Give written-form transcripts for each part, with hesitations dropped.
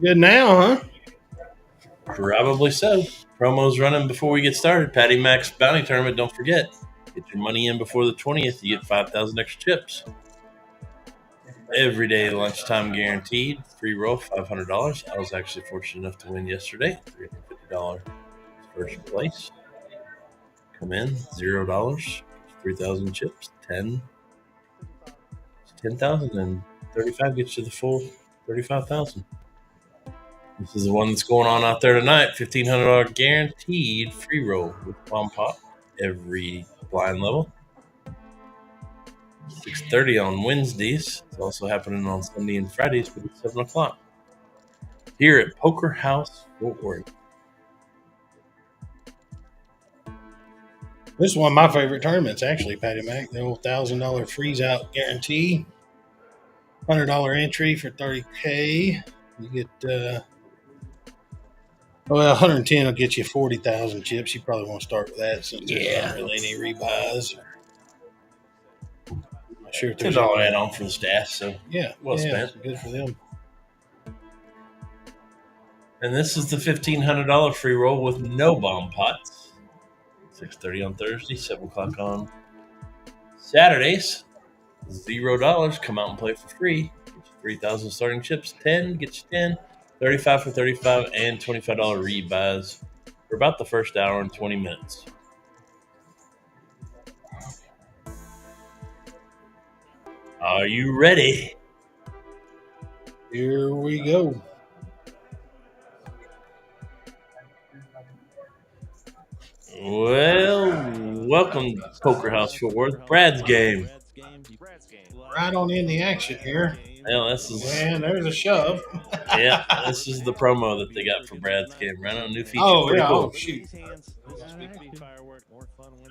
Good now, huh? Probably so. Promo's running before we get started. Patty Mac's bounty tournament. Don't forget, get your money in before the 20th. You get 5,000 extra chips. Every day, lunchtime guaranteed. Free roll, $500. I was actually fortunate enough to win yesterday. $350 first place. Come in, $0. 3,000 chips. 10,000 and 35 gets you the full 35,000. This is the one that's going on out there tonight. $1,500 guaranteed free roll with Bomb Pop every blind level. 6:30 on Wednesdays. It's also happening on Sunday and Fridays, but it's 7 o'clock. Here at Poker House Fort Worth. This is one of my favorite tournaments, actually, Patty Mac. The old $1,000 freeze out guarantee. $100 entry for 30K. You get, 110 will get you 40,000 chips. You probably want to start with that since there's not really any rebuys. I'm not sure if there's $10 add on for the staff, so well spent. Good for them. And this is the $1,500 free roll with no bomb pots. 6:30 on Thursday, 7 o'clock on Saturdays. $0. Come out and play for free. 3,000 starting chips. 10 gets you 10. 35 for 35 and $25 rebuys for about the first hour and 20 minutes. Are you ready? Here we go. Well, welcome to Poker House Fort Worth. Brad's game. Right on in the action here. Well, this is And there's a shove. yeah, this is the promo that they got for Brad's game. Right on a new feature. Oh, Pretty yeah. cool. Oh, shoot.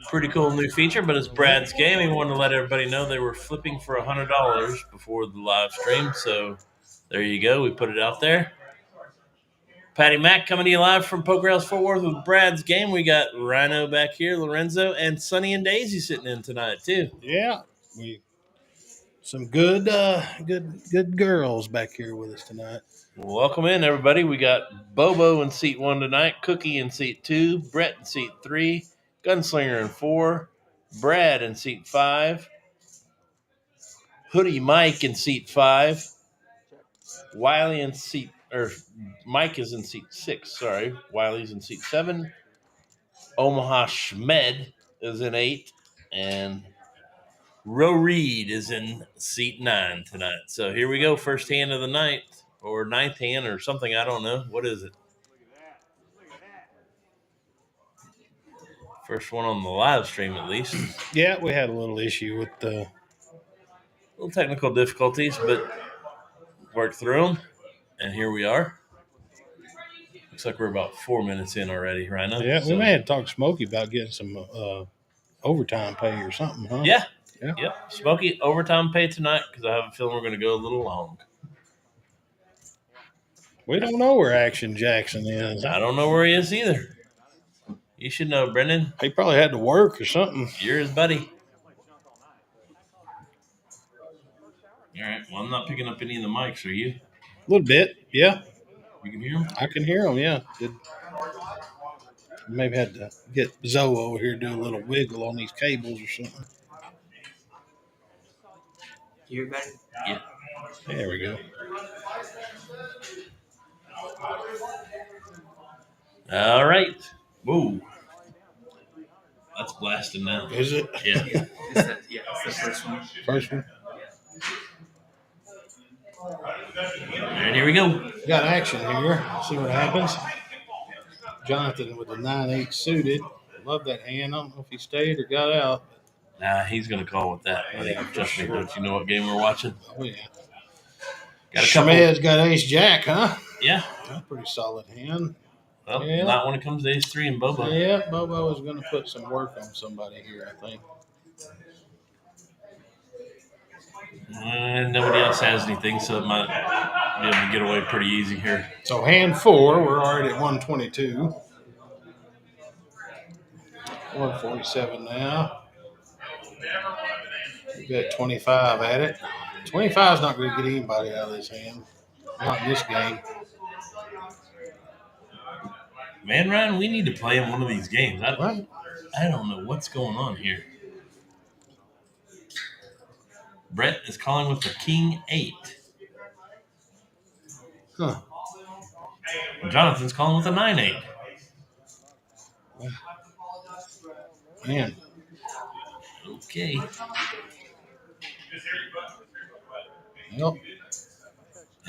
Pretty cool new feature, but it's Brad's game. He wanted to let everybody know they were flipping for $100 before the live stream. So there you go. We put it out there. Patty Mac coming to you live from Poker House Fort Worth with Brad's game. We got Rhino back here, Lorenzo, and Sonny and Daisy sitting in tonight too. Yeah, some good girls back here with us tonight. Welcome in, everybody. We got Bobo in seat 1 tonight, Cookie in seat 2, Brett in seat 3, Gunslinger in 4, Brad in seat 5, Hoodie Mike in seat 5, Wiley in seat, or Mike is in seat 6, sorry. Wiley's in seat 7, Omaha Schmed is in 8, and Roe Reed is in seat 9 tonight. So here we go, first hand of the night, or ninth hand, or something, I don't know. What is it? First one on the live stream, at least. Yeah, we had a little issue with the little technical difficulties, but worked through them, and here we are. Looks like we're about 4 minutes in already, right now. Yeah, we may have talked to Smokey about getting some overtime pay or something, huh? Yeah. Yep. Smokey, overtime pay tonight because I have a feeling we're going to go a little long. We don't know where Action Jackson is. I don't know where he is either. You should know, Brendan. He probably had to work or something. You're his buddy. All right. Well, I'm not picking up any of the mics. Are you? A little bit, yeah. You can hear him? I can hear him, yeah. Maybe had to get Zoe over here to do a little wiggle on these cables or something. You hear better? Yeah. There we go. All right. Whoa. That's blasting now. Is it? Yeah. That's the first one. First one? And here we go. Got action here. See what happens. Jonathan with the 9-8 suited. Love that hand. I don't know if he stayed or got out. Nah, he's going to call with that. Yeah, Trust me. Don't you know what game we're watching? Oh, yeah. Got a couple. Schmed's got ace-jack, huh? Yeah. That's a pretty solid hand. Well, Yeah. not when it comes to ace 3 and Bobo. Yeah, Bobo is going to put some work on somebody here, I think. And nobody else has anything, so it might be able to get away pretty easy here. So hand 4, we're already at 122. 147 now. We got 25 at it. 25 is not going to get anybody out of this hand. Not in this game. Man, Ryan, we need to play in one of these games. What? I don't know what's going on here. Brett is calling with the King 8. Huh. Jonathan's calling with a 9-8. Man. Okay. Nope.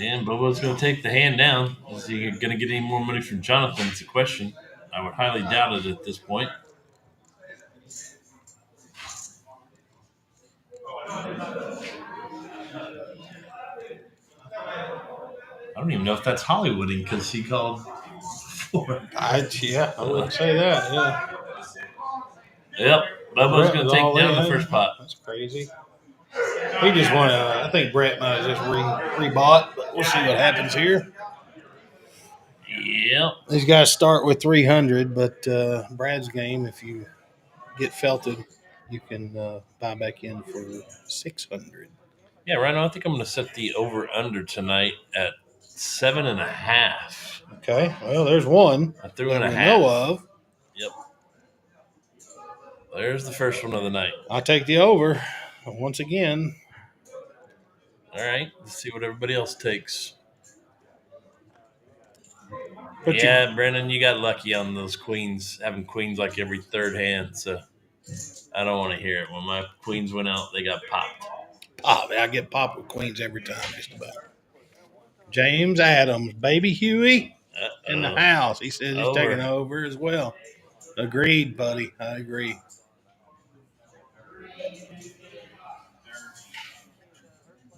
And Bobo's going to take the hand down. Is he going to get any more money from Jonathan? It's a question. I would highly doubt it at this point. I don't even know if that's Hollywooding because he called 4. I would say that. Yeah. Yep. Bobo's Brett going was to take all down in. the first pot. That's crazy. He just want to. I think Brett might have just rebought, but we'll see what happens here. Yep. These guys start with 300, but Brad's game, if you get felted, you can buy back in for 600. Yeah, right now I think I'm going to set the over-under tonight at 7.5. Okay, well, there's one I threw that in a we half. know of. Yep. There's the first one of the night. I'll take the over once again. All right, let's see what everybody else takes. But yeah, Brennan, you got lucky on those queens, having queens like every third hand. So I don't want to hear it. When my queens went out, they got popped. I get popped with queens every time, just about. James Adams, baby Huey in the house. He says he's taking over as well. Agreed, buddy. I agree.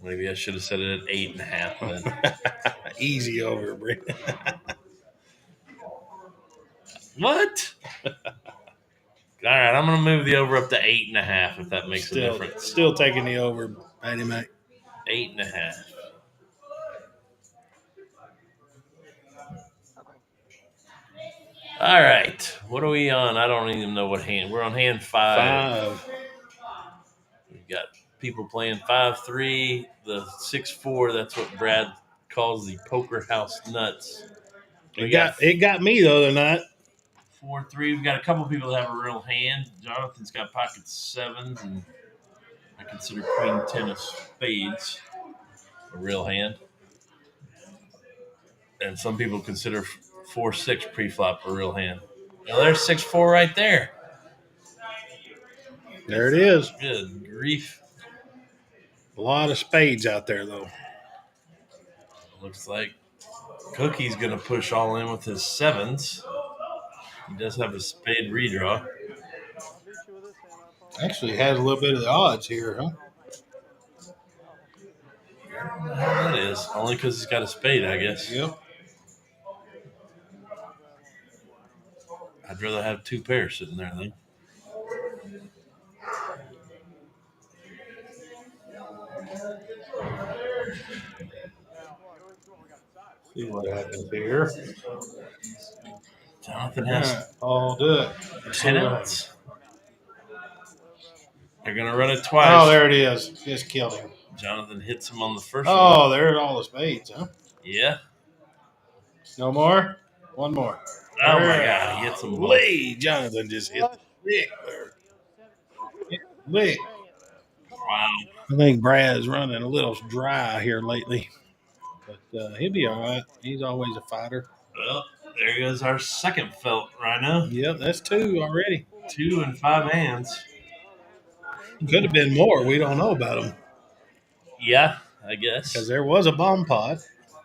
Maybe I should have set it at 8.5 then. Easy over, Brent. What? All right, I'm going to move the over up to 8.5 if that makes a difference. Still taking the over, Patty Mac. 8.5. All right, what are we on? I don't even know what hand. We're on hand 5. We've got people playing 5-3, the 6-4. That's what Brad calls the poker house nuts. It got me the other night. 4-3. We've got a couple people that have a real hand. Jonathan's got pocket 7s, and I consider queen 10 of spades a real hand. And some people consider 4-6 pre-flop a real hand. Now there's 6-4 right there. There it is. Good grief. A lot of spades out there, though. Looks like Cookie's going to push all in with his 7s. He does have a spade redraw. Actually has a little bit of the odds here, huh? That is. Only because he's got a spade, I guess. Yep. I'd rather have 2 pairs sitting there, then. See what happens here. Jonathan has I'll do it. 10 outs. They're going to run it twice. Oh, there it is. Just killed him. Jonathan hits him on the first one. Oh, there's all the spades, huh? Yeah. No more? One more. Oh, my God. He hits them both. Jonathan just hit the lick there. Lick. Wow. I think Brad's running a little dry here lately. But he'll be all right. He's always a fighter. Well, there goes our second felt rhino. Yep, that's 2 already. 2 and 5 hands. Could have been more. We don't know about them. Yeah, I guess. Because there was a bomb pot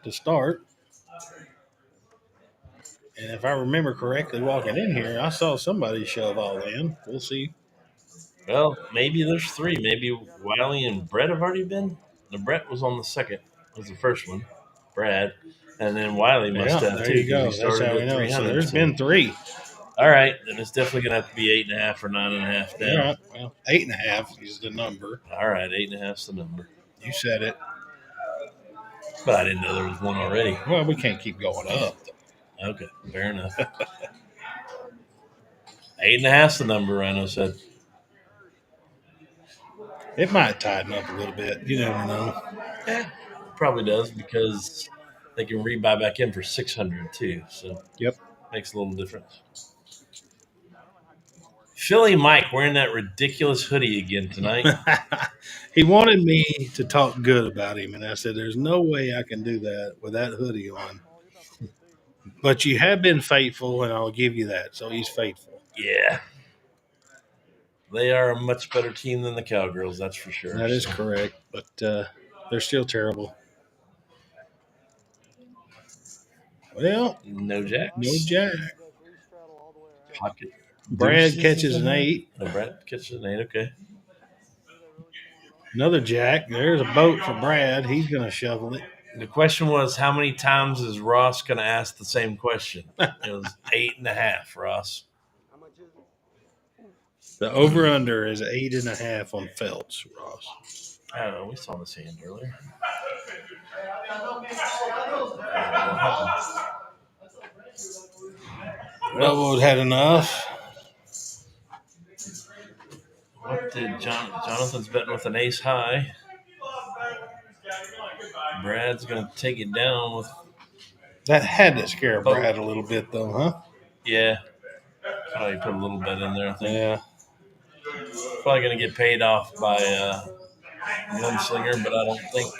to start. And if I remember correctly walking in here, I saw somebody shove all in. We'll see. Well, maybe there's 3. Maybe Wiley and Brett have already been. The Brett was on the second. Was the first one. Brad. And then Wiley must have, there too. you go. That's how we know. So there's been 3. All right. Then it's definitely going to have to be 8.5 or 9.5 down. All right. Well, 8.5 is the number. All right. 8.5 is the number. You said it. But I didn't know there was one already. Well, we can't keep going up. Okay. Fair enough. 8.5 is the number, Rhino said. It might tighten up a little bit. You never know. Yeah, probably does because they can rebuy back in for 600 too. So yep. Makes a little difference. Philly Mike wearing that ridiculous hoodie again tonight. He wanted me to talk good about him, and I said, "There's no way I can do that with that hoodie on." But you have been faithful, and I'll give you that. So he's faithful. Yeah. They are a much better team than the Cowgirls, that's for sure. That is correct, but they're still terrible. Well, No Jacks. no Jack. Pocket. Brad Deuces catches is an in there? 8. No, Brad catches an 8. Okay. Another Jack. There's a boat for Brad. He's going to shovel it. The question was, how many times is Ross going to ask the same question? It was 8.5, Ross. The over-under is 8.5 on Felts, Ross. I don't know. We saw this hand earlier. Bubba had enough. What did Jonathan's betting with an ace high? Brad's going to take it down with. That had to scare Brad a little bit, though, huh? Yeah. Probably put a little bit in there, I think. Yeah. Probably going to get paid off by Gunslinger, but I don't think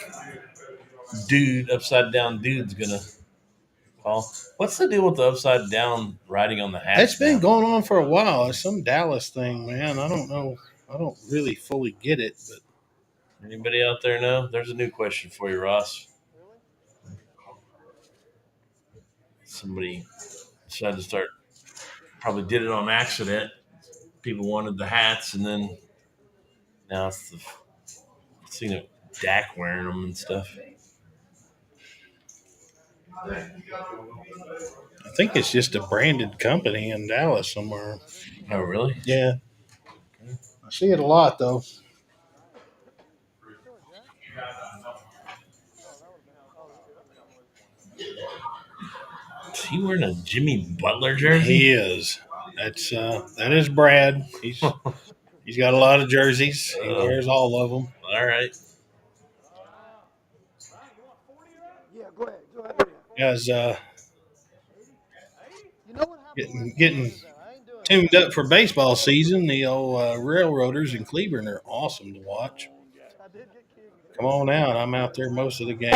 upside down dude's going to call. What's the deal with the upside down writing on the hat? It's been going on for a while. It's some Dallas thing, man. I don't know. I don't really fully get it, but anybody out there know? There's a new question for you, Ross. Somebody decided to start. Probably did it on accident. People wanted the hats, and then now it's seen it Dak wearing them and stuff. I think it's just a branded company in Dallas somewhere. Oh, really? Yeah. I see it a lot, though. Is he wearing a Jimmy Butler jersey? He is. That is Brad. He's got a lot of jerseys. He wears all of them. All right. Guys, getting tuned up for baseball season. The old Railroaders in Cleveland are awesome to watch. Come on out. I'm out there most of the game.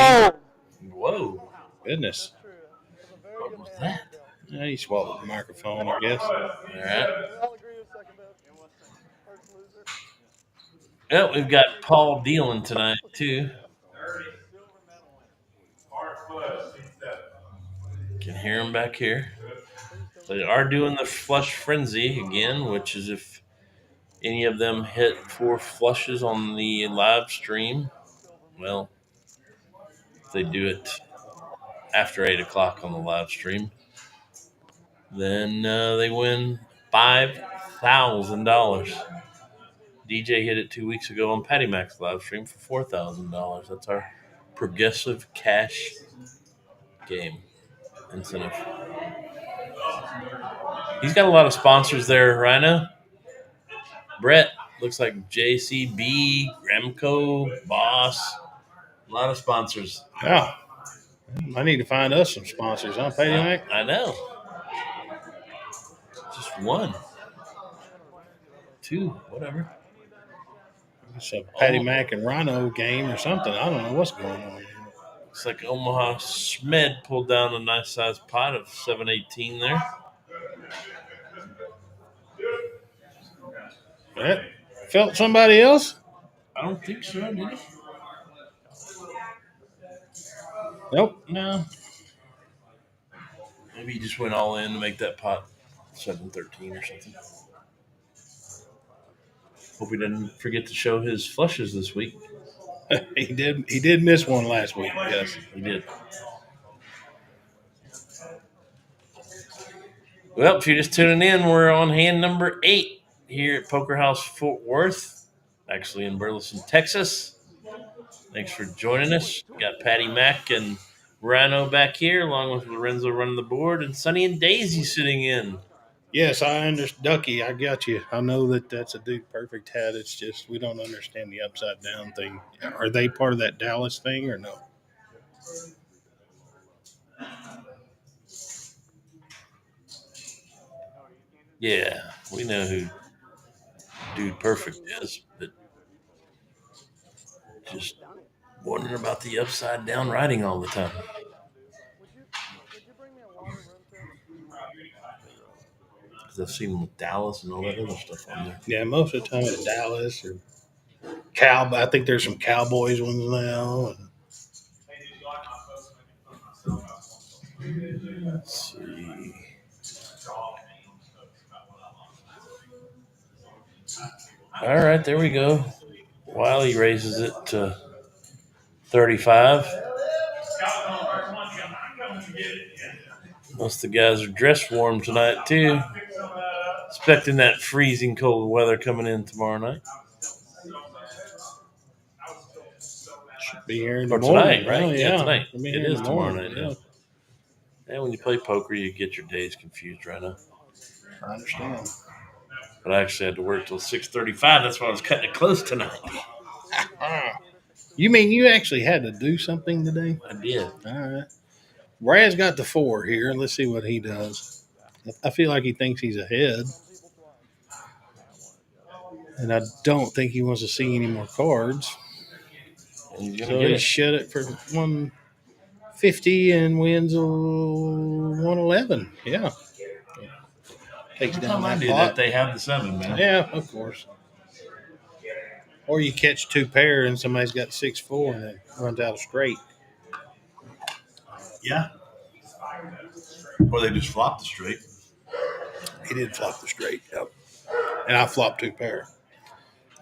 Whoa. Goodness. What was that? Yeah, he swallowed the microphone, I guess. All right. Well, we've got Paul dealing tonight, too. Can hear him back here. They are doing the flush frenzy again, which is if any of them hit 4 flushes on the live stream, well, they do it after 8 o'clock on the live stream, then they win $5,000. DJ hit it 2 weeks ago on Patty Mac's live stream for $4,000. That's our progressive cash game incentive. He's got a lot of sponsors there, Rhino. Brett looks like JCB, Remco, Boss. A lot of sponsors. Yeah. I need to find us some sponsors, huh, Patty Mac? I know. Just 1. 2, whatever. It's a Patty Mac and Rhino game or something. I don't know what's going on. Looks like Omaha Schmed pulled down a nice sized pot of 718 there. That felt somebody else? I don't think so, did he? Nope. No. Maybe he just went all in to make that pot 713 or something. Hope he didn't forget to show his flushes this week. He did miss one last week, yes. He did. Well, if you're just tuning in, we're on hand number 8 here at Poker House Fort Worth, actually in Burleson, Texas. Thanks for joining us. Got Patty Mac and Rhino back here, along with Lorenzo running the board, and Sonny and Daisy sitting in. Yes, I understand. Ducky, I got you. I know that's a Dude Perfect hat. It's just we don't understand the upside down thing. Are they part of that Dallas thing or no? Yeah, we know who Dude Perfect is, but just wondering about the upside down writing all the time. Because I've seen him with Dallas and all that other stuff on there. Yeah, most of the time it's Dallas or I think there's some Cowboys ones now. Let's see. All right, there we go. Wiley raises it to 35. Most of the guys are dressed warm tonight, too. Expecting that freezing cold weather coming in tomorrow night. Should be here in the Or morning. tonight, right? Oh, yeah, Tonight. It is tomorrow night yeah. now. And when you play poker, you get your days confused right now. I understand. But I actually had to work till 6:35. That's why I was cutting it close tonight. You mean you actually had to do something today? I did. All right. Brad's got the 4 here. Let's see what he does. I feel like he thinks he's ahead. And I don't think he wants to see any more cards. So he shut it for 150 and wins 111. Yeah. Takes down that pot. They have the 7, man. Yeah, of course. Or you catch 2 pair and somebody's got 6-4 and it runs out of straight. Yeah. Or they just flop the straight. He did flop the straight. Yep. And I flopped 2 pair.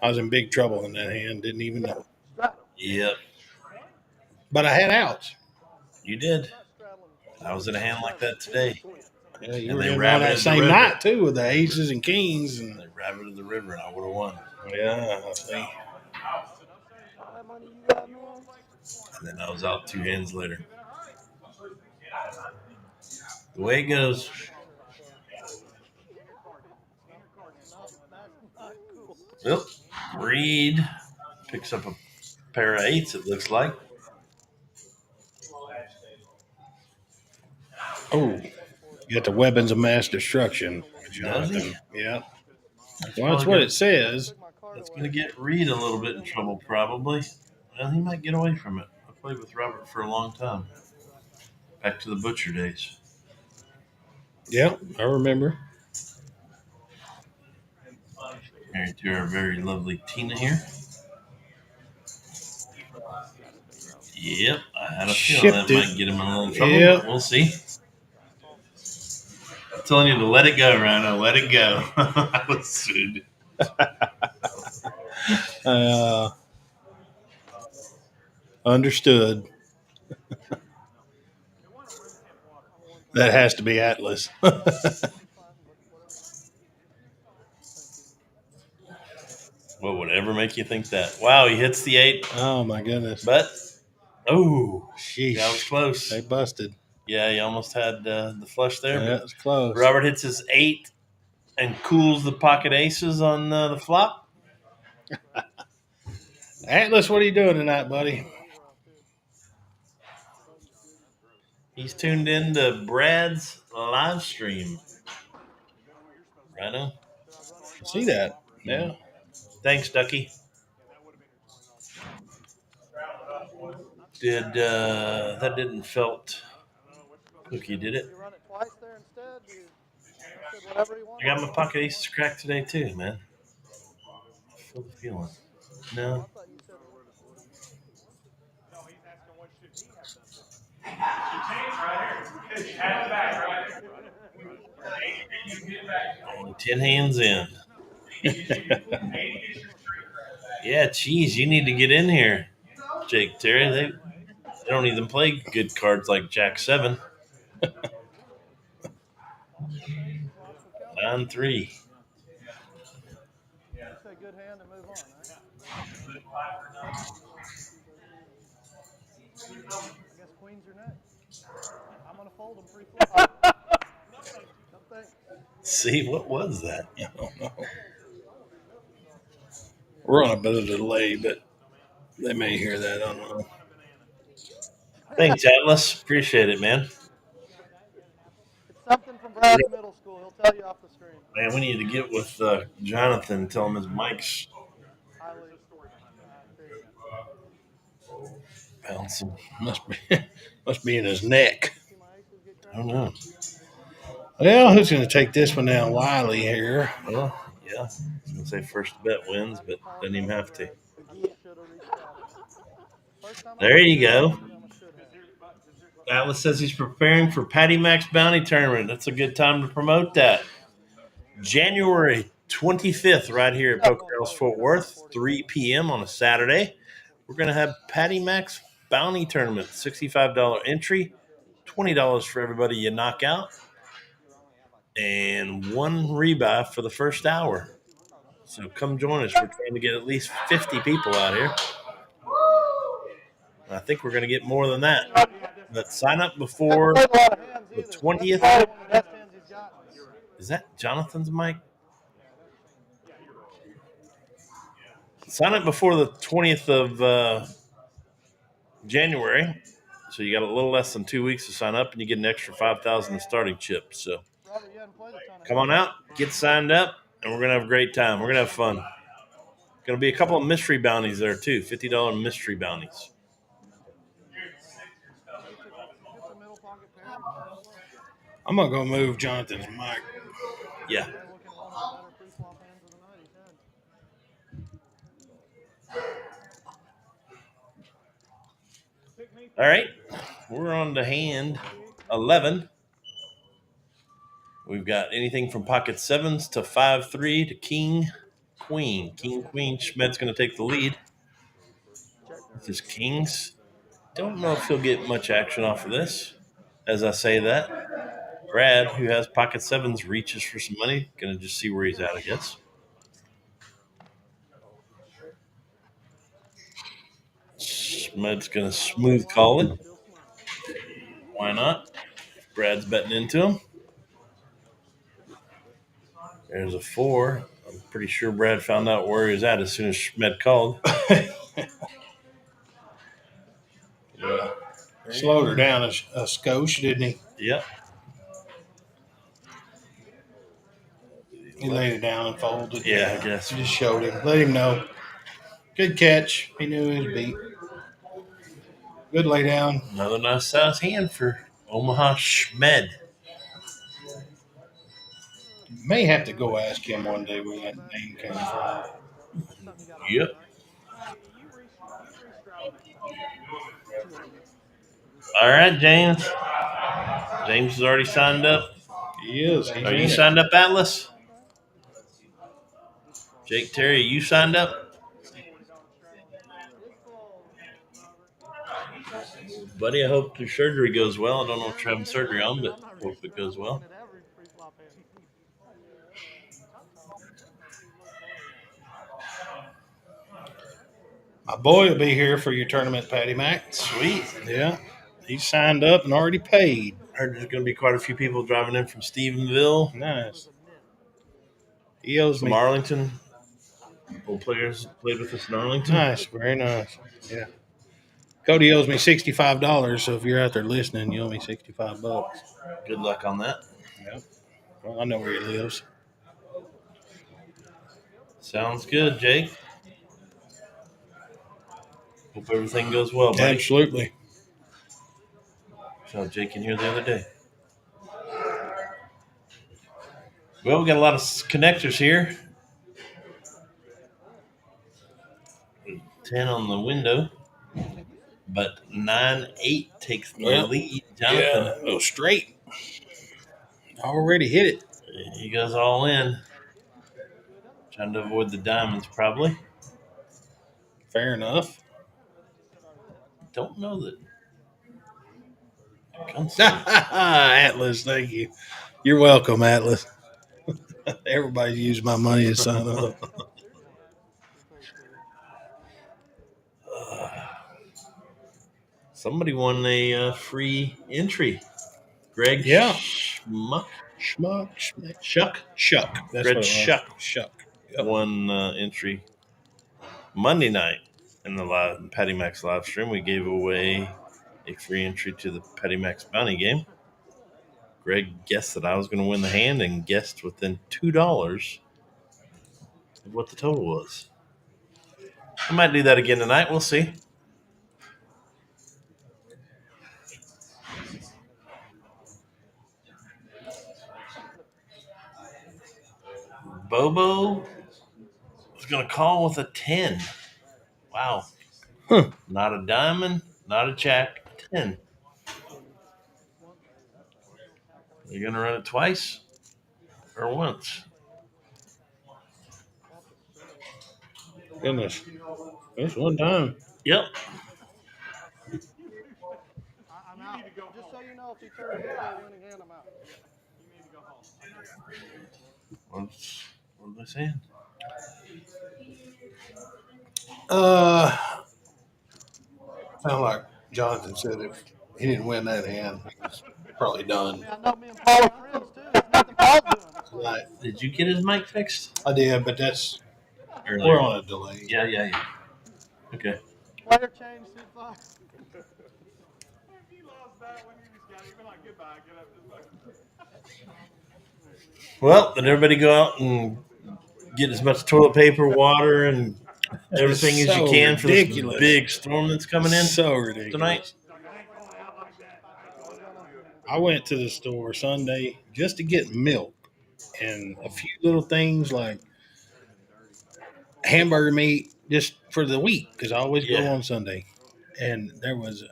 I was in big trouble in that hand. Didn't even know. Yep. But I had outs. You did. I was in a hand like that today. Yeah, you were in on that same night, too, with the aces and kings. And they rabbited the river, and I would have won. Yeah, I see. And then I was out 2 hands later. The way it goes. Yep. Reed picks up a pair of 8s, it looks like. Oh, you got the weapons of mass destruction, Jonathan. Yeah. Well, that's what it says. That's going to get Reed a little bit in trouble, probably. Well, he might get away from it. I played with Robert for a long time. Back to the Butcher days. Yeah, I remember. Married to our very lovely Tina here. Yep, I had a feeling that might get him in a little trouble. Yep. We'll see. I'm telling you to let it go, Rhino. Let it go. I was sued. Understood. That has to be Atlas. What would ever make you think that? Wow, he hits the 8. Oh, my goodness. But, oh, sheesh. That was close. They busted. Yeah, he almost had the flush there. Yeah, it was close. Robert hits his 8 and cools the pocket aces on the flop. Atlas, what are you doing tonight, buddy? He's tuned in to Brad's live stream. Rhino? See that? Yeah. Thanks, Ducky. That didn't felt Cookie, did it? I got my pocket aces cracked today too, man. I feel the feeling. No. Only 10 hands in. Yeah, geez, you need to get in here, Jake Terry. They don't even play good cards like Jack 7. 9-3. See, what was that? I don't know. We're on a bit of a delay, but they may hear that. I don't know. Thanks, Atlas. Appreciate it, man. from Bradley Middle School. He'll tell you off the screen. Man, we need to get with Jonathan and tell him his mic's Highly bouncing. Must be in his neck. I don't know. Well, who's going to take this one down? Wiley here. Well, yeah. I was going to say first bet wins, but doesn't even have to. There you go. Atlas says he's preparing for Patty Mac's Bounty Tournament. That's a good time to promote that. January 25th, right here at Poker House Fort Worth, 3 p.m. on a Saturday. We're going to have Patty Mac's Bounty Tournament. $65 entry, $20 for everybody you knock out, and one rebuy for the first hour. So come join us. We're trying to get at least 50 people out here. I think we're going to get more than that. But sign up before the 20th. Is that Jonathan's mic? Sign up before the 20th of January. So you got a little less than 2 weeks to sign up, and you get an extra 5,000 in starting chips. So come on out, get signed up, and we're going to have a great time. We're going to have fun. Going to be a couple of mystery bounties there, too, $50 mystery bounties. I'm going to go move Jonathan's mic. Yeah. All right. We're on to hand 11. We've got anything from pocket sevens to 5-3 to king, queen. King, queen. Schmed's going to take the lead. This is kings. Don't know if he'll get much action off of this. As I say that, Brad, who has pocket sevens, reaches for some money. Going to just see where he's at, I guess. Schmed's going to smooth call it. Why not? Brad's betting into him. There's a 4. I'm pretty sure Brad found out where he was at as soon as Schmed called. Yeah. Slowed her down a skosh, didn't he? Yep. He laid it down and folded. Yeah, I guess. He just showed him. Let him know. Good catch. He knew he was beat. Good lay down. Another nice size hand for Omaha Schmed. May have to go ask him one day where that name came from. Yep. All right, James. James has already signed up. He is. Are you signed up, Atlas? Jake Terry, you signed up? Buddy, I hope your surgery goes well. I don't know if you're having surgery on, but hope it goes well. My boy will be here for your tournament, Patty Mac. Sweet. Yeah. He's signed up and already paid. Heard there's going to be quite a few people driving in from Stephenville. Nice. He owes From me. Arlington. Old players played with us in Arlington. Nice. Very nice. Yeah. Cody owes me $65, so if you're out there listening, you owe me $65. Good luck on that. Yep. Well, I know where he lives. Sounds good, Jake. Hope everything goes well, buddy. Absolutely. Saw Jake in here the other day. Well, we got a lot of connectors here. 10 on the window. But 9-8 takes the lead. Jonathan. Yeah. Oh, straight. Already hit it. He goes all in. Trying to avoid the diamonds, probably. Fair enough. Don't know that. Atlas, thank you. You're welcome, Atlas. Everybody used my money to sign up. Somebody won a free entry. Greg Schmuck. Shuck. That's Greg what Shuck. Shuck. Yep. Won entry Monday night in the Patty Mac's live stream. We gave away a free entry to the Patty Mac's Bounty game. Greg guessed that I was going to win the hand and guessed within $2 of what the total was. I might do that again tonight. We'll see. Bobo is going to call with a 10. Wow. Huh. Not a diamond, not a jack, 10. You're going to run it twice or once? Goodness. Just one time. Yep. I'm out. Just so you know, if he turns into a winning hand, I'm out. What was I saying? Sound like Jonathan said if he didn't win that hand, he was probably I done. mean, I know me and Paul are friends too. It's nothing Paul's doing. It's like, Like, Did you get his mic fixed? I did, but that's Earlier? we're on a delay. Yeah. Okay. player change, C5. Well, did everybody go out and get as much toilet paper, water, and everything as you So can for this ridiculous. big storm that's coming in So ridiculous. tonight? I went to the store Sunday just to get milk and a few little things like hamburger meat just for the week because I always go Yeah. on Sunday. And there was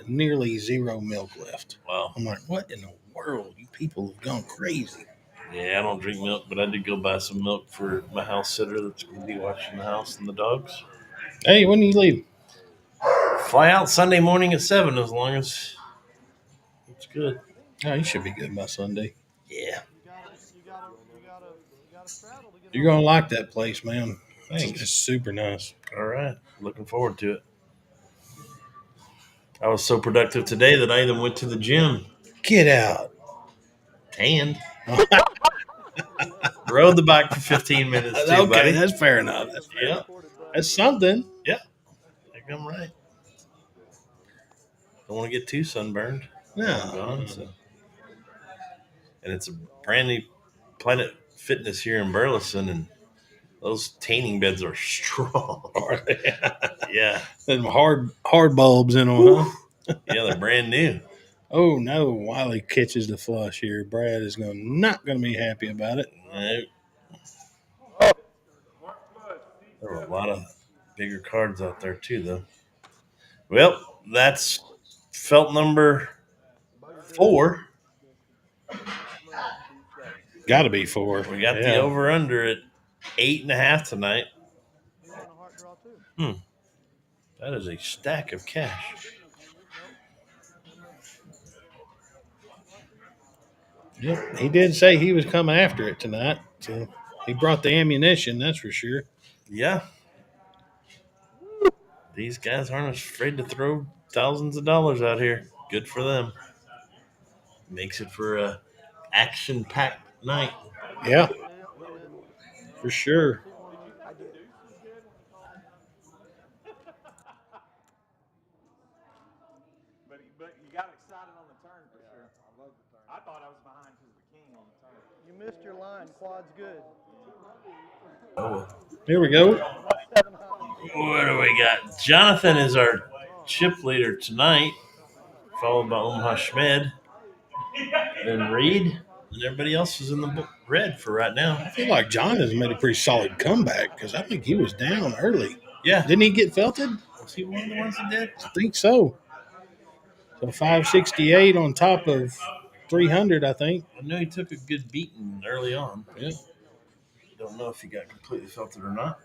nearly zero milk left. Wow. I'm like, what in the world? You people have gone crazy. Yeah, I don't drink milk, but I did go buy some milk for my house sitter that's going to be watching the house and the dogs. Hey, when do you leave? Fly out Sunday morning at 7 as long as it's good. Oh, you should be good by Sunday. Yeah. You gotta straddle to get You're going to like that place, man. Thanks. It's super nice. All right. Looking forward to it. I was so productive today that I even went to the gym. Get out. Tanned. Rode the bike for 15 minutes too, Okay, buddy. that's fair enough. Yeah. That's something. I think I'm right. Don't want to get too sunburned. No. So. And it's a brand new Planet Fitness here in Burleson, and those tanning beds are strong. Yeah. Them hard bulbs in them, huh? Yeah, they're brand new. Oh no, Wiley catches the flush here. Brad is not gonna be happy about it. No. There were a lot of bigger cards out there too, though. Well, that's felt number 4. Got to be 4. We got the over under at 8.5 tonight. You want a heart draw too? That is a stack of cash. Yep, he did say he was coming after it tonight. So he brought the ammunition, that's for sure. Yeah. These guys aren't afraid to throw thousands of dollars out here. Good for them. Makes it for a action-packed night. Yeah, for sure. But you got excited on the turn for sure. I love the turn. I thought I was behind because of the king on the turn. You missed your line. Quad's good. Oh, Here we go. what do we got? Jonathan is our chip leader tonight, followed by Omaha Schmed, then Reed, and everybody else is in the red for right now. I feel like John has made a pretty solid comeback because I think he was down early. Yeah. Didn't he get felted? Was he one of the ones that did? I think so. So 568 on top of 300, I think. I know he took a good beating early on. Yeah. Don't know if he got completely felted or not.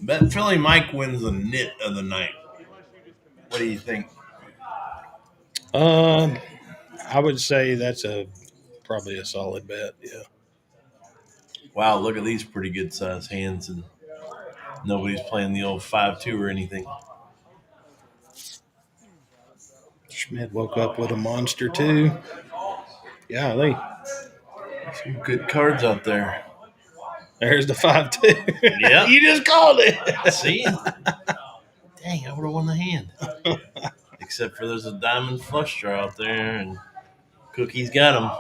Bet Philly Mike wins the nit of the night. What do you think? I would say that's probably a solid bet. Yeah. Wow, look at these pretty good sized hands, and nobody's playing the old 5-2 or anything. Schmidt woke up with a monster too. Golly. Some good cards out there. There's the 5-2. Yeah. You just called it. See? Dang, I would have won the hand. Except for there's a diamond flush draw out there, and Cookie's got him.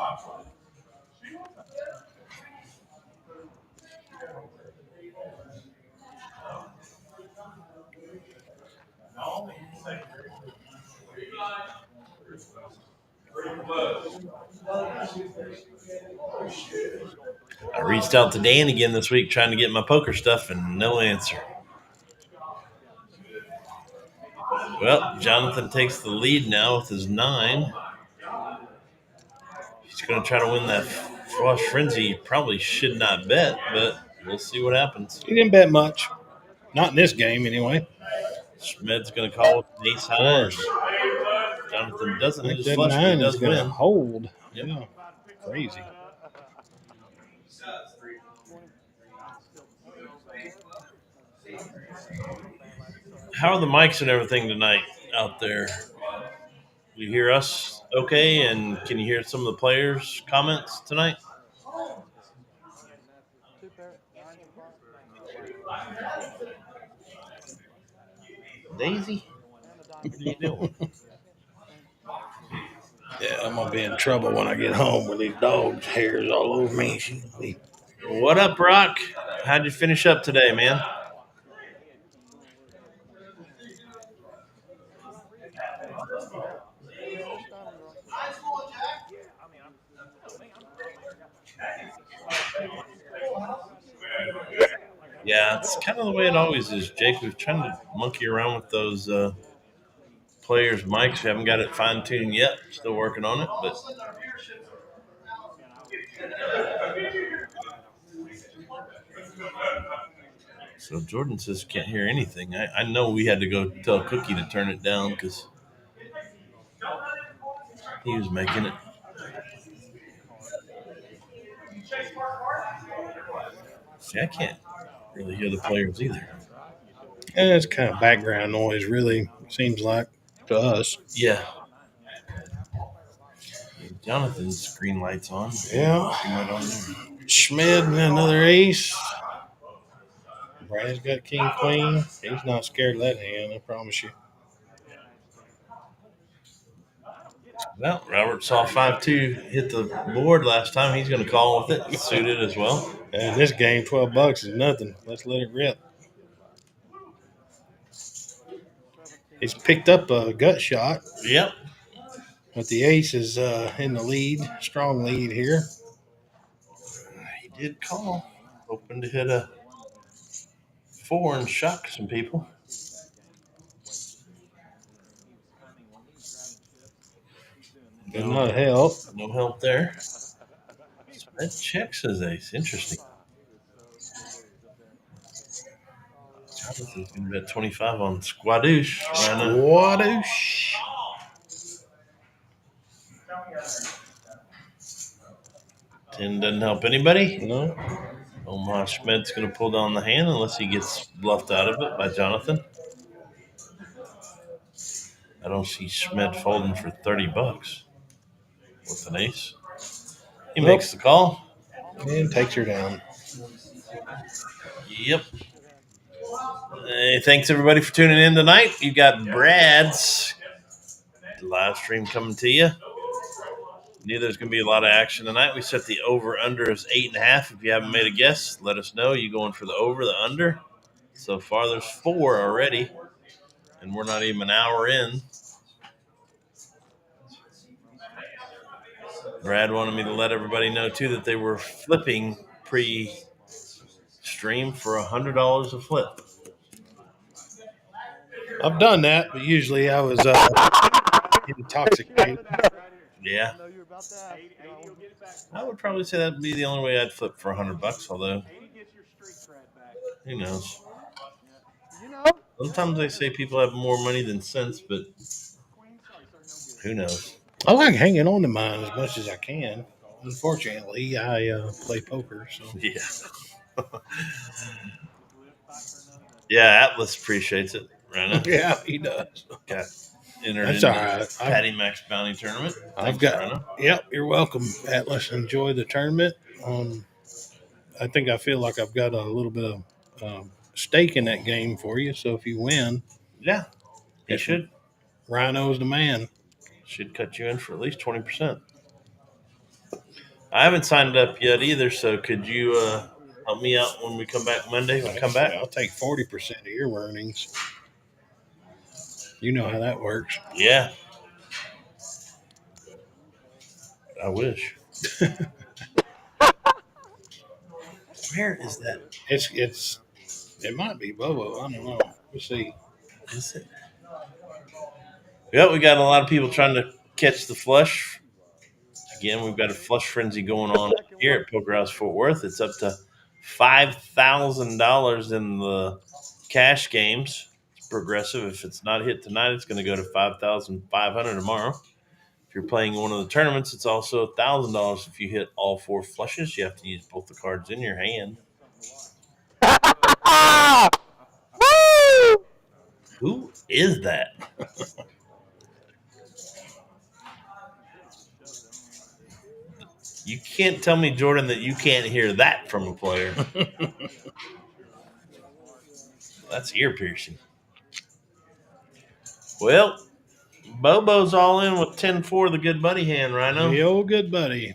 I reached out to Dan again this week trying to get my poker stuff, and no answer. Well, Jonathan takes the lead now with his 9. He's going to try to win that flush frenzy. He probably should not bet, but we'll see what happens. He didn't bet much. Not in this game, anyway. Schmidt's going to call with an ace high. Of course. Jonathan doesn't I hit think his that flush, but 9 he is does going to win. hold. Yep. Yeah. Crazy. How are the mics and everything tonight out there? You hear us okay? And can you hear some of the players' comments tonight? Daisy, what are you doing? Yeah, I'm going to be in trouble when I get home with these dogs' hairs all over me. What up, Brock? How'd you finish up today, man? Yeah, it's kind of the way it always is, Jake. We've trying to monkey around with those players' mics. We haven't got it fine-tuned yet. Still working on it, but so Jordan says can't hear anything. I know we had to go tell Cookie to turn it down because he was making it. See, I can't really hear the players either. And it's kind of background noise, really, seems like, to us. Yeah. Jonathan's green light's on. Yeah. Green light on there. Schmid and another ace. Brad's got king, queen. He's not scared of that hand, I promise you. Well, Robert saw 5-2 hit the board last time. He's going to call with it, suited as well. And this game, $12 is nothing. Let's let it rip. He's picked up a gut shot. Yep. But the ace is in the lead, strong lead here. He did call. Hoping to hit a 4 and shock some people. Did not help. No help there. That checks his ace. Interesting. Jonathan's going to bet 25 on Squadouche. Squadouche. 10 doesn't help anybody. No. Omaha Schmidt's going to pull down the hand unless he gets bluffed out of it by Jonathan. I don't see Schmidt folding for $30 with an ace. He makes the call. And takes her down. Yep. Hey, thanks everybody for tuning in tonight. You got Brad's live stream coming to you. Knew there's going to be a lot of action tonight. We set the over-under as 8.5. If you haven't made a guess, let us know. You going for the over, the under? So far, there's 4 already, and we're not even an hour in. Brad wanted me to let everybody know, too, that they were flipping pre-stream for $100 a flip. I've done that, but usually I was intoxicated. Yeah. I would probably say that would be the only way I'd flip for $100, although who knows? Sometimes they say people have more money than sense, but who knows? I like hanging on to mine as much as I can. Unfortunately, I play poker, so Yeah. Yeah, Atlas appreciates it, right? Yeah, he does. Got entered That's into all right. the Patty Max Bounty Tournament. I've got. Yep, you're welcome, Atlas. Enjoy the tournament. I feel like I've got a little bit of stake in that game for you. So if you win, Yeah, he Guess should. Rhino's the man. Should cut you in for at least 20%. I haven't signed up yet either, so could you help me out when we come back Monday? When I come back? I'll take 40% of your earnings. You know how that works. Yeah. I wish. Where is that? It might be Bobo. I don't know. We'll see. Is it? Yep, we got a lot of people trying to catch the flush. Again, we've got a flush frenzy going on here at Poker House Fort Worth. It's up to $5,000 in the cash games. It's progressive. If it's not hit tonight, it's going to go to $5,500 tomorrow. If you're playing one of the tournaments, it's also $1,000 if you hit all 4 flushes. You have to use both the cards in your hand. Who is that? You can't tell me, Jordan, that you can't hear that from a player. That's ear piercing. Well, Bobo's all in with 10-4, the good buddy hand, Rhino. The old good buddy.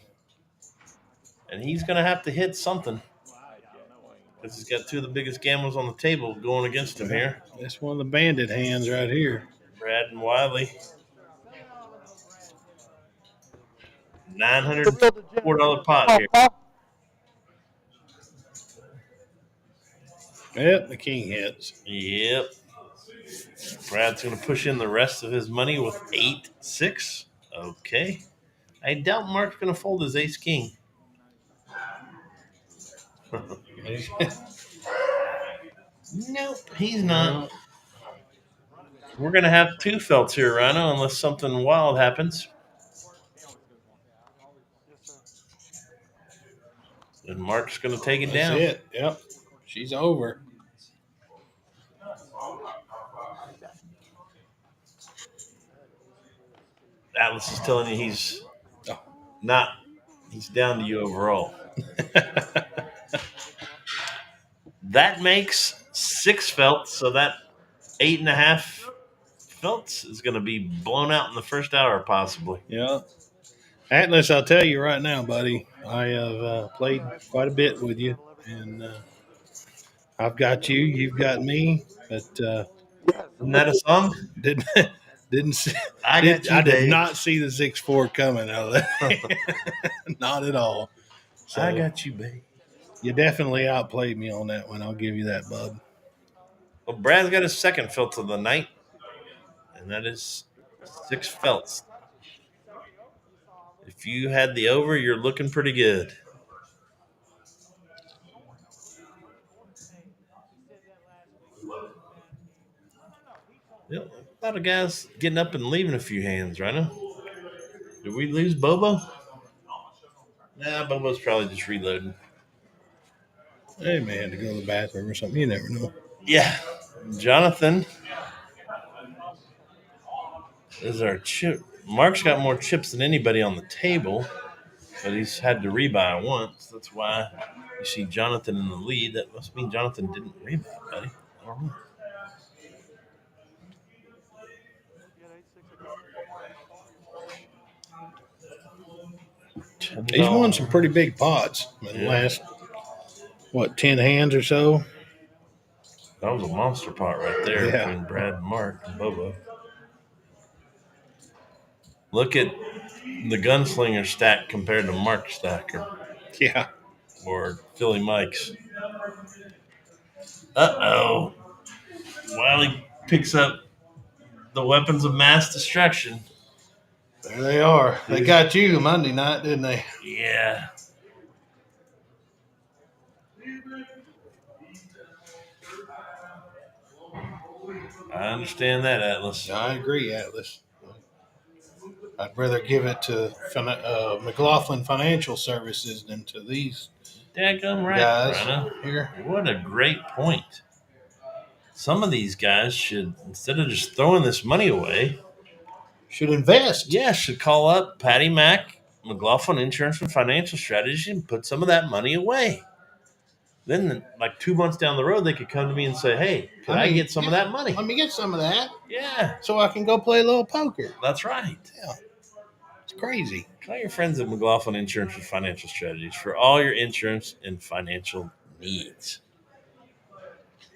And he's going to have to hit something. Because he's got 2 of the biggest gambles on the table going against him here. That's one of the bandit hands right here. Brad and Wiley. $904 pot here. Yep, the king hits. Yep. Brad's going to push in the rest of his money with 8-6. Okay. I doubt Mark's going to fold his ace-king. Nope, he's not. We're going to have 2 felts here, Rhino, unless something wild happens. And Mark's going to take it down. That's it. Yep. She's over. Atlas is telling you he's not. He's down to you overall. That makes 6 felts, so that 8.5 felts is going to be blown out in the first hour, possibly. Yeah. Atlas, I'll tell you right now, buddy, I have played quite a bit with you, and I've got you, you've got me, but isn't that a song? Didn't see. I did not see the 6-4 coming out of that. Not at all. So, I got you, babe. You definitely outplayed me on that one. I'll give you that, bud. Well, Brad's got his second felt of the night, and that is 6 felts. If you had the over, you're looking pretty good. Yep. A lot of guys getting up and leaving a few hands, right now. Did we lose Bobo? Nah, Bobo's probably just reloading. Hey, man, to go to the bathroom or something. You never know. Yeah. Jonathan is our chip. Mark's got more chips than anybody on the table, but he's had to rebuy once. That's why you see Jonathan in the lead. That must mean Jonathan didn't rebuy, buddy. I don't know. He's won some pretty big pots in the last, 10 hands or so? That was a monster pot right there Yeah. between Brad and Mark and Bobo. Look at the gunslinger stack compared to Mark's stack Yeah. or Philly Mike's. Uh-oh. Wiley picks up the weapons of mass destruction. There they are. They got you Monday night, didn't they? Yeah. I understand that, Atlas. I agree, Atlas. I'd rather give it to McLaughlin Financial Services than to these Daggum right, guys Rhino. here. What a great point. Some of these guys should, instead of just throwing this money away, should invest. Yeah, should call up Patty Mack, McLaughlin Insurance and Financial Strategy, and put some of that money away. Then, like 2 months down the road, they could come to me and say, "Hey, could I get some of that money?" Let me get some of that Yeah, so I can go play a little poker. that's right. Yeah, it's crazy. Call your friends at McLaughlin Insurance with Financial Strategies for all your insurance and financial needs.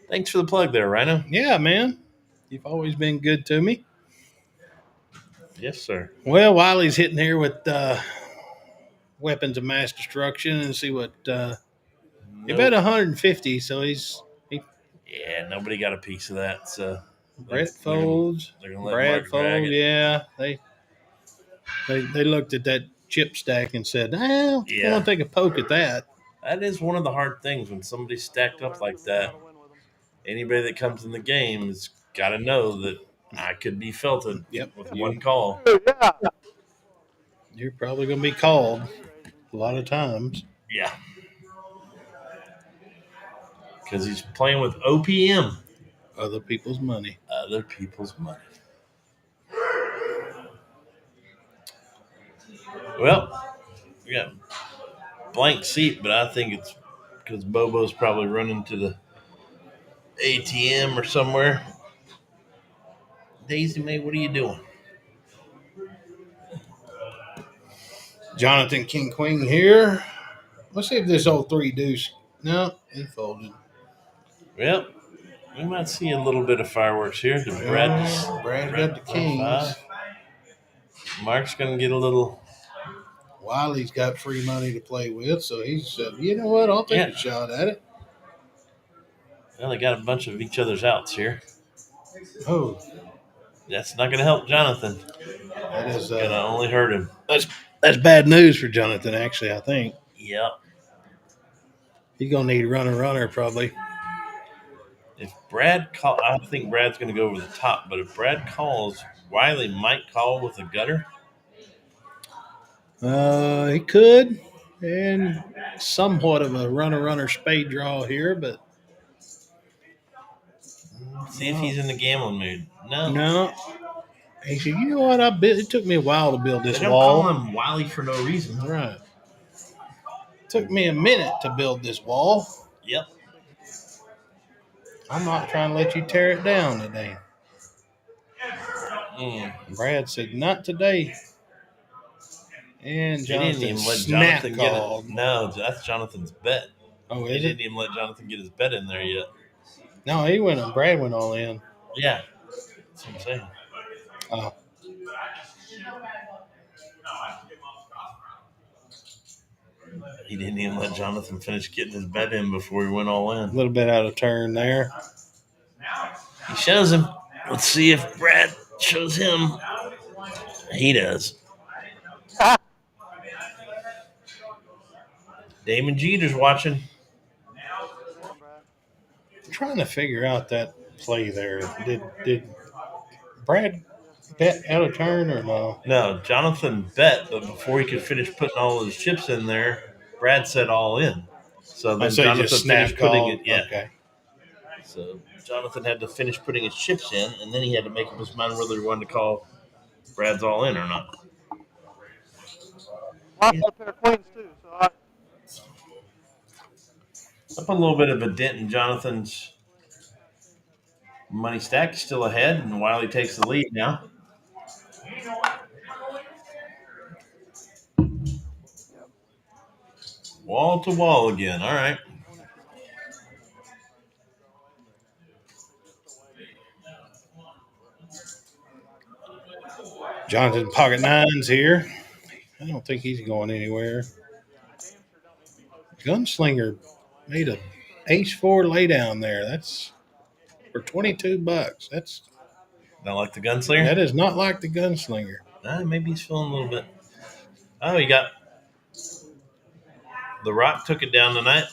Thanks for the plug there, Rhino. Yeah, man. You've always been good to me. Yes, sir. Well, Wiley's hitting here with weapons of mass destruction and see what he bet 150, so Yeah, nobody got a piece of that. So Brett folds. They're gonna let Brad Mark drag fold. it. Yeah, they looked at that chip stack and said, "Well, I want to take a poke at that." That is one of the hard things when somebody's stacked up like that. Anybody that comes in the game has got to know that I could be felted with one call. Yeah. You're probably going to be called a lot of times. Yeah. Because he's playing with OPM. Other people's money. Other people's money. Well, we got blank seat, but I think it's because Bobo's probably running to the ATM or somewhere. Daisy May, what are you doing? Jonathan King Queen here. Let's see if this old 3 deuce. No, it folded. Well, we might see a little bit of fireworks here. Brad got the kings. Mark's going to get a little. Wiley's got free money to play with, so he said, "You know what? I'll take a shot at it." Well, they got a bunch of each other's outs here. Oh, that's not going to help Jonathan. That is going to only hurt him. That's bad news for Jonathan, actually, I think. Yep. He's going to need runner probably. If Brad I think Brad's going to go over the top, but if Brad calls, Wiley might call with a gutter. He could, and somewhat of a runner spade draw here, but see if he's in the gambling mood. No. He said, "You know what? It took me a while to build this they don't wall." Call him Wiley for no reason. Right. Took me a minute to build this wall. Yep. I'm not trying to let you tear it down today. Brad said, "Not today." And Jonathan didn't even let Jonathan get it. No, that's Jonathan's bet. Oh, he didn't even let Jonathan get his bet in there yet. No, Brad went all in. Yeah, that's what I'm saying. Oh. He didn't even let Jonathan finish getting his bet in before he went all in. A little bit out of turn there. He shows him. Let's see if Brad shows him. He does. Damon Jeter's watching. I'm trying to figure out that play there. Did Brad bet out of turn or no? No, Jonathan bet, but before he could finish putting all his chips in there, Brad said all in. So then Jonathan finished putting it. Yeah. Okay. So Jonathan had to finish putting his chips in, and then he had to make up his mind whether he wanted to call Brad's all in or not. Lots of pair of queens too. Up a little bit of a dent in Jonathan's money stack. Still ahead, and Wiley takes the lead now. Wall to wall again. All right. Jonathan pocket nines here. I don't think he's going anywhere. Gunslinger made a ace-4 laydown there. That's for $22. That's not like the gunslinger. That is not like the gunslinger. Maybe he's feeling a little bit. Oh, he got the Rock took it down tonight.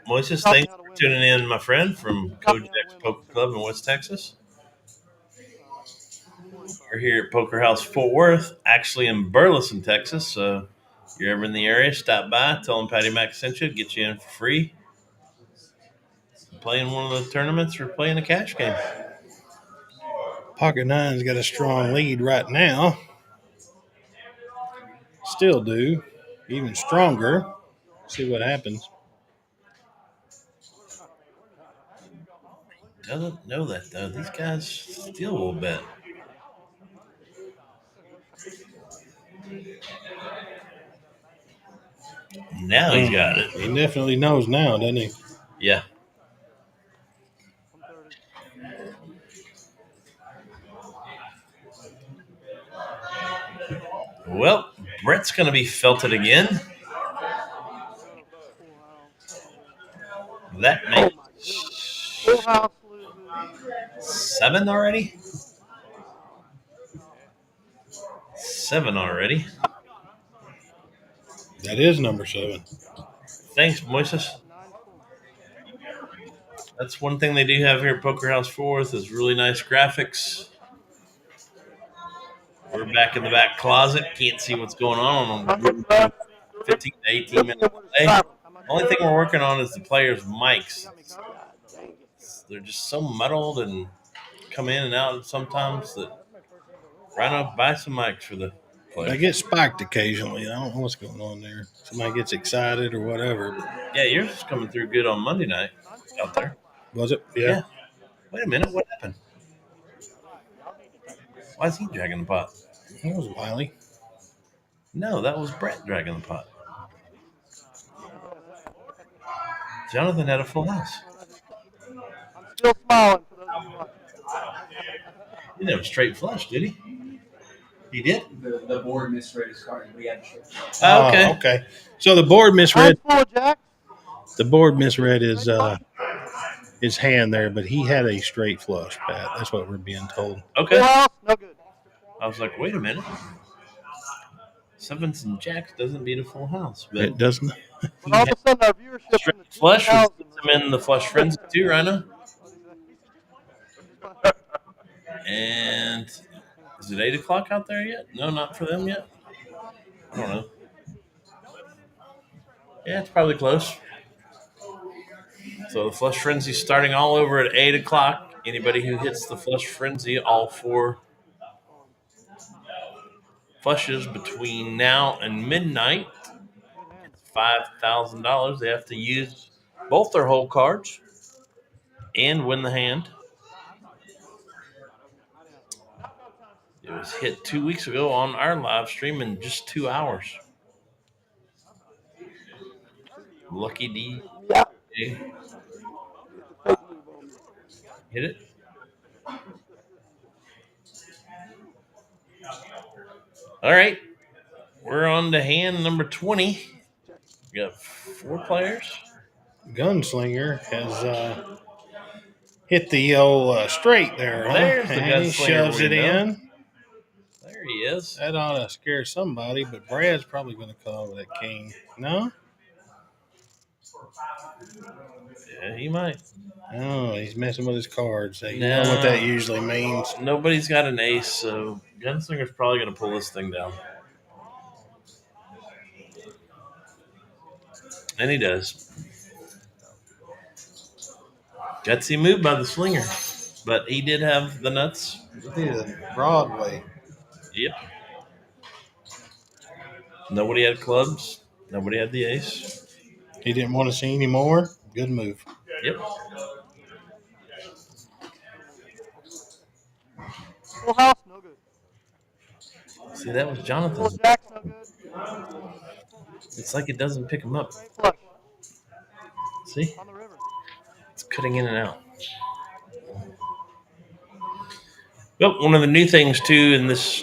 Moises, thanks for tuning in, my friend, from Kojak's Poker Club in West Texas. We're here at Poker House Fort Worth, actually in Burleson, Texas. So if you're ever in the area, stop by, tell them Patty Mac sent you, get you in for free. Playing one of the tournaments or playing a cash game. Pocket nine's got a strong lead right now. Still do. Even stronger. See what happens. doesn't know that though. These guys steal a little bit. Now he's got it. He definitely knows now, doesn't he? Yeah. 130. Well, Brett's going to be felted again. Let's go. Full house. No good. That Oh makes my goodness. Full house loses. 7 already. 7 already. That is number 7. Thanks, Moises. 9-4. That's one thing they do have here at Poker House 4th is really nice graphics. We're back in the back closet. Can't see what's going on 15 to 18 minutes delay. Only thing we're working on is the players' mics. They're just so muddled and come in and out sometimes that Rhino, buy some mics for the players. They get spiked occasionally. I don't know what's going on there. Somebody gets excited or whatever. Yeah, yours is coming through good on Monday night out there. Was it? Yeah. Wait a minute. What happened? Why is he dragging the pot? That was Wiley. No, that was Brett dragging the pot. Jonathan had a full house. I'm still smiling for those of you watching. He didn't have a straight flush, did he? He did? The board misread his card, but he had to show. Oh, okay. Okay. So the board misread. Full of Jack. The board misread his hand there, but he had a straight flush, Pat. That's what we're being told. Okay. Full house, no good. I was like, wait a minute. Sevens and jacks doesn't beat a full house. But It doesn't. But all of a sudden, our viewership straight in the flush 2000s puts him in the flush frenzy too, Rhino. And is it 8 o'clock out there yet? No, not for them yet. I don't know. Yeah, it's probably close. So the flush frenzy starting all over at 8 o'clock. Anybody who hits the flush frenzy, all 4 flushes between now and midnight, $5,000. They have to use both their whole cards and win the hand. It was hit 2 weeks ago on our live stream in just 2 hours. Lucky D. Yeah. Hit it. All right. We're on to hand number 20. We got 4 players. Gunslinger has hit the old straight there. Huh? There's the and he gunslinger shoves we it know. in. There he is. That ought to scare somebody, but Brad's probably going to call with that king. No? Yeah, he might. Oh, he's messing with his cards. You know what that usually means. Nobody's got an ace, so Gunslinger's probably going to pull this thing down. And he does. Gutsy move by the slinger, but he did have the nuts. He did a Broadway. Yep. Nobody had clubs. Nobody had the ace. He didn't want to see any more. Good move. Yep. Full house, no good. See, that was Full Jonathan's. Jack's no good. It's like it doesn't pick him up. Straight flush See? on the river. It's cutting in and out. Well, one of the new things, too, in this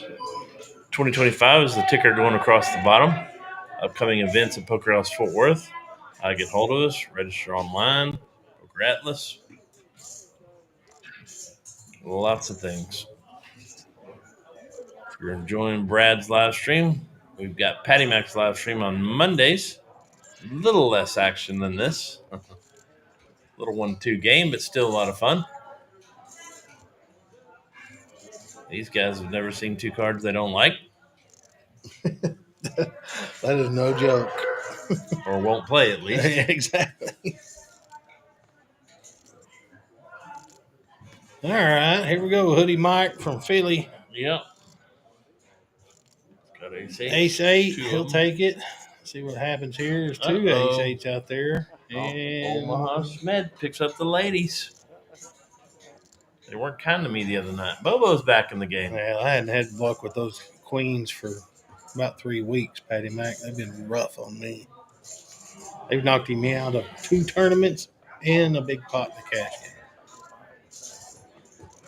2025 is the ticker going across the bottom. Upcoming events at Poker House Fort Worth. Get hold of us. Register online. Poker Atlas. Lots of things. If you're enjoying Brad's live stream, we've got Patty Mac's live stream on Mondays. A little less action than this. Little 1-2 game, but still a lot of fun. These guys have never seen 2 cards they don't like. That is no joke. Or won't play, at least. Exactly. All right, here we go. Hoodie Mike from Philly. Yep. Got ace 8. Ace 8. 2 of He'll them. take it. See what happens here. There's 2 Uh-oh. ace 8s out there. And Omaha Schmed picks up the ladies. They weren't kind to me the other night. Bobo's back in the game. Well, I hadn't had luck with those queens for about 3 weeks, Patty Mac. They've been rough on me. They've knocked him out of 2 tournaments and a big pot in the cash game.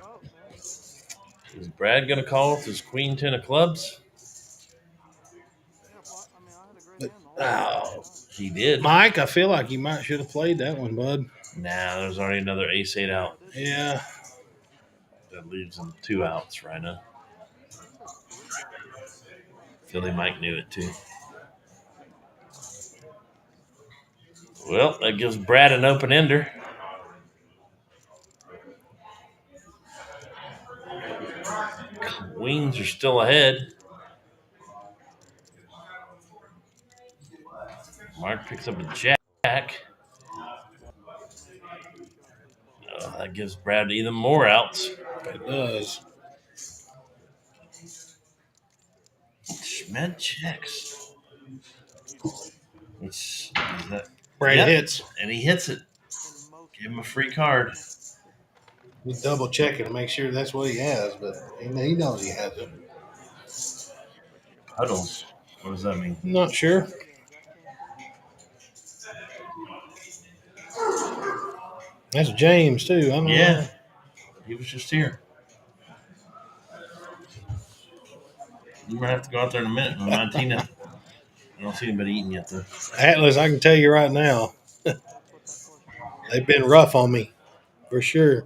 Oh, man. Is Brad going to call with his queen 10 of clubs? Yeah, well, I mean, I had a great But, hand the whole oh, time. He did. Mike, I feel like you might should have played that one, bud. Nah, there's already another ace 8 out. Yeah. That leaves him 2 outs right now. He took 3. Philly Mike knew it too. Well, that gives Brad an open ender. Queens are still ahead. Mark picks up a jack. That gives Brad even more outs. It does. Schmed checks. Is that Brad Yep. hits. And he hits it. And most Give him a free card. We double check it to make sure that's what he has, but he knows he has it. Puddles. What does that mean? I'm not sure. Jack 10 suited. That's James, too. I don't know. He was just here. You might have to go out there in a minute and remind Tina. I don't see anybody eating yet, though. Atlas, I can tell you right now, That's what that question was. they've been rough on me, for sure.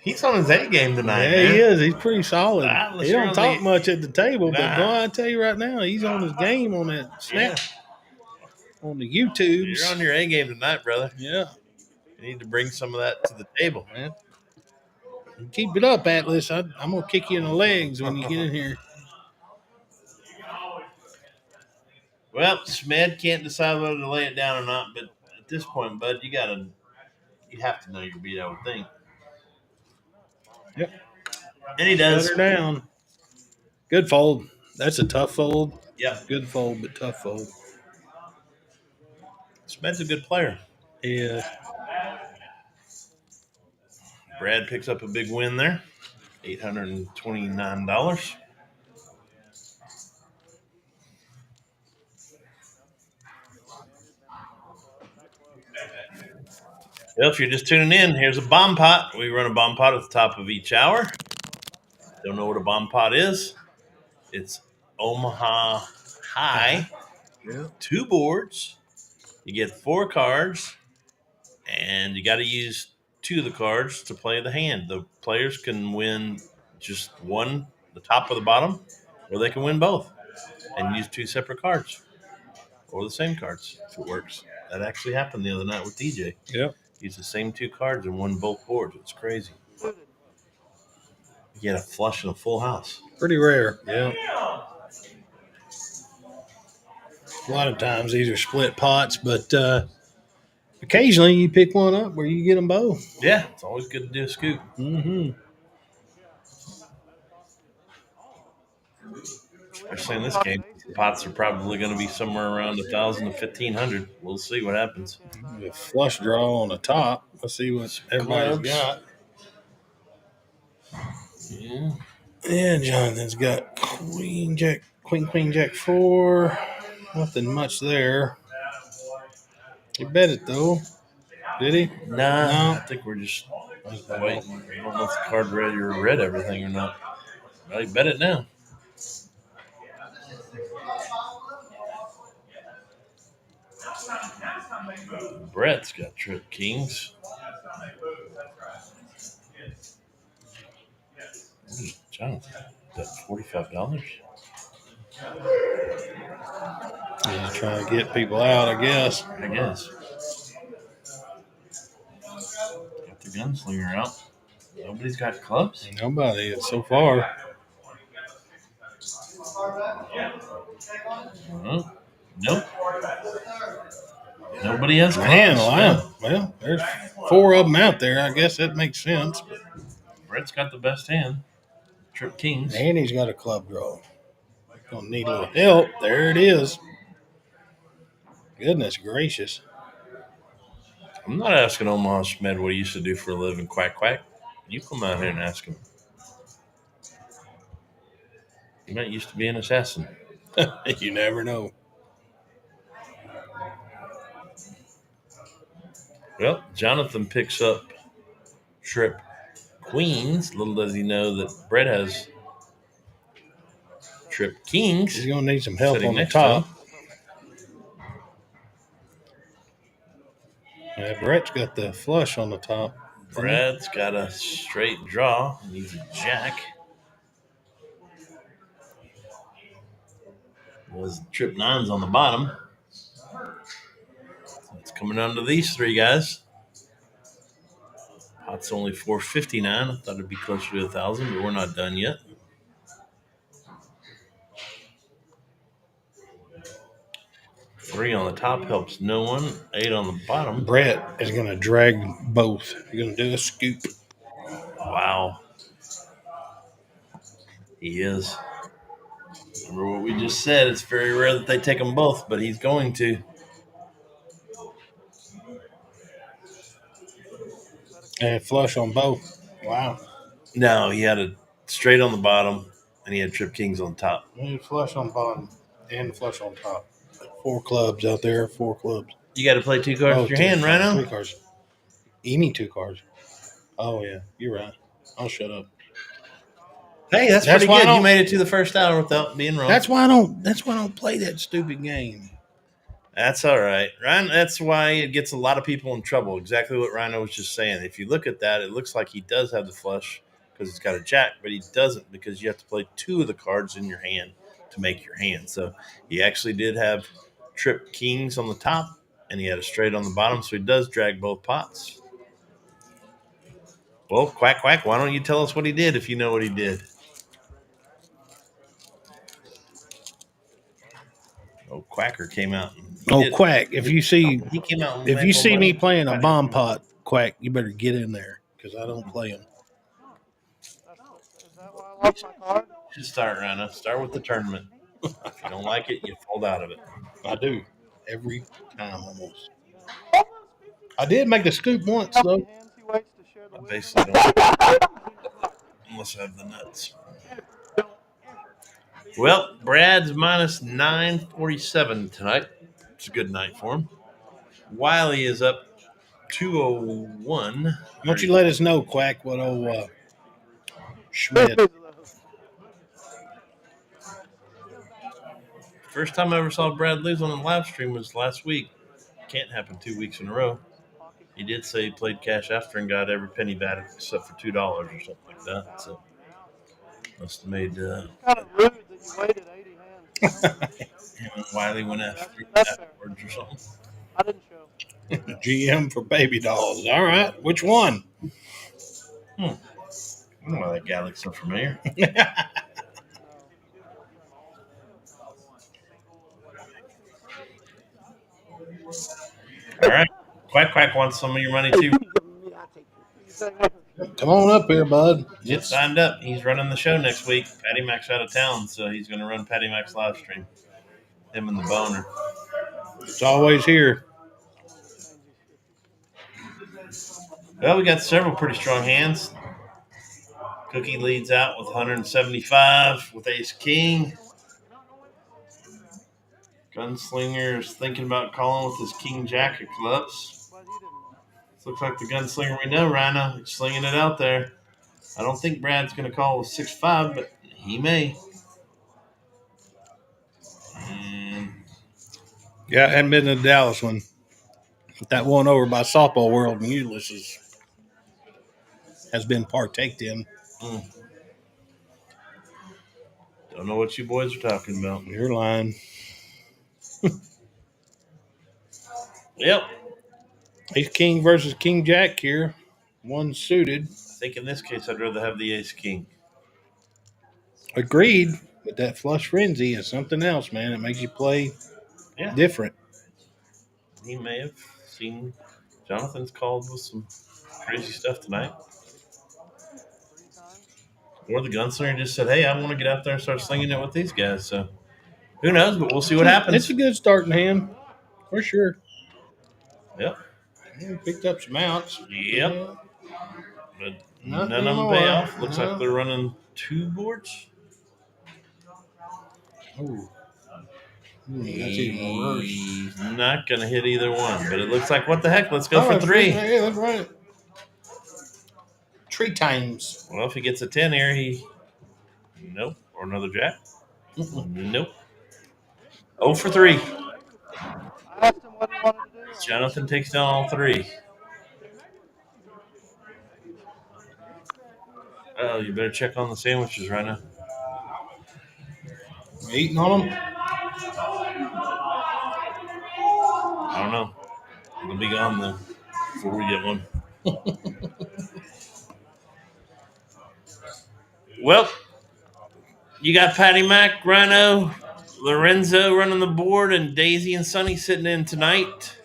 He's on his A game tonight, Yeah, man. he is. He's pretty solid. Atlas, He you're don't on talk the- much at the table, but Nah. boy, I tell you right now, he's on his game on that snap on the YouTubes. You're on your A game tonight, brother. Yeah. You need to bring some of that to the table, man. Keep it up, Atlas. I'm going to kick you in the legs when you get in here. Well, Schmed can't decide whether to lay it down or not, but at this point, bud, you have to know your beat, I would think. Yep. And he does. Shut her down. Good fold. That's a tough fold. Yeah. Good fold, but tough fold. Schmed's a good player. He is. Brad picks up a big win there. $829. Well, if you're just tuning in, here's a bomb pot. We run a bomb pot at the top of each hour. Don't know what a bomb pot is? It's Omaha High. Yeah. 2 boards. You get 4 cards, and you got to use 2 of the cards to play the hand. The players can win just one, the top or the bottom, or they can win both and use 2 separate cards or the same cards if it works. That actually happened the other night with DJ. Yep. Used the same 2 cards and won both boards. It's crazy. Suited. He had a flush and a full house. Pretty rare. Yeah. A lot of times these are split pots, but occasionally you pick one up where you get them both. Yeah, it's always good to do a scoop. Mm-hmm. Especially in this game, the pots are probably going to be somewhere around 1,000 to 1,500. We'll see what happens. A flush draw on the top. Let's see what everybody's Clubs. got. Yeah. Yeah, Jonathan's got queen, jack 4. Nothing much there. He bet it though. Did he? Nah, No. I think we're just waiting. I don't know if the card read everything or not. Well, you bet it now. Brett's got trip kings. Jonathan, got $45. He's trying to get people out, I guess. I guess. Got the gunslinger out. Nobody's got clubs. Nobody is so far. Nope. Nobody has clubs. Man, wow. Well, there's 4 of them out there. I guess that makes sense. Brett's got the best hand. Trip kings. And he's got a club draw. Gonna need a little help. There it is. Goodness gracious. I'm not asking Omaha Schmed what he used to do for a living. Quack quack. You come out here and ask him. He might used to be an assassin. You never know. Well, Jonathan picks up trip queens. Little does he know that Brett has trip kings. He's going to need some help sitting on the next to him. top. Brett's got the flush on the top. Brad's got a straight draw. Needs a jack. Was trip nines on the bottom. So it's coming down to these three guys. Pot's only $4.59. I thought it'd be closer to 1,000, but we're not done yet. Three on the top helps no one. 8 on the bottom. Brett is going to drag both. He's going to do a scoop. Wow. He is. Remember what we just said. It's very rare that they take them both, but he's going to. And flush on both. Wow. No, he had a straight on the bottom, and he had trip kings on top. He had flush on bottom and flush on top. 4 clubs out there. 4 clubs. You got to play 2 cards with your hand, Rhino. 3 cards. Any 2 cards. Oh yeah, you're right. I'll shut up. Hey, that's pretty good. You made it to the first hour without being wrong. That's why I don't play that stupid game. That's all right. Ryan, that's why it gets a lot of people in trouble. Exactly what Rhino was just saying. If you look at that, it looks like he does have the flush because he's got a jack, but he doesn't because you have to play 2 of the cards in your hand to make your hand. So he actually did have trip kings on the top, and he had a straight on the bottom, so he does drag both pots. Well, quack, quack, why don't you tell us what he did if you know what he did? Oh, Quacker came out. Quack! If you see he came out, if you see me playing a bomb pot, Quack, you better get in there because I don't play them. Is that why I lost my card? You should start, Rhino. Start with the tournament. If you don't like it, you fold out of it. I do every time almost. I did make the scoop once though. I basically don't unless I have the nuts. Well, Brad's minus 947 tonight. It's a good night for him. Wiley is up 201. Why don't you let us know, Quack, what old Schmidt. First time I ever saw Brad lose on a live stream was last week. Can't happen 2 weeks in a row. He did say he played cash after and got every penny batted except for $2 or something like that. So must have made. Kind of rude that you waited 80 hands. Him and Wiley went afterwards or something. I didn't show. GM for baby dolls. All right, which one? I don't know why that guy looks so familiar. All right. Quack Quack wants some of your money too. Come on up here, bud. Get signed up. He's running the show next week. Patty Mac's out of town, so he's going to run Patty Mac's live stream. Him and the boner. It's always here. Well, we got several pretty strong hands. Cookie leads out with 175 with Ace King. Gunslinger is thinking about calling with his King Jack of clubs. Looks like the gunslinger we know, Rhino. He's slinging it out there. I don't think Brad's going to call with 6-5, but he may. Yeah, I hadn't been to the Dallas one. That one over by Softball World in Ulysses has been partaked in. Don't know what you boys are talking about. You're lying. Yep. Ace King versus King Jack here. One suited. I think in this case, I'd rather have the Ace King. Agreed. But that flush frenzy is something else, man. It makes you play different. He may have seen Jonathan's called with some crazy stuff tonight. Or the gunslinger just said, hey, I want to get out there and start slinging it with these guys. So who knows, but we'll see what happens. It's a good starting hand, for sure. Yep. Picked up some outs. Yep. Yeah. But Nothing none of them pay more. off. Looks No. like they're running 2 boards. Ooh. That's even worse. He's not going to hit either one, but it looks like, what the heck? Let's go for that's 3. right. Yeah, that's right. 3 times. Well, if he gets a 10 here, nope. Or another jack. Nope. 0 for 3. I asked him what he wanted to do. Jonathan takes down all 3. Oh, you better check on the sandwiches right now. Eating on them? I don't know. They'll be gone though before we get one. Well, you got Patty Mac, Rhino, Lorenzo running the board, and Daisy and Sonny sitting in tonight.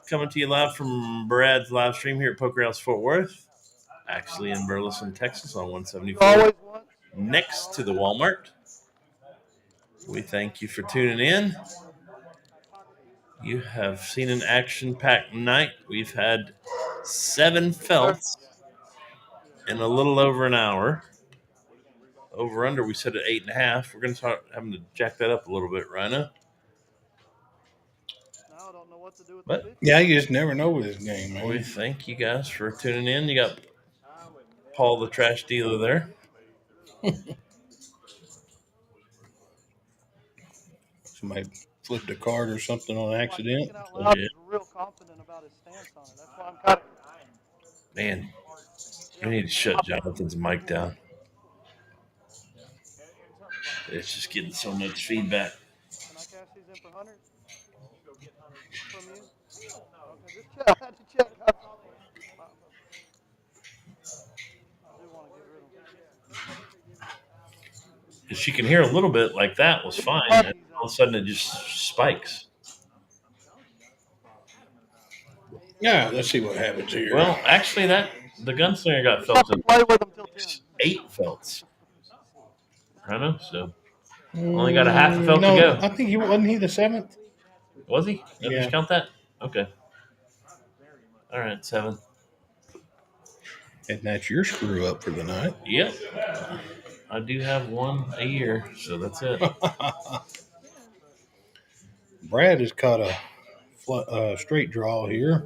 Coming to you live from Brad's live stream here at Poker House Fort Worth. Actually in Burleson, Texas on 174. Next to the Walmart. We thank you for tuning in. You have seen an action-packed night. We've had 7 felts in a little over an hour. Over under, we set at 8.5. We're going to start having to jack that up a little bit, Rhino. Now I don't know what to do with But, the 50. Yeah, you just never know with this game, man. We thank you guys for tuning in. You got Paul the trash dealer there. Somebody flipped a card or something on accident. Out loud, he's real confident about his stance on it. That's why I'm kind of. Man, we need to shut Jonathan's mic down. It's just getting so much feedback. Can I cash these in for 100 from you? Okay, just check. I had to check. I do want to get rid of them. If she can hear a little bit like that was fine, and all of a sudden it just spikes. Yeah, let's see what happens here. Well, actually, the gunslinger got felt in 8 felts. I know, so only got a half a felt to go. I think wasn't he the 7th? Was he? Did Yeah. you count that? Okay. All right, 7. And that's your screw up for the night. Yep. I do have one a year, so that's it. Brad has caught a straight draw here.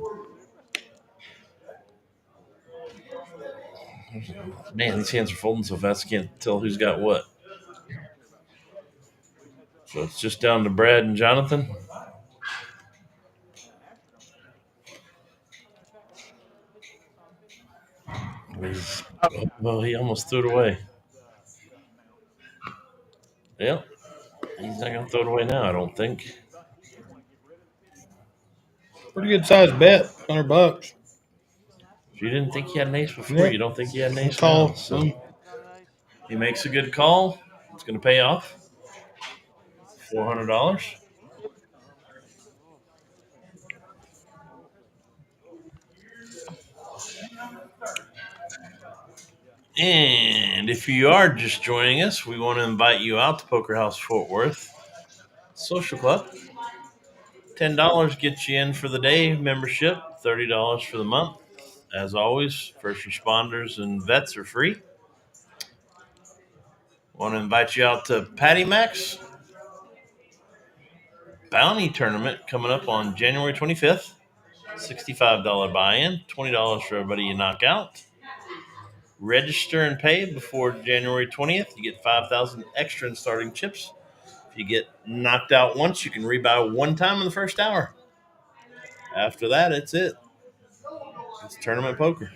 Man, these hands are folding so fast I can't tell who's got what. So it's just down to Brad and Jonathan. Well, he almost threw it away. Yep. He's not going to throw it away now, I don't think. Pretty good sized bet, $100. If you didn't think he had an ace before, you don't think he had an ace call. now. So he makes a good call. It's going to pay off. $400. And if you are just joining us, we want to invite you out to Poker House Fort Worth Social Club. $10 gets you in for the day membership, $30 for the month. As always, first responders and vets are free. Want to invite you out to Patty Mac's Bounty Tournament coming up on January 25th. $65 buy-in, $20 for everybody you knock out. Register and pay before January 20th. You get 5,000 extra in starting chips. If you get knocked out once, you can rebuy one time in the first hour. After that, it's it. It's tournament poker.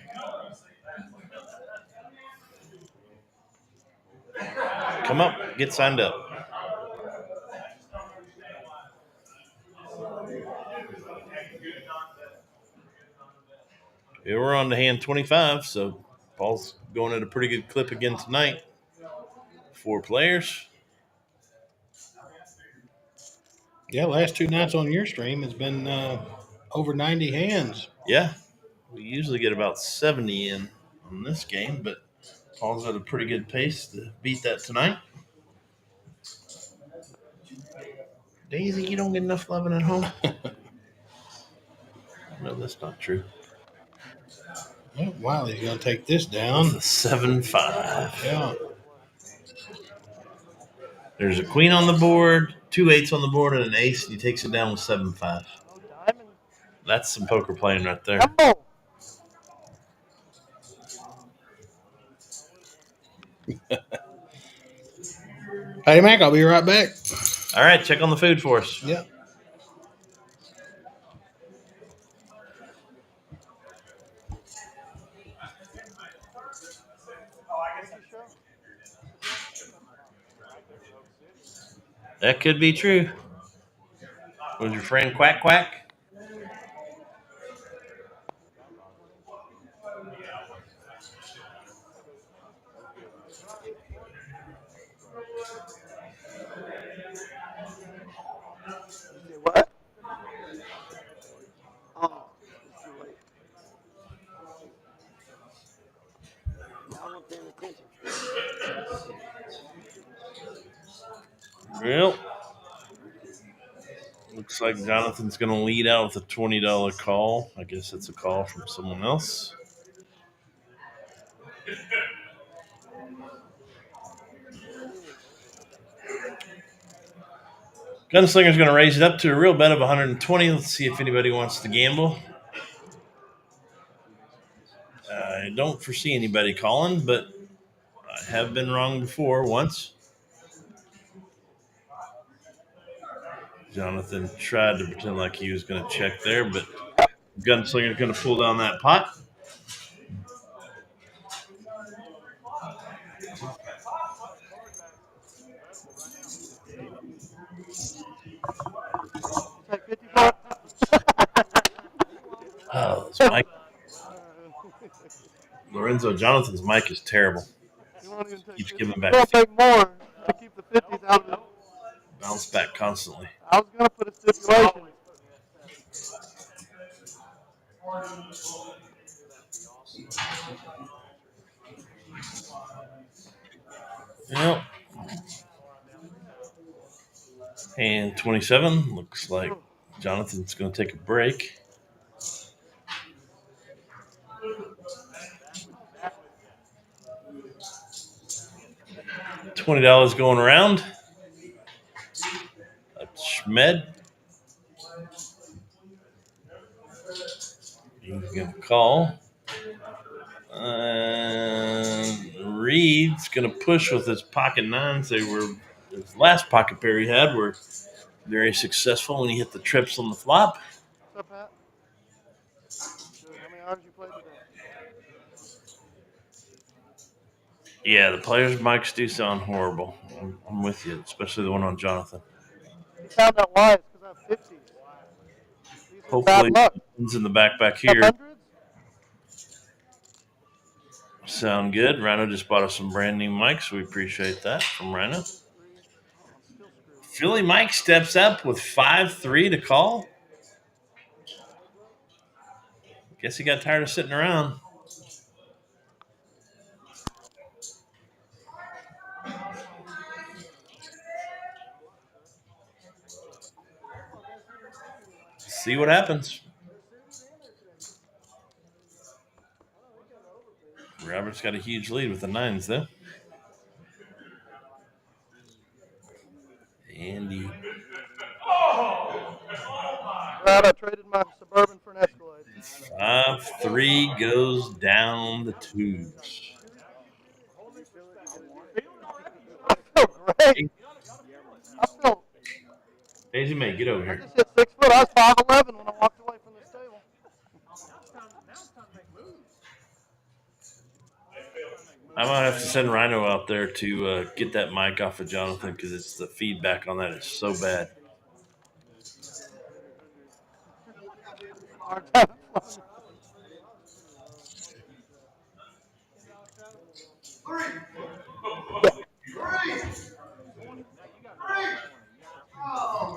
Come up, get signed up. Yeah, we're on to hand 25, so Paul's going at a pretty good clip again tonight. 4 players. Yeah, last 2 nights on your stream has been over 90 hands. Yeah, we usually get about 70 in on this game, but Paul's at a pretty good pace to beat that tonight. Daisy, you don't get enough loving at home. No, that's not true. Well, Wiley's going to take this With down. a 7-5. Yeah. There's a queen on the board, 2 8s on the board, and an ace, and he takes it down with 7-5. No diamond. That's some poker playing right there. Jumbo. Hey, Mac, I'll be right back. All right, check on the food for us. Yeah. Pinky show? That could be true. Was your friend Quack Quack? You say what? Oh, it's too late. Y'all weren't paying attention. Well, looks like Jonathan's going to lead out with a $20 call. I guess it's a call from someone else. Gunslinger's going to raise it up to a real bet of 120. Let's see if anybody wants to gamble. I don't foresee anybody calling, but I have been wrong before once. Jonathan tried to pretend like he was going to check there, but Gunslinger's going to pull down that pot. Take 54. Oh, this mic. Lorenzo, Jonathan's mic is terrible. You won't even take Keeps 50. giving You back. won't take more to keep the 50s out of it. Bounce back constantly. I was going to put a stipulation. Yep. And 27 looks like Jonathan's going to take a break. $20 going around. Schmed. He's going to call. Reed's going to push with his pocket nines. His last pocket pair he had were very successful when he hit the trips on the flop. What's up, Pat? Good. How many hours you played today? Yeah, the players' mics do sound horrible. I'm with you, especially the one on Jonathan. You found out why. It's because I have 50s. These are Hopefully, bad luck. one's in the back here. 100s? Sound good. Rhino just bought us some brand new mics. We appreciate that from Rhino. Oh, I'm still screwed. Philly Mike steps up with 5-3 to call. Guess he got tired of sitting around. See what happens. Robert's got a huge lead with the nines, though. Andy. Glad I traded my Suburban for an Escalade. 5-3 goes down the tubes. I feel great. I feel. Daisy May, get over I here. just hit 6 foot. I was 5'11" when I walked away from this table. I might have to send Rhino out there to get that mic off of Jonathan because the feedback on that is so bad. Hard time flowing.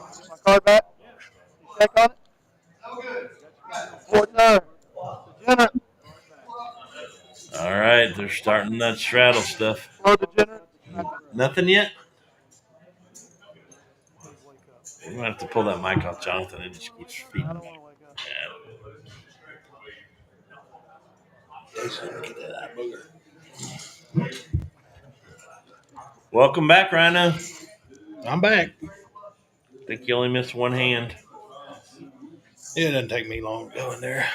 Get my card back. You check on it. Fourth turn. Degenerate. All right, they're starting that straddle stuff. Slow degenerate. Nothing yet? We're going to have to pull that mic off Jonathan and just keep I feeding. don't want to wake up. Yeah. Welcome back, Rhino. I'm back. I think you only missed one hand. It doesn't take me long to go in there.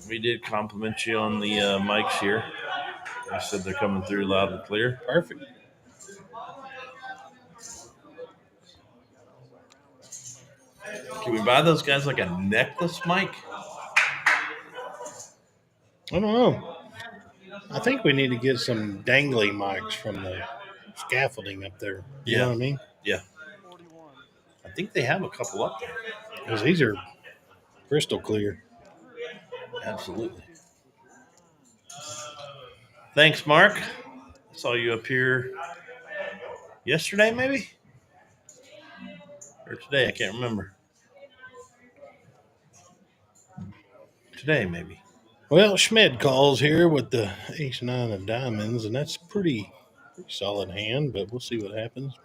We did compliment you on the mics here. I said they're coming through loud and clear. Perfect. Can we buy those guys like a necklace mic? I don't know. I think we need to get some dangly mics from the scaffolding up there. You know what I mean? Yeah. 41. I think they have a couple up there. Because these are crystal clear. Absolutely. Thanks, Mark. I saw you up here yesterday, maybe? Or today, I can't remember. Today, maybe. Well, Schmid calls here with the ace-9 of diamonds, and that's pretty solid hand, but we'll see what happens.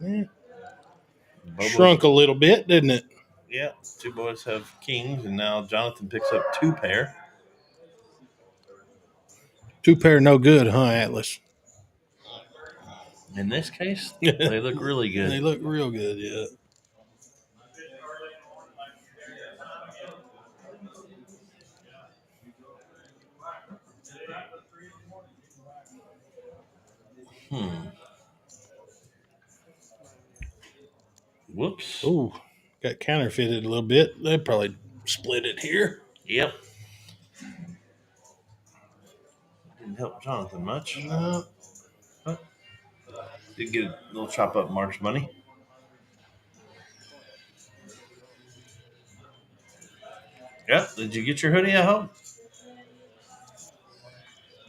Shrunk a little bit, didn't it? Yeah, two boys have kings, and now Jonathan picks up two pair. Two pair no good, huh, Atlas? In this case, they look really good. They look real good, yeah. Whoops. Ooh, got counterfeited a little bit. They probably split it here. Yep. Didn't help Jonathan much. No. Did get a little chop up Mark's money. Yep. Did you get your hoodie, I hope?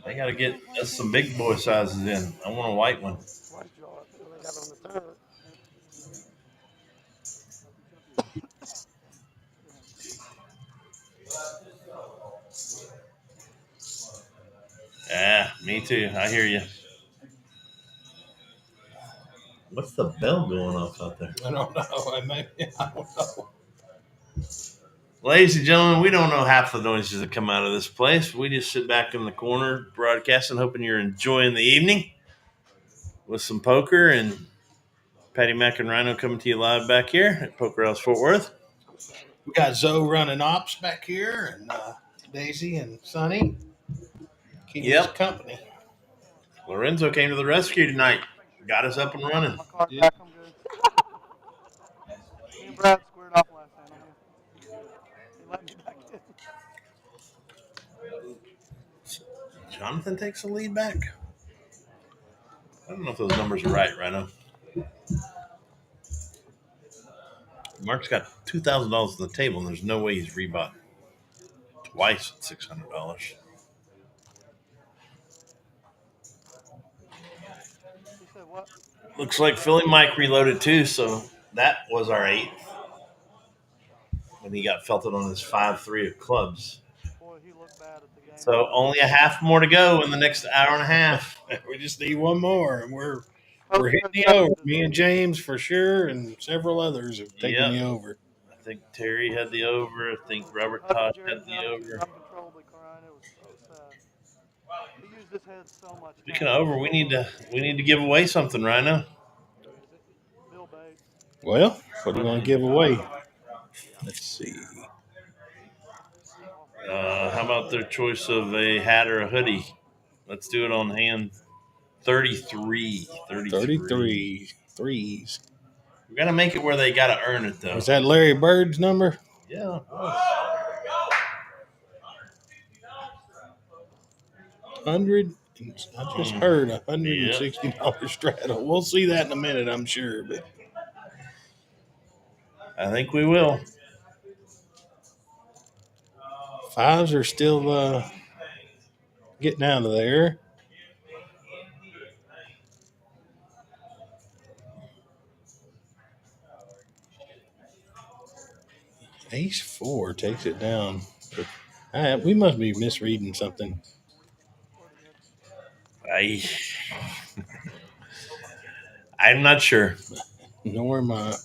They got to get us some big boy sizes in. I want a white one. Twice draw. I think they got it on the third. Yeah, me too. I hear you. What's the bell going off out there? I don't know. I don't know. Ladies and gentlemen, we don't know half the noises that come out of this place. We just sit back in the corner broadcasting, hoping you're enjoying the evening with some poker and Patty Mac and Rhino coming to you live back here at Poker House Fort Worth. We got Zoe running ops back here, and Daisy and Sonny keeping us company. Lorenzo came to the rescue tonight. Got us up and running. My card back, I'm good. Me and Brad squared off last time. He let me back in. Jonathan takes the lead back. I don't know if those numbers are right, Rhino. Mark's got $2,000 on the table, and there's no way he's rebought twice at $600. He said what? Looks like Philly Mike reloaded too, so that was our 8th. When he got felted on his 5-3 of clubs. Boy, he looked bad at the game. So only a half more to go in the next hour and a half. We just need one more, and we're hitting the over. Me and James for sure, and several others have taken the over. I think Terry had the over. I think Robert Tosh had the over. Uncontrollably crying. It was so sad. He used his head so much. Speaking of over, we need to give away something, Rhino. Bill Bates. Well, what do you want to give away? Let's see. How about their choice of a hat or a hoodie? Let's do it on hand 33. 33 threes. We got to make it where they got to earn it, though. Was that Larry Bird's number? Yeah. $100. I just heard $160 straddle. We'll see that in a minute, I'm sure. But I think we will. Fives are still getting out of there. Ace-4 takes it down. But, we must be misreading something. I'm not sure. Nor am I.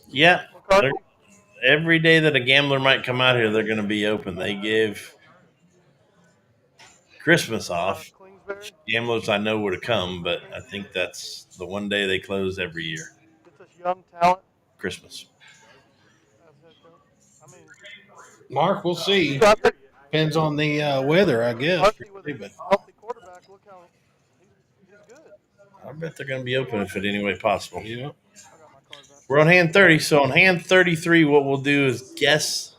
Yeah. Every day that a gambler might come out here, they're going to be open. They gave Christmas off. Queensberry. Gamblers I know where to come, but I think that's the one day they close every year. Gets us young talent Christmas. as head coach. I mean, Mark, we'll see. I think Depends on the weather, I guess. Muncie with a really, good, but healthy quarterback. Look how he's good. I bet they're going to be open if it any way possible. you know, I got my card back. We're on hand 30. So on hand 33, what we'll do is guess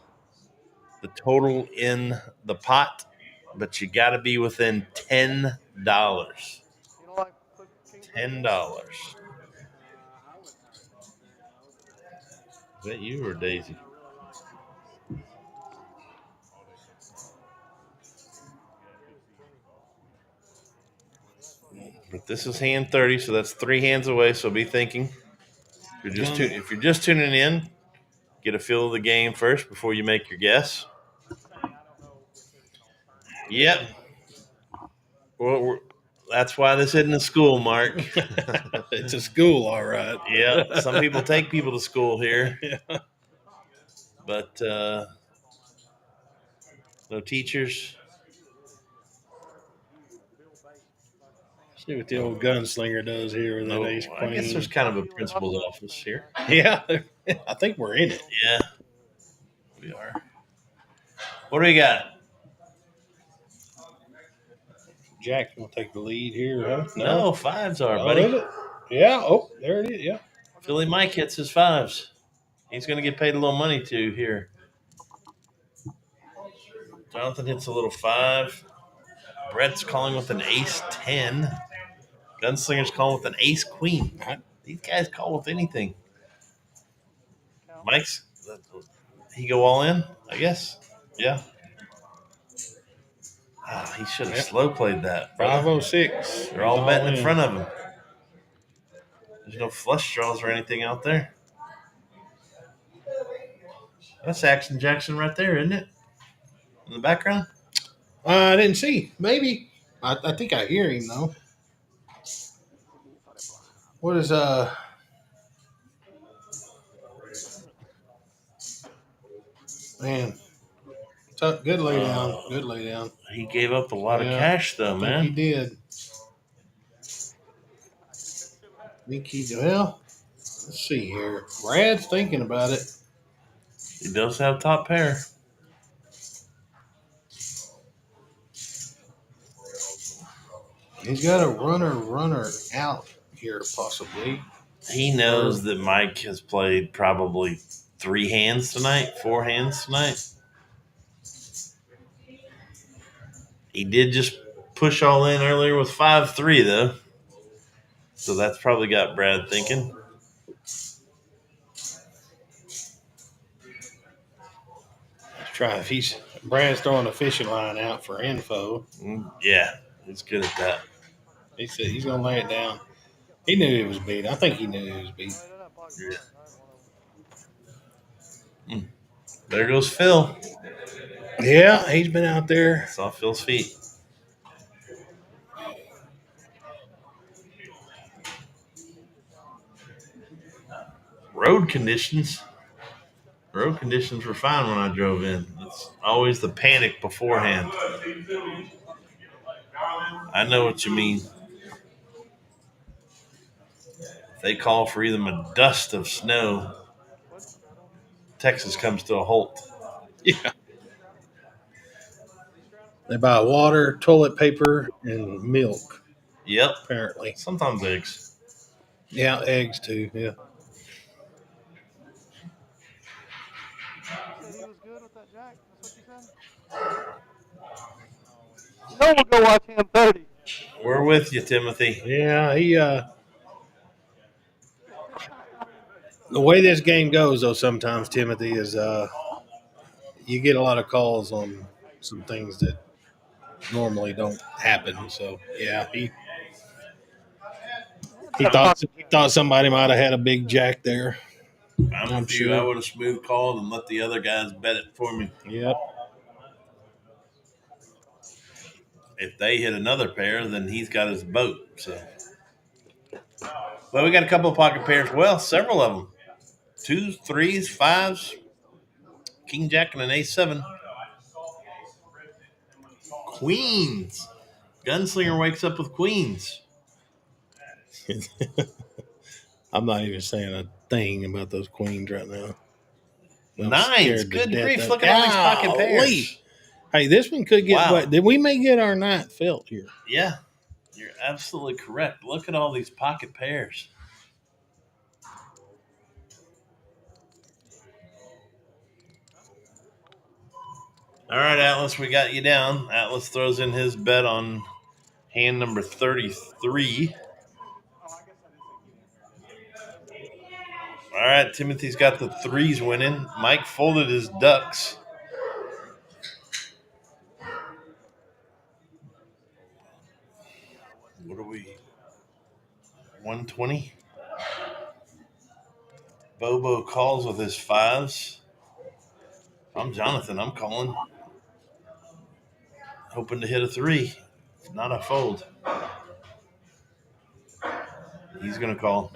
the total in the pot, but you got to be within $10. You don't like put Kingsbury in? $10. Is that you or Daisy? But this is hand 30, so that's 3 hands away. So be thinking. If you're just tuning in, get a feel of the game first before you make your guess. Yep. Well, that's why this isn't a school, Mark. it's a school, all right. Yeah. Some people take people to school here, Yeah. but no teachers. See what the old gunslinger does here with No, that ace I guess queen. there's kind of a principal's office here. Yeah, I think we're in it. Yeah, we are. What do we got? Jack's gonna take the lead here, huh? No, fives are, Oh, buddy. is it? Yeah. Oh, there it is. Yeah. Philly Mike hits his fives. He's going to get paid a little money too here. Jonathan hits a little 5. Brett's calling with an ace 10. Gunslinger's calling with an ace queen. These guys call with anything. Mike's, he go all in, I guess. Yeah. He should have slow played that. 506. They're all betting in front of him. There's no flush draws or anything out there. That's Action Jackson right there, isn't it? In the background? I didn't see. Maybe. I think I hear him though. What is man? Good lay down. Good lay down. He gave up a lot of cash though, I man. think he did. Well, let's see here. Brad's thinking about it. He does have top pair. He's got a runner out here, possibly. He knows that Mike has played probably 3 hands tonight, 4 hands tonight. He did just push all in earlier with 5-3 though. So that's probably got Brad thinking. Let's try if Brad's throwing a fishing line out for info. Yeah, he's good at that. He said he's gonna lay it down. He knew it was beat. I think he knew it was beat. Yeah. There goes Phil. Yeah, he's been out there. Saw Phil's feet. Road conditions were fine when I drove in. It's always the panic beforehand. I know what you mean. They call for even a dust of snow. Texas comes to a halt. Yeah. They buy water, toilet paper, and milk. Yep. Apparently. Sometimes eggs. Yeah, eggs too. Yeah. You said he was good with that jack? That's what you said? No, we'll go watch him 30. We're with you, Timothy. Yeah, he the way this game goes though sometimes, Timothy, is you get a lot of calls on some things that normally don't happen. So yeah, he thought somebody might have had a big jack there. I'm sure I would have smooth called and let the other guys bet it for me. Yep. If they hit another pair, then he's got his boat. So, well, we got a couple of pocket pairs. Well, several of them. 2s, 3s, 5s, King Jack and an Ace 7. Queens. Gunslinger wakes up with queens. I'm not even saying a thing about those queens right now. I'm Nines. scared to Good death grief. of- Look at all these pocket Golly. pairs. Hey, this one could get Wow. what? Did we may get our ninth felt here? Yeah, you're absolutely correct. Look at all these pocket pairs. All right, Atlas, we got you down. Atlas throws in his bet on hand number 33. All right, Timothy's got the threes winning. Mike folded his ducks. What are we? 120? Bobo calls with his fives. I'm Jonathan. I'm calling. Hoping to hit a three. If not, I fold. He's going to call.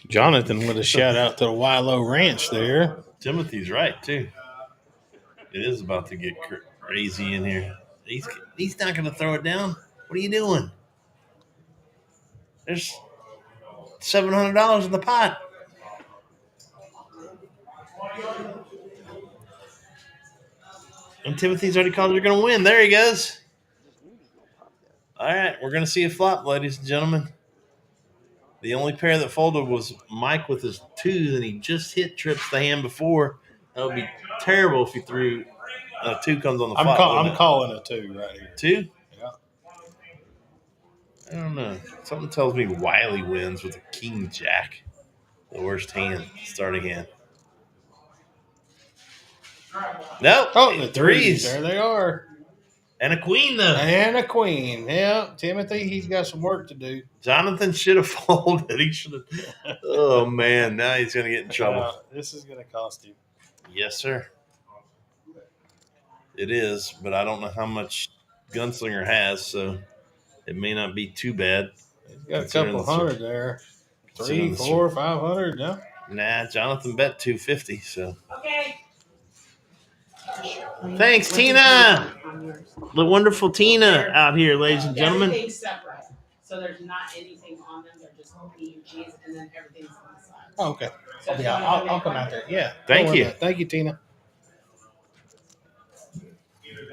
Jonathan with a shout out to the Wilo Ranch there. Timothy's right, too. It is about to get crazy in here. He's not going to throw it down. What are you doing? There's $700 in the pot. And Timothy's already called you're going to win. There he goes. All right, we're going to see a flop, ladies and gentlemen. The only pair that folded was Mike with his twos, and he just hit trips the hand before. That would be terrible if he threw a two comes on the flop. I'm calling a two right here. Two? Yeah. I don't know. Something tells me Wiley wins with a king jack. The worst hand, starting hand. Nope. Oh, the threes. There they are. And a queen, though. And a queen. Yeah, Timothy, he's got some work to do. Jonathan should have folded. He should have. Oh, man. Now he's going to get in trouble. This is going to cost him. Yes, sir. It is, but I don't know how much Gunslinger has, so it may not be too bad. He's got a couple hundred there. 300, 400, 500, yeah. Nah, Jonathan bet 250, so. Okay. Thanks, Tina. The wonderful Tina out here, ladies and gentlemen. Everything's separate. So there's not anything on them. They're just PUGs, and then everything's on the side. Oh, okay. So I'll come out there. Yeah. Thank you. Thank you, Tina.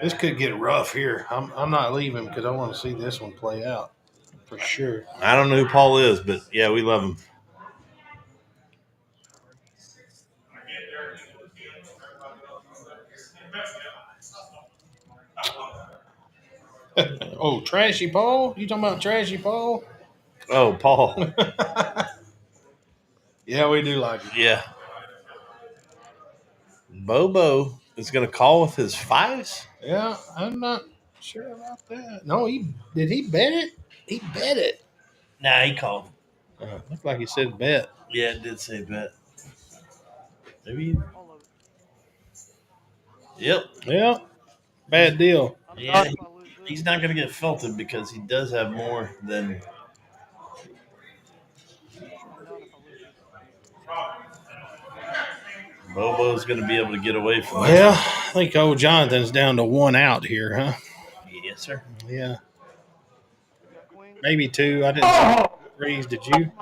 This could get rough here. I'm not leaving because I want to see this one play out for sure. I don't know who Paul is, but yeah, we love him. Oh, Trashy Paul? You talking about Trashy Paul? Oh, Paul. Yeah, we do like it. Yeah. Bobo is going to call with his fives? Yeah, I'm not sure about that. No, did he bet it? He bet it. Nah, he called. Looked like he said bet. Yeah, it did say bet. Maybe. Yep. Yeah. Bad deal. Yeah, he's not going to get felted because he does have more than. Bobo's going to be able to get away from it. Well, I think old Jonathan's down to one out here, huh? Yes, sir. Yeah. Maybe two. I didn't see threes. Did you?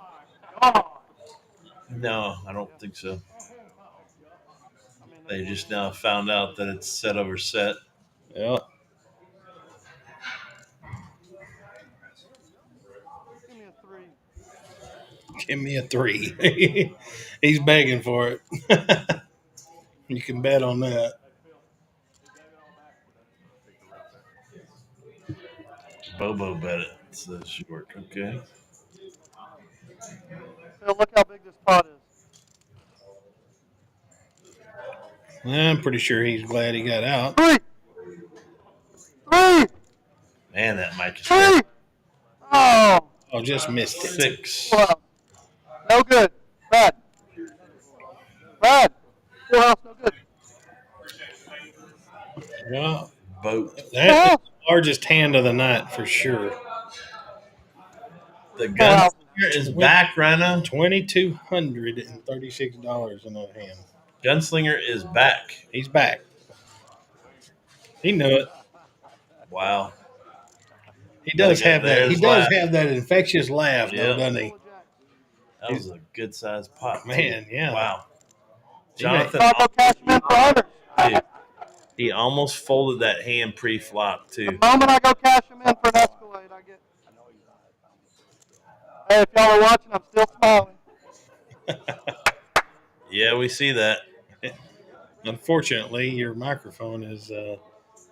No, I don't think so. They just now found out that it's set over set. Yeah. Give me a three. He's begging for it. You can bet on that. Bobo bet it. So short. Okay. Phil, look how big this pot is. I'm pretty sure he's glad he got out. Three. Man, that mic is Three. Oh, Just missed it. 6. well, no good. Bad. Full house, no good. Yeah. Boat. That's the largest hand of the night for sure. The Gunslinger is back, Rhino. $2,236 in that hand. Gunslinger is back. He's back. He knew it. Wow. He does Gotta get have that. He theirs does laugh. have that infectious laugh, though, Yep. doesn't he? Full of jacks. That was a good sized pot. too. Man, yeah. Wow. He may- Jonathan, I'll go cash him in for hunters. dude, he almost folded that hand pre-flop The too. moment I go cash him in for an Escalade, I get. Hey, if y'all are watching, I'm still smiling. Yeah, we see that. Unfortunately, your microphone is.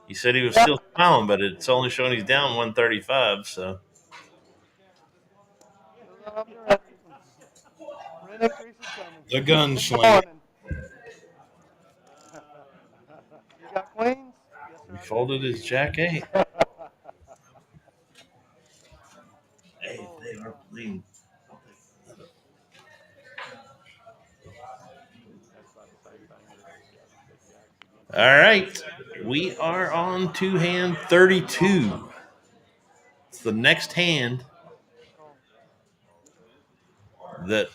He said he was still smiling, but it's only showing he's down 135. So Rent increase is coming. The Good gunslinger. morning. You got queens? Yes, sir. he folded his jack eight. I do. Hey, they are playing. All right, we are on to hand 32. It's the next hand that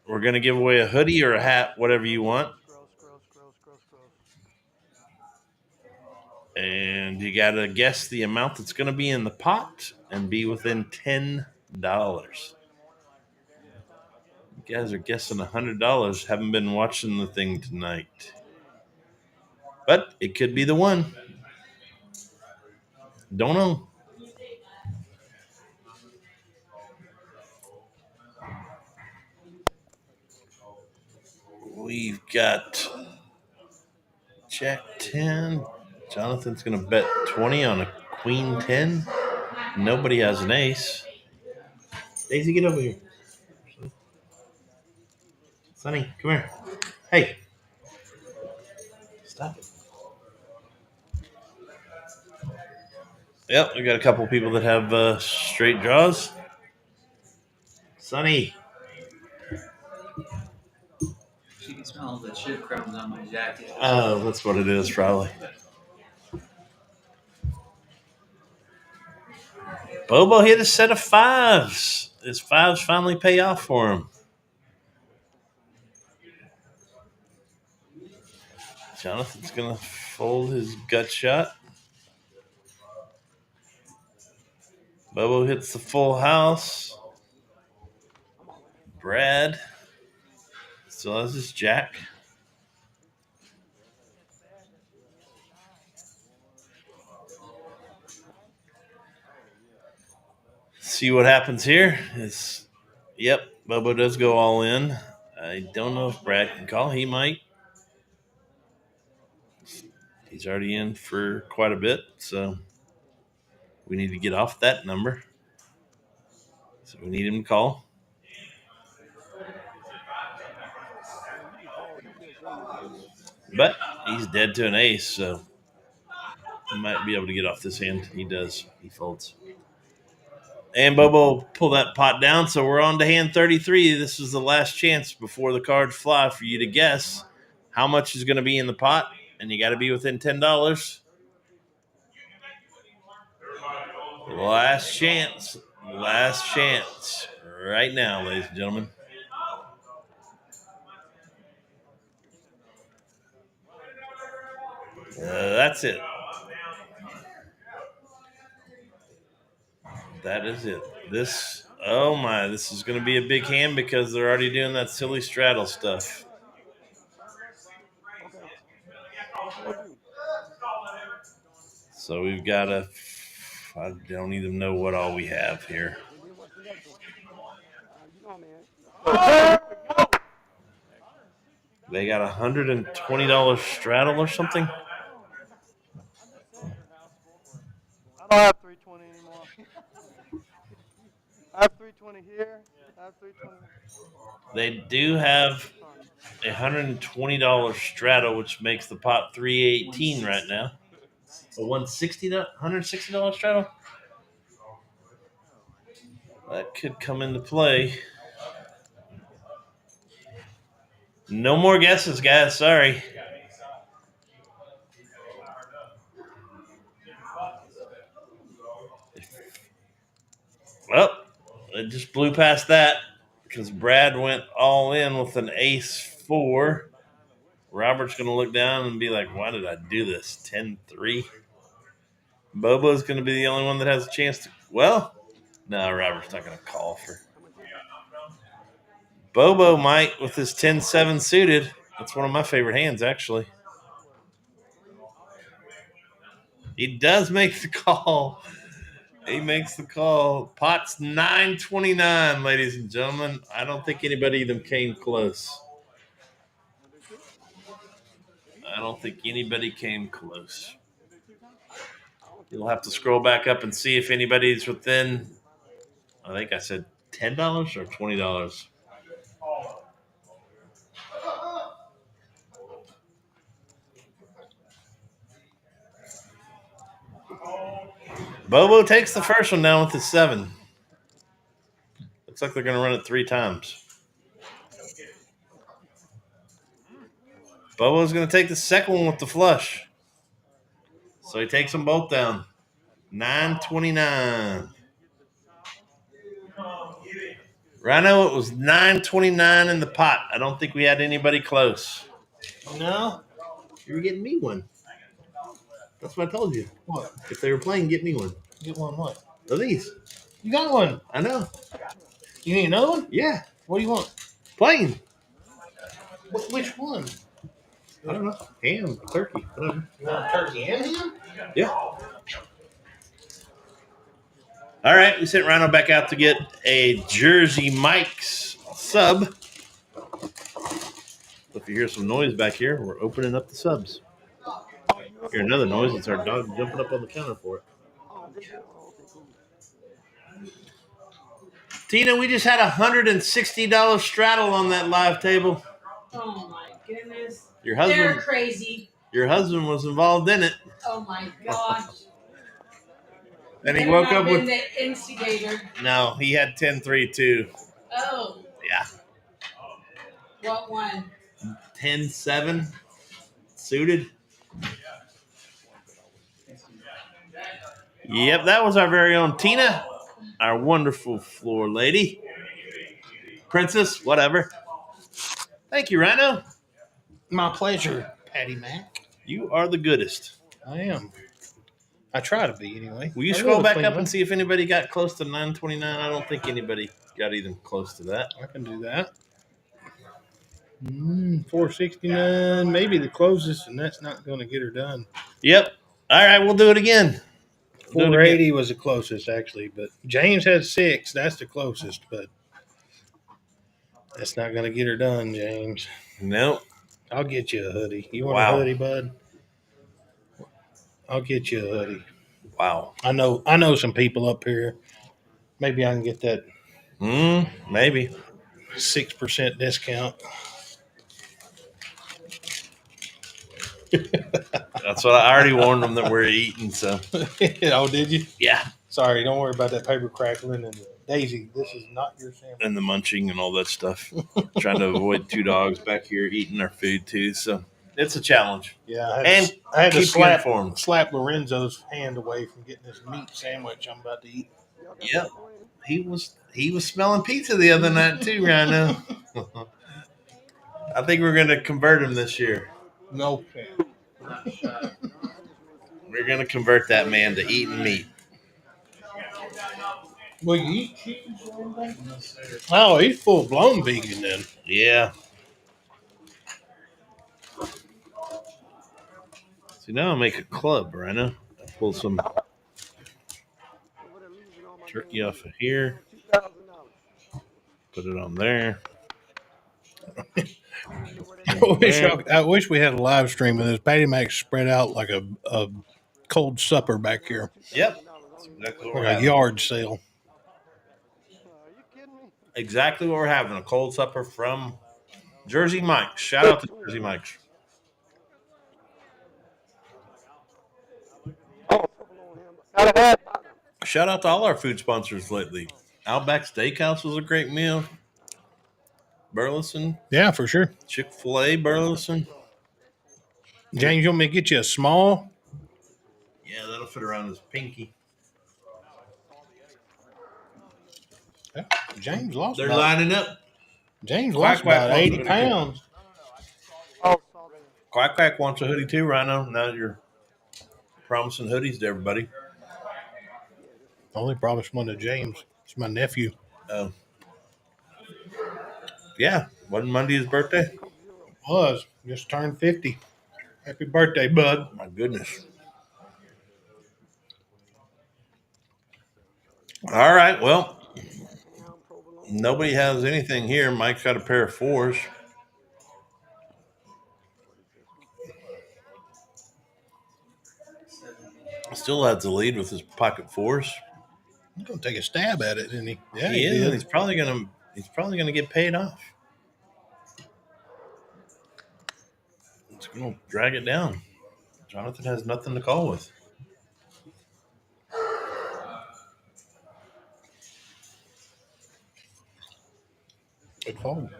we're going to give away a hoodie or a hat, whatever you want. Gross. And you got to guess the amount that's going to be in the pot and be within $10. You guys are guessing $100. Haven't been watching the thing tonight. But it could be the one. Don't know. We've got Jack 10. Jonathan's going to bet 20 on a Queen 10. Nobody has an ace. Daisy, get over here. Sonny, come here. Hey. Stop it. Yep, we got a couple people that have straight draws. Sonny. You can smell the chip crumbs on my jacket. Oh, that's what it is, probably. Bobo hit a set of fives. His fives finally pay off for him. Jonathan's going to fold his gut shot. Bobo hits the full house. Brad still has his jack. See what happens here. Yep, Bobo does go all in. I don't know if Brad can call. He might. He's already in for quite a bit, so we need to get off that number. So we need him to call. But he's dead to an ace, so he might be able to get off this hand. He does. He folds. And Bobo pull that pot down, so we're on to hand 33. This is the last chance before the cards fly for you to guess how much is going to be in the pot, and you got to be within $10. Last chance. Last chance. Right now, ladies and gentlemen. That's it. That is it. This is going to be a big hand because they're already doing that silly straddle stuff. So we've got I don't even know what all we have here. They got $120 straddle or something. I don't have 320 anymore. I have 320 here. I have 320. They do have $120 straddle, which makes the pot $318 right now. A $160 straddle? That could come into play. No more guesses, guys. Sorry. Well, it just blew past that because Brad went all in with an ace 4. Robert's going to look down and be like, why did I do this? 10-3. Bobo's going to be the only one that has a chance to. Well, no, Robert's not going to call for. Bobo might with his 10-7 suited. That's one of my favorite hands, actually. He does make the call. He makes the call. Pot's 929, ladies and gentlemen. I don't think anybody even came close. I don't think anybody came close. You'll have to scroll back up and see if anybody's within, I think I said $10 or $20. Bobo takes the first one down with his 7. Looks like they're going to run it 3 times. Bobo's going to take the second one with the flush. So he takes them both down. 929. Rhino, it was 929 in the pot. I don't think we had anybody close. No? You were getting me one. That's what I told you. What? If they were playing, get me one. Get one what? Of these. You got one. I know. You need another one? Yeah. What do you want? Plain. Which one? I don't know. Ham, turkey, whatever. You want a turkey and ham? Yeah. All right, we sent Rhino back out to get a Jersey Mike's sub. If you hear some noise back here, we're opening up the subs. Hear another noise, it's our dog jumping up on the counter for it. Tina, we just had $160 straddle on that live table. Oh my goodness. Your They're husband, crazy. your husband was involved in it. Oh my gosh. And he Better woke not up been with. the instigator. No, he had 10-3 too. Oh, Yeah. what one? 10-7 suited. Yep, that was our very own Tina, our wonderful floor lady. Princess, whatever. Thank you, Rhino. My pleasure, Patty Mac. You are the goodest. I am. I try to be anyway. Will you I scroll live back with up Cleveland. and see if anybody got close to 929? I don't think anybody got even close to that. I can do that. 469, maybe the closest, and that's not going to get her done. Yep. All right, we'll do it again. 480 was the closest, actually, but James had 6. That's the closest, but that's not going to get her done, James. Nope. I'll get you a hoodie. You want Wow. a hoodie, bud? I'll get you a hoodie. Wow. I know some people up here. Maybe I can get that Maybe. 6% discount. That's what I already warned them that we're eating, so. Oh, did you? Yeah. Sorry, don't worry about that paper crackling. And Daisy, this is not your sandwich. And the munching and all that stuff. Trying to avoid 2 dogs back here eating our food, too, so. It's a challenge. Yeah, I had to keep you informed. slap Lorenzo's hand away from getting this meat sandwich I'm about to eat. Yep. He was smelling pizza the other night, too, Rhino. I think we're going to convert him this year. No. We're going to convert that man to eating meat. Will you eat cheese or anything? Oh, he's full blown vegan then. Yeah. See, now I'll make a club, Rhino. Pull some turkey off of here. Put it on there. I wish we had a live stream of this. Patty Mac spread out like a cold supper back here. Yep. That's exactly what we're Like a having. yard sale. Exactly what we're having. A cold supper from Jersey Mike's. Shout out to Jersey Mike's. Shout out to all our food sponsors lately. Outback Steakhouse was a great meal. Burleson. Yeah, for sure. Chick-fil-A, Burleson. James, you want me to get you a small? Yeah, that'll fit around his pinky. Yeah, James lost They're about, lining up. James Quack, lost quack, about quack, 80 quack. pounds. Quack Quack wants a hoodie too, Rhino. Now you're promising hoodies to everybody. I only promised one to James. It's my nephew. Yeah, wasn't Monday his birthday? Was just turned 50. Happy birthday, bud. My goodness. All right, well, nobody has anything here. Mike's got a pair of 4s. Still has the lead with his pocket 4s. He's gonna take a stab at it, isn't he? Yeah, He is, did. and he's probably gonna get paid off. It's gonna drag it down. Jonathan has nothing to call with. Good fold.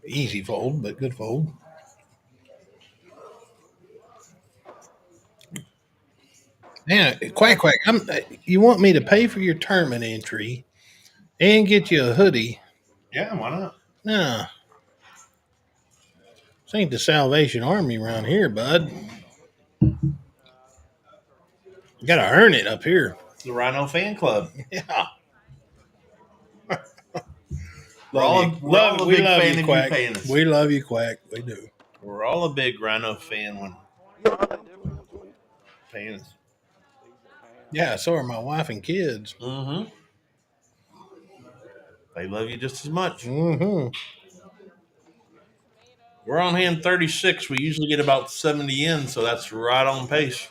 Easy fold, but good fold. Yeah, Quack Quack. You want me to pay for your tournament entry and get you a hoodie? Yeah, why not? Nah. This ain't the Salvation Army around here, bud. You gotta earn it up here. It's the Rhino Fan Club. Yeah. We're all a big fan of you Quack. paying us. We love you, Quack. We do. We're all a big Rhino fan when paying us. Yeah, so are my wife and kids. Mm-hmm. They love you just as much. Mm-hmm. We're on hand 36. We usually get about 70 in, so that's right on pace.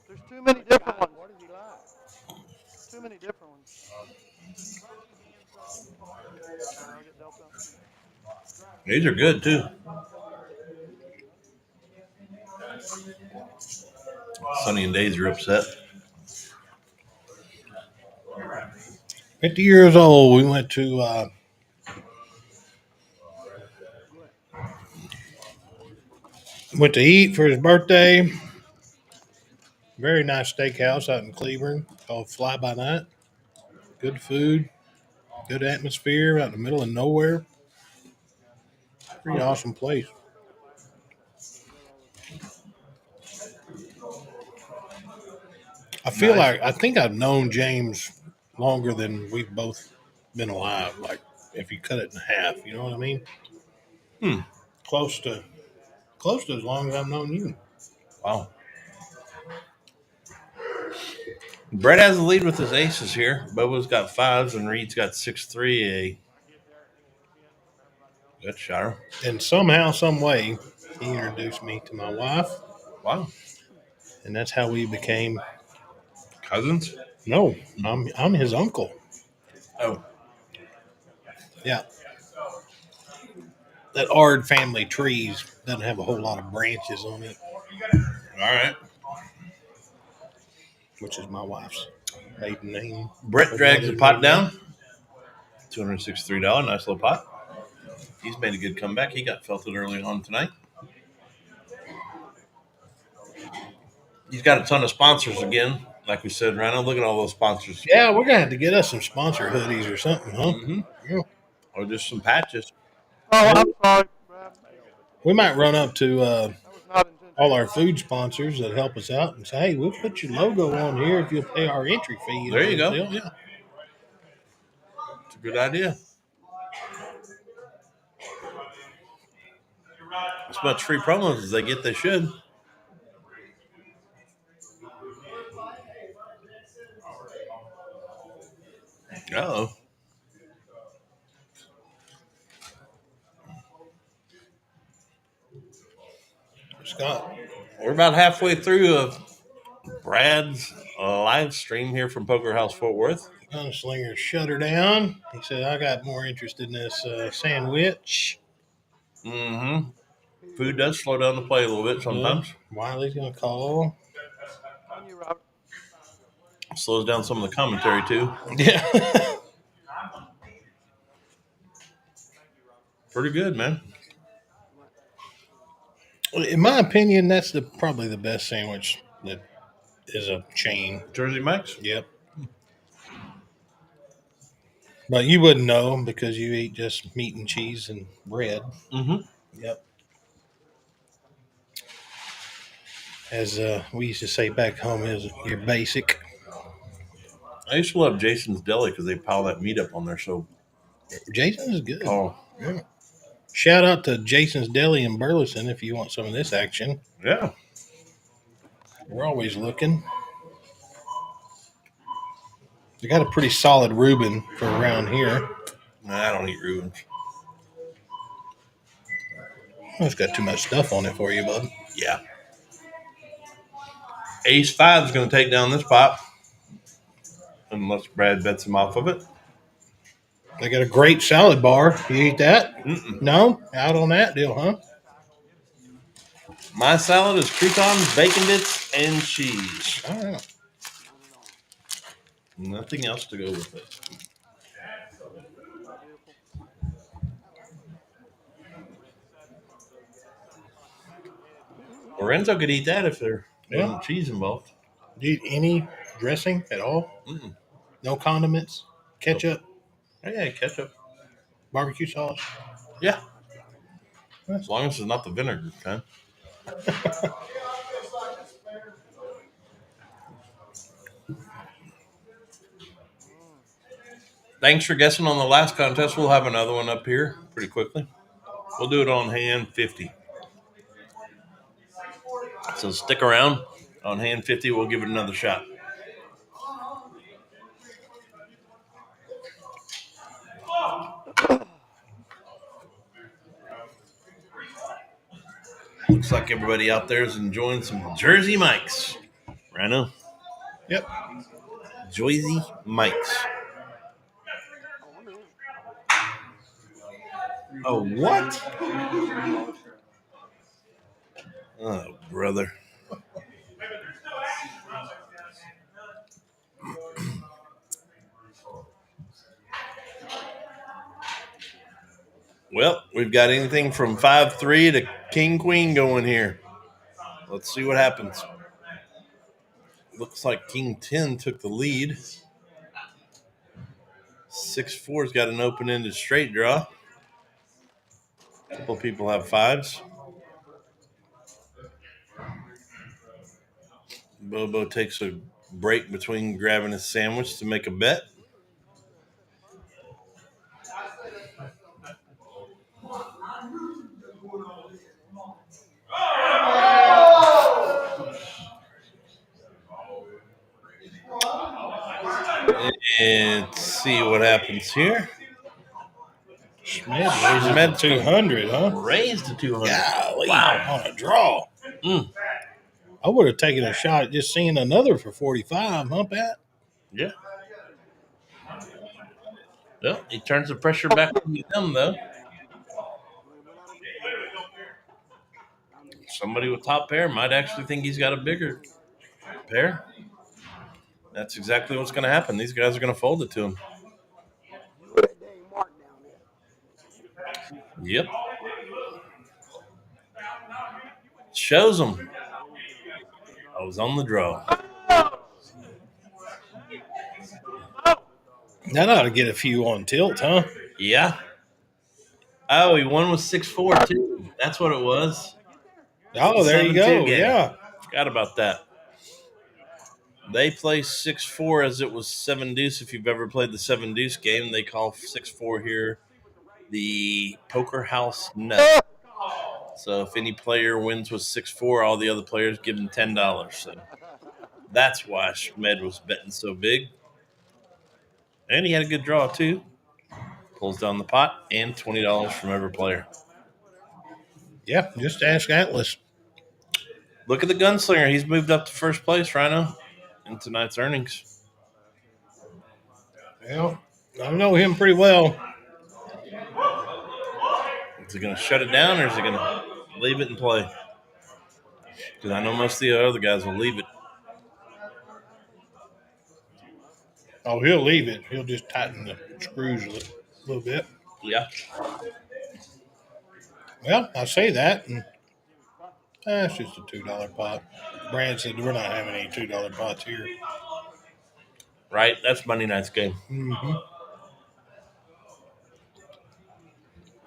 There's too many different ones. What does he like? Too many different ones. I'll get Delta. These are good too. Sonny and Daisy are upset. 50 years old. We went to eat for his birthday. Very nice steakhouse out in Cleveland called Fly By Night. Good food, good atmosphere out in the middle of nowhere. Pretty awesome place. I think I've known James longer than we've both been alive. Like if you cut it in half, you know what I mean? Close to as long as I've known you. Wow. Brett has the lead with his aces here. Bubba's got 5s and Reed's got 6-3. Good shot. And somehow, some way, he introduced me to my wife. Wow. And that's how we became Cousins? No, I'm his uncle. Oh. Yeah. That Ard family trees doesn't have a whole lot of branches on it. All right. Which is my wife's maiden name. Brett drags the pot down. $263. Nice little pot. He's made a good comeback. He got felted early on tonight. He's got a ton of sponsors again. Like we said, Rhino, look at all those sponsors. Yeah, we're going to have to get us some sponsor hoodies or something, huh? Mm-hmm. Yeah. Or just some patches. Oh, I'm sorry. We might run up to all our food sponsors that help us out and say, hey, we'll put your logo on here if you'll pay our entry fee. There you go. Yeah. It's a good idea. As much free promos as they get, they should. Uh-oh. Scott. We're about halfway through Brad's live stream here from Poker House Fort Worth. Gunslinger shut her down. He said, I got more interest in this sandwich. Mm-hmm. Food does slow down the play a little bit sometimes. Wiley's going to call. Slows down some of the commentary, too. Yeah. Pretty good, man. In my opinion, that's probably the best sandwich that is a chain. Jersey Mike's? Yep. But you wouldn't know because you eat just meat and cheese and bread. Mm-hmm. Yep. As we used to say back home, is your basic. I used to love Jason's Deli because they pile that meat up on there. So, Jason's is good. oh, Yeah. Shout out to Jason's Deli in Burleson if you want some of this action. yeah. We're always looking. They got a pretty solid Reuben for around here. I don't eat Rubens. It's got too much stuff on it for you, bud. Yeah. Ace 5 is going to take down this pop unless Brad bets him off of it. They got a great salad bar. You eat that? Mm-mm. No? Out on that deal, huh? My salad is croutons, bacon bits, and cheese. I don't know. Nothing else to go with it. Beautiful. Lorenzo could eat that if there Yeah. wasn't cheese involved. Do you eat any dressing at all? Mm-mm. No condiments? Ketchup? Oh, yeah, ketchup. Barbecue sauce? Yeah. As long as it's not the vinegar kind. Thanks for guessing on the last contest. We'll have another one up here pretty quickly. We'll do it on hand 50. So stick around. On hand 50, we'll give it another shot. Looks like everybody out there is enjoying some Jersey Mike's. Rhino? Yep. Jersey Mike's. Oh, I'm in. Oh, what? Oh, Oh, brother. Well, we've got anything from 5-3 to King Queen going here. Let's see what happens. Looks like King 10 took the lead. 6-4's got an open-ended straight draw. A couple of people have fives. Bobo takes a break between grabbing a sandwich to make a bet. And let's see what happens here. Schmed 200, huh? Raised to 200. Golly, Wow. on a draw. Mm. I would have taken a shot at just seeing another for 45, huh, Pat? Yeah. Well, he turns the pressure back on them, though. Somebody with top pair might actually think he's got a bigger pair. That's exactly what's going to happen. These guys are going to fold it to him. Yep. Shows them. I was on the draw. That ought to get a few on tilt, huh? Yeah. Oh, he won with 6-4, too. That's what it was. Oh, there you 7-2 go. game. Yeah. Forgot about that. They play 6-4 as it was 7 deuce. If you've ever played the 7 deuce game, they call 6-4 here the poker house nut. So if any player wins with 6-4, all the other players give them $10. So that's why Schmed was betting so big. And he had a good draw, too. Pulls down the pot and $20 from every player. Yeah, just ask Atlas. Look at the gunslinger. He's moved up to first place, Rhino, in tonight's earnings. Well, I know him pretty well. Is he going to shut it down or is he going to leave it and play? Because I know most of the other guys will leave it. Oh, he'll leave it. He'll just tighten the screws a little bit. Yeah. Well, I say that, and it's just a $2 pot. Brad said we're not having any $2 pots here. Right? That's Monday night's game. Mm-hmm.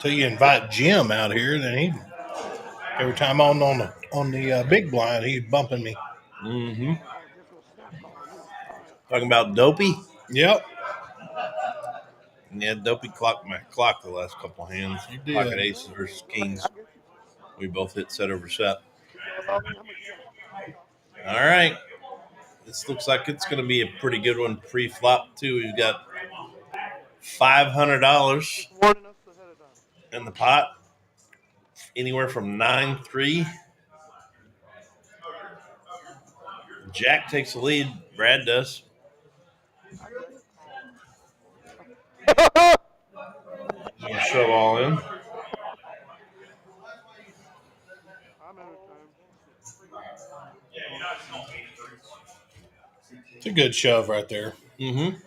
till you invite Jim out here, then he every time on the big blind, he's bumping me. Mm-hmm. Oh, just gonna snap call me. All right. Talking about Dopey. Yep, Yeah, Dopey clocked my clock the last couple hands. you did. Pocket aces versus Hey, kings. I get you. We both hit set over set. Keep going along. How much you got? All right. This looks like it's going to be a pretty good one pre-flop too. We've got $500 Just warning us ahead of time. in the pot, anywhere from 9-3. Jack takes the lead. Brad does. I got it. We'll shove all in. I'm entertained. It's a good shove right there. Mm-hmm.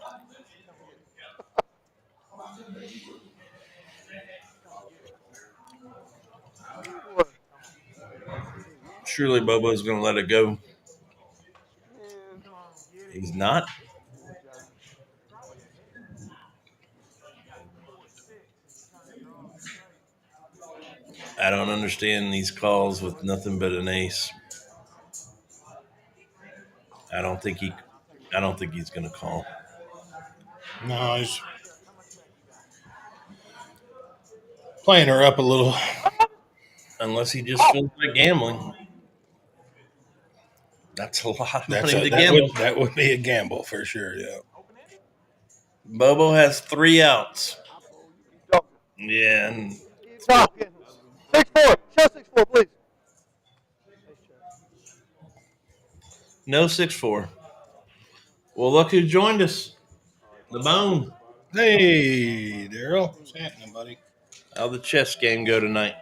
What? Surely Bobo's going to let it go. Man, He's not. poor Jack. I don't understand these calls with nothing but an ace. I don't think he's going to call. No, he's playing her up a little. Unless he just feels like gambling. That's a lot of money to that gamble. that would be a gamble for sure. Yeah. Bobo has 3 outs. I pull. You keep talking. Yeah, and Keep talking. 6-4. Show 6-4, please. Ace check. no 6-4. Well, look who joined us. The Bone. Hey, Daryl, what's happening, buddy? How'd the chess game go tonight?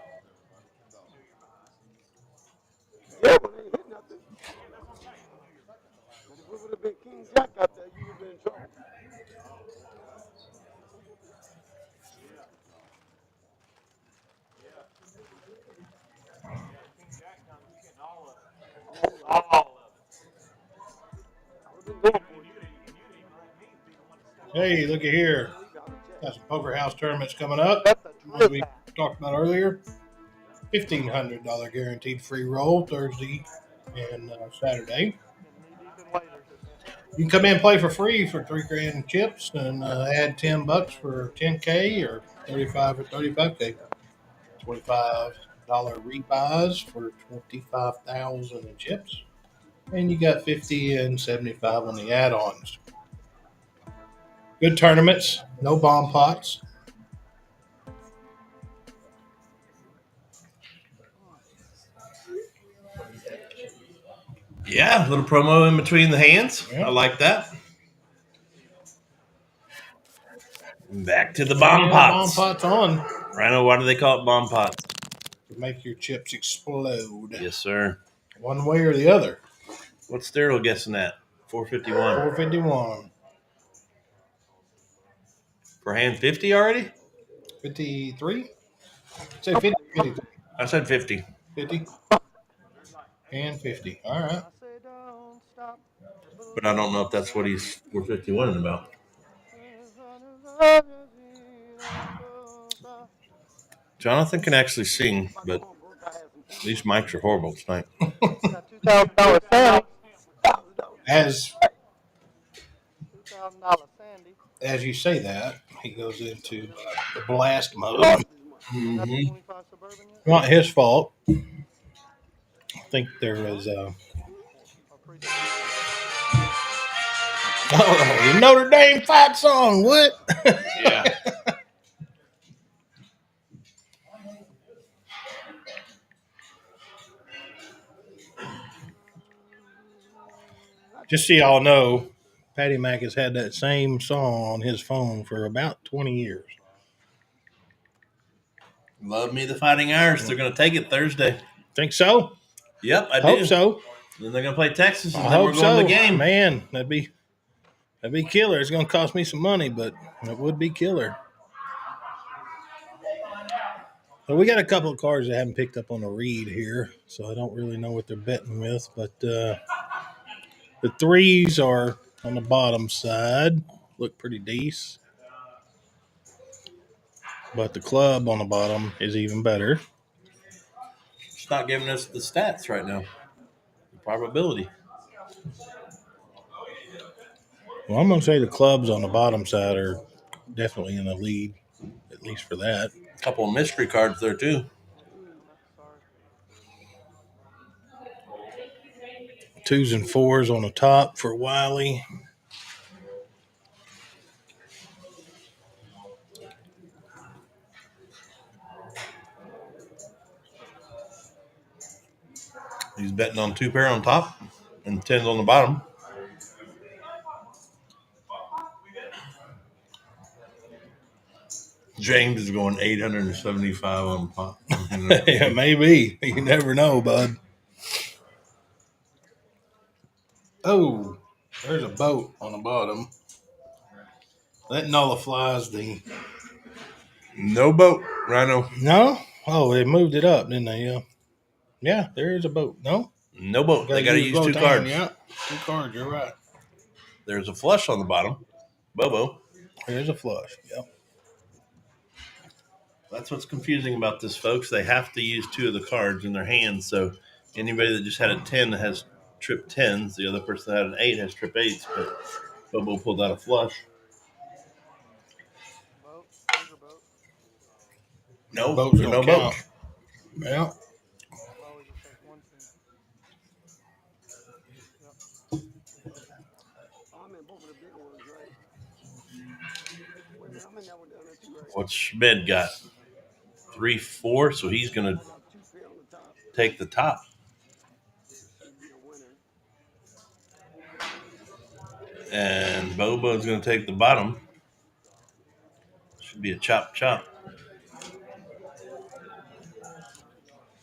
Yeah, but ain't hit nothing. But if it would have been King Jack out there, you would have been in trouble. All of it. I would have been going for you. Hey, looky here. You got to check. Got some poker house tournaments coming up. That's the As drill we pass. talked about earlier, $1,500 guaranteed free roll Thursday and Saturday. Getting knee deep in laters. You can come in and play for free for $3,000 in chips and add $10 for $10K or $35 for $35K. $25 rebuys for $25,000 in chips, and you got $50 and $75 on the add-ons. Good tournaments, no bomb pots. Yeah, a little promo in between the hands. Yeah. I like that. Back to the bomb pots. Bomb pots on Rhino, why do they call it bomb pots? to make your chips explode. Yes, sir. One way or the other. What's Daryl guessing at? 451. 451. Per hand 50 already? 53? Say 50. 50. I said 50. 50. And 50. All right. I say don't stop. But I don't know if that's what he's 451 about. Jonathan can actually sing, but these mics are horrible tonight. Got $2,000 Sandy. As $2,000 Sandy. as you say that, he goes into the blast mode. Mm-hmm. 25 Suburban yet? Not his fault. I think there was Or pre- the Notre Dame fight song. What? Yeah. Just so y'all know, Patty Mac has had that same song on his phone for about 20 years. Love me the Fighting Irish. They're going to take it Thursday. Think so? Yep, I Hope do. so. Then they're going to play Texas, and I then we're hope going so. to the game. Man, that'd be killer. It's going to cost me some money, but it would be killer. So we got a couple of cards that haven't picked up on the read here, so I don't really know what they're betting with. But the threes are on the bottom side. Look pretty decent. But the club on the bottom is even better. It's not giving us the stats right now. The probability. Well, I'm going to say the clubs on the bottom side are definitely in the lead, at least for that. A couple of mystery cards there, too. Sorry. 2s and 4s on the top for Wiley. He's betting on 2 pair on top and 10s on the bottom. James is going 875 on top. Yeah, maybe. You never know, bud. Oh, there's a boat on the bottom. That nullifies the... No boat, Rhino. No? Oh, they moved it up, didn't they? Yeah. Yeah, there is a boat. No? No boat. They got to use 2 both cards. Yeah, 2 cards. You're right. There's a flush on the bottom. Bobo. There's a flush. Yep. That's what's confusing about this, folks. They have to use 2 of the cards in their hands. So anybody that just had a 10 that has trip 10s, the other person that had an 8 has trip 8s. But Bobo pulled out a flush. Boat. Bigger boat. No, Boats there's no don't boat. count. Yeah. Probably just has 1 team. Yep. I'm in both of the bigger ones, right? Wait a minute, I'm in that one down there too, right? What's Schmid got? 3, 4, so he's going I to got 2 pair on the top. take the top. Should be a winner. And Bobo's going to take the bottom. Should be a chop.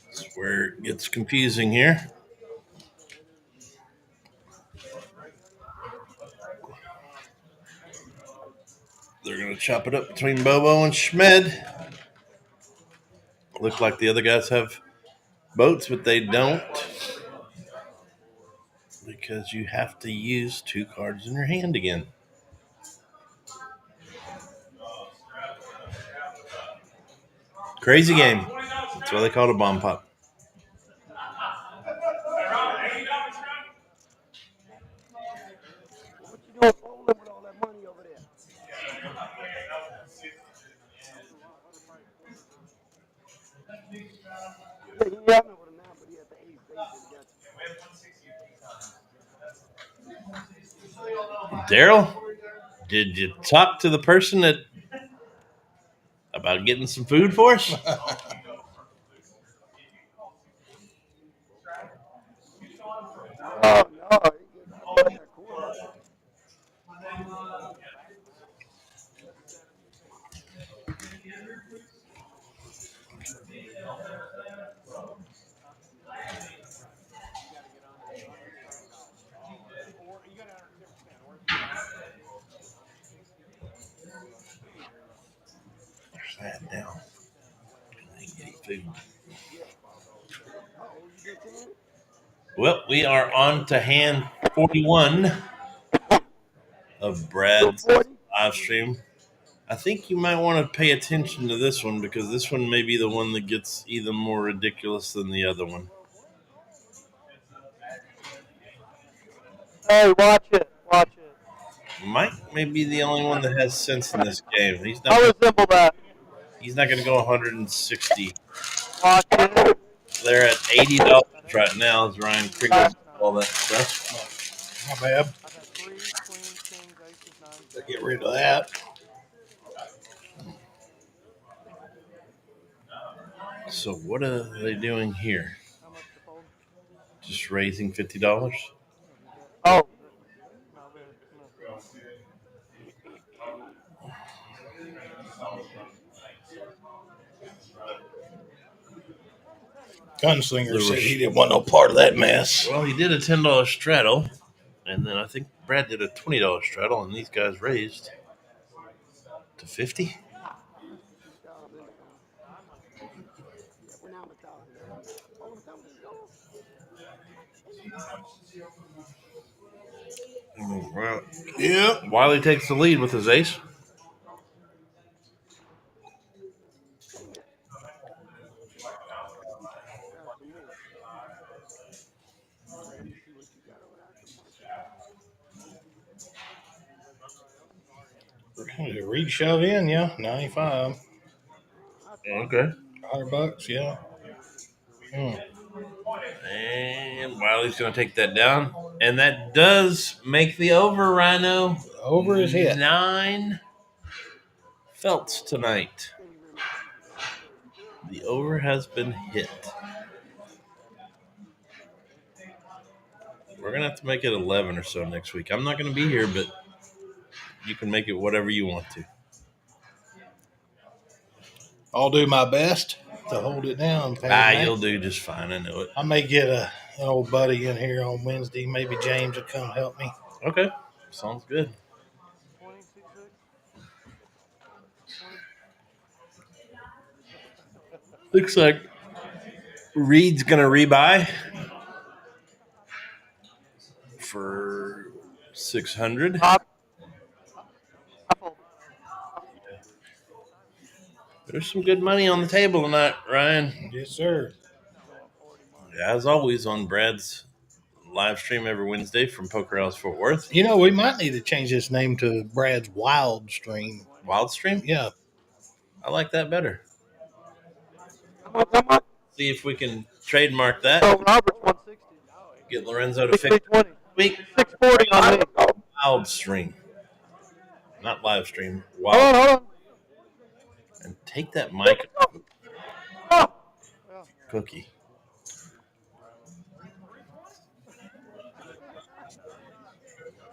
That's where it gets confusing here. They're going to chop it up between Bobo and Schmid. Look like the other guys have boats, but they don't. Because you have to use 2 cards in your hand again. Crazy game. That's why they call it a bomb pop. Well, what you doing bowling with all that money over there? Yeah, he having it with him now, but he had the ace. The ace that got you. Daryl, did you talk to the person about getting some food for us? No, he just, I bet that quarter. There's that now. I ain't getting food. Yeah. Uh-oh, you did 10? Well, we are on to hand 41 of Brad's live stream. I think you might want to pay attention to this one because this one may be the one that gets even more ridiculous than the other one. Hey, watch it. Watch it. Mike may be the only one that has sense in this game. I resemble that. He's not going to go 160. Watch it. They're at $80 right now as Ryan Kringle all that stuff. Not bad. I've had 3 queens, kings, aces, 9s. Get rid of that. So what are they doing here? How much to fold? Just raising $50? Oh. No, Gunslinger said he didn't want no part of that mess. Well, he did a $10 straddle, and then I think Brad did a $20 straddle, and these guys raised to 50. Yeah, we're now on the top. Oh, the top is going. Well, Yeah. Wiley takes the lead with his ace. Read shove in, yeah, 95. Okay. $100, yeah. And Wiley's going to take that down. And that does make the over, Rhino. Over is hit. 9 felts tonight. Thank you very much. The over has been hit. We're going to have to make it 11 or so next week. I'm not going to be here, but you can make it whatever you want to. I'll do my best to hold it down. You'll do just fine. I know it. I may get an old buddy in here on Wednesday. Maybe James will come help me. Okay. Sounds good. 20, seat 6. 20. Looks like Reed's going to rebuy for 600. I fold. There's some good money on the table tonight, Ryan. Yes, sir. As always, on Brad's live stream every Wednesday from Poker House Fort Worth. You know, we might need to change this name to Brad's Wild Stream. Wild Stream? Yeah. I like that better. How much? See if we can trademark that. Oh, Robert's 160. Get Lorenzo to fix 320. week. 640 on me. Wild Stream. Not live stream. Hold Wild. on, hold on. And take that mic. Cookie.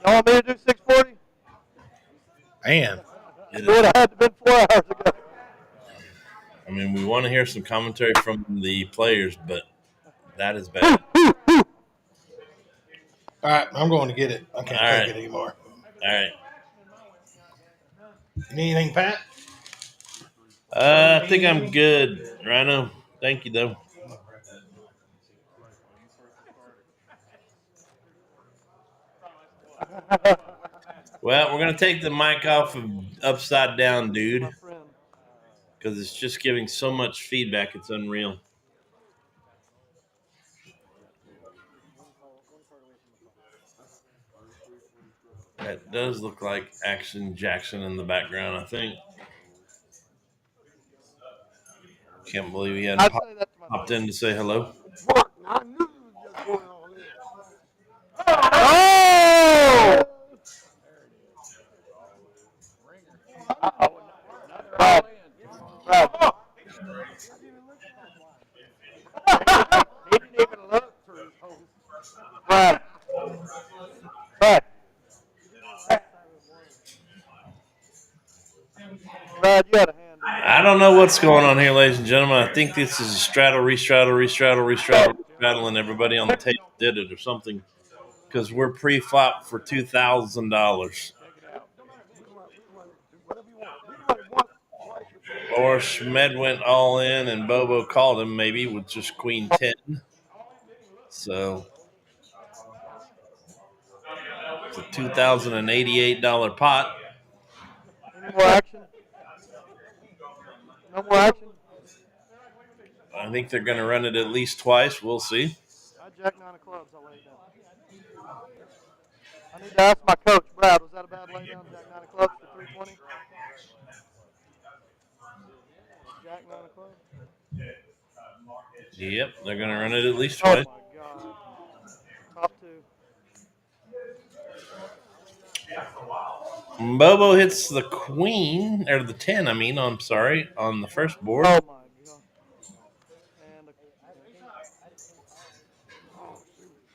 Y'all want me to do 640? Man. It would have had to been 4 hours ago. I mean, we want to hear some commentary from the players, but that is bad. All right, I'm going to get it. I can't All take right. it anymore. All right. You need anything, Pat? I think I'm good, Rhino. Thank you, though. Well, we're going to take the mic off of Upside Down, dude, My friend. because it's just giving so much feedback. It's unreal. That does look like Action Jackson in the background, I think. Can't believe he hadn't I'd say that to my popped in to say hello. What? I knew you was just going all in. Oh! Brad. Brad. He didn't even look through his hole. Brad. Brad. Brad, you had a hand. I don't know what's going on here, ladies and gentlemen. I think this is a straddle, restraddle, and everybody on the table did it or something. Because we're pre-flop for $2,000. Whatever you want. We run it once, twice, or Or Schmed went all in, and Bobo called him maybe with just Queen 10. So it's a $2,088 pot. Any more action? No more action? I think they're going to run it at least twice. We'll see. I jack 9 of clubs. I'll lay it down. I need to ask my coach, Brad, was that a bad lay down? Jack 9 of clubs for 320? Jack 9 of clubs? Yep, they're going to run it at least Oh, my twice. God. Top 2. Bobo hits the queen, or the 10, I'm sorry, on the first board. Oh, my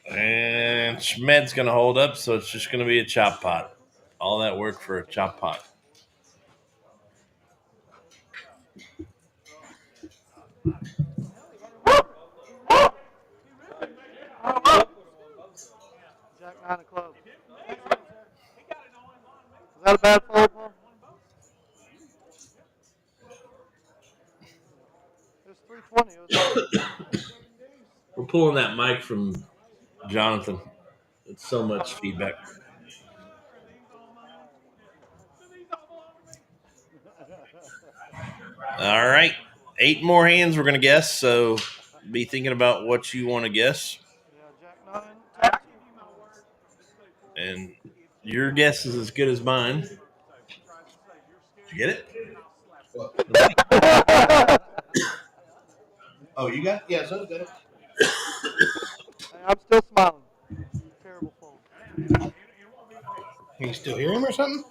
God. And Schmed's going to hold up, so it's just going to be a chop pot. All that work for a chop pot. Jack 9 of clubs. Is that a bad fold, Paul? It was 320. It was We're pulling that mic from Jonathan. It's so much feedback. All right. 8 more hands we're going to guess, so be thinking about what you want to guess. yeah, Jack 9. Top 2. And your guess is as good as mine. Did you get it? Hey, Oh, you got it? Yeah, so good. I'm still smiling. Terrible phone. Can you still hear him or something?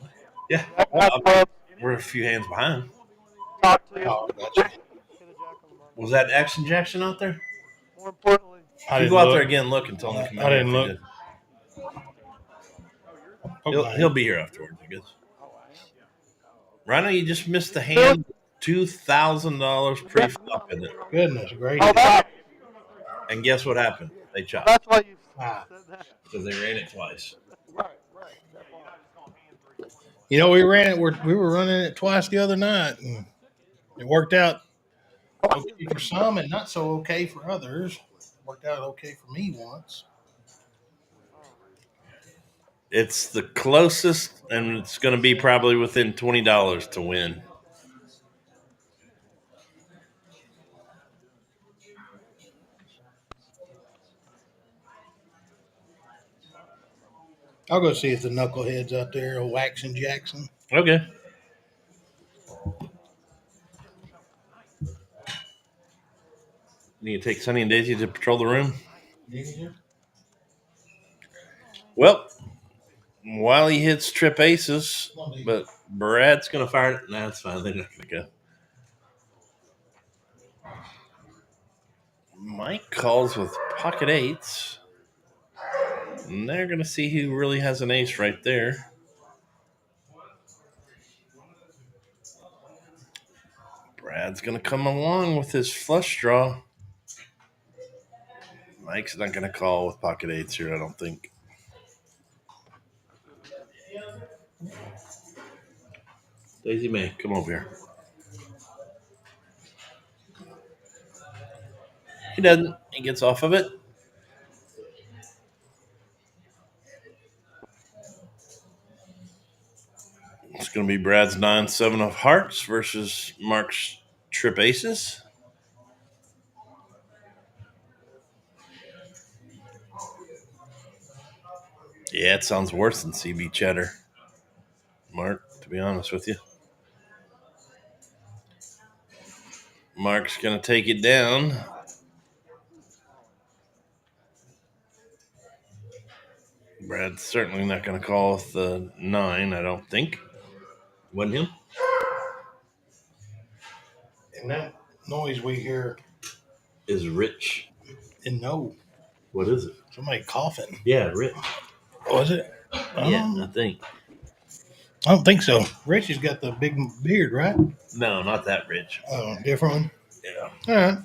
Yeah. Jack has gloves. We're a few hands behind. Talk to you. Oh, gotcha. Hit a jack on the bottom. Was that Action Jackson out there? More importantly, I You didn't go out look. there again, look, and tell him to come I out here didn't if he look. did. Okay. He'll be here afterwards, I guess. Rhino, you just missed the You do hand. $2,000 pre-flop in it. Goodness oh, gracious. that. And guess what happened? They So chopped that's why you Ah. said that. because they ran it twice. You know, we were running it twice the other night, and it worked out okay for some and not so okay for others. Worked out okay for me once. It's the closest, and it's going to be probably within $20 to win. I'll go see if the knuckleheads out there are waxing Jackson. Okay. Need to take Sunny and Daisy to patrol the room. Well, Wiley hits trip aces, but Brad's going to fire it. Nah, that's fine. They're not going to go. Mike calls with pocket eights. And they're going to see who really has an ace right there. Brad's going to come along with his flush draw. Mike's not going to call with pocket eights here, I don't think. Daisy May, come over here. He doesn't. He gets off of it. It's going to be Brad's 9-7 of hearts versus Mark's trip aces. Yeah, it sounds worse than CB Cheddar, Mark, to be honest with you. Mark's going to take it down. Brad's certainly not going to call with the 9, I don't think. Wasn't him? And that noise we hear Is Rich. and no, What is it? somebody coughing. Yeah, Rich. Was it? Yeah, I think. I don't think so. Rich has got the big beard, right? No, not that Rich. Oh, different one. Yeah. All right.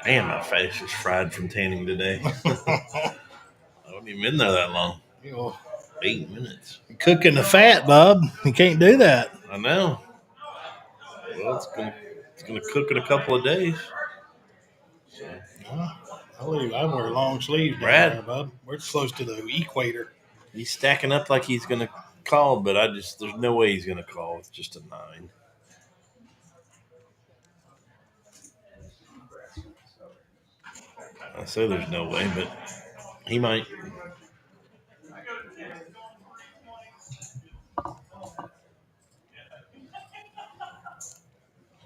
Man, my face is fried from tanning today. I haven't even been there that long. You know, 8 minutes. cooking the fat, Bob. You can't do that. I know. Well, it's gonna cook in a couple of days. I wear long sleeves down Brad. there, Bob. We're close to the equator. He's stacking up like he's gonna call, but there's no way he's gonna call with just a 9. I say there's no way, but he might.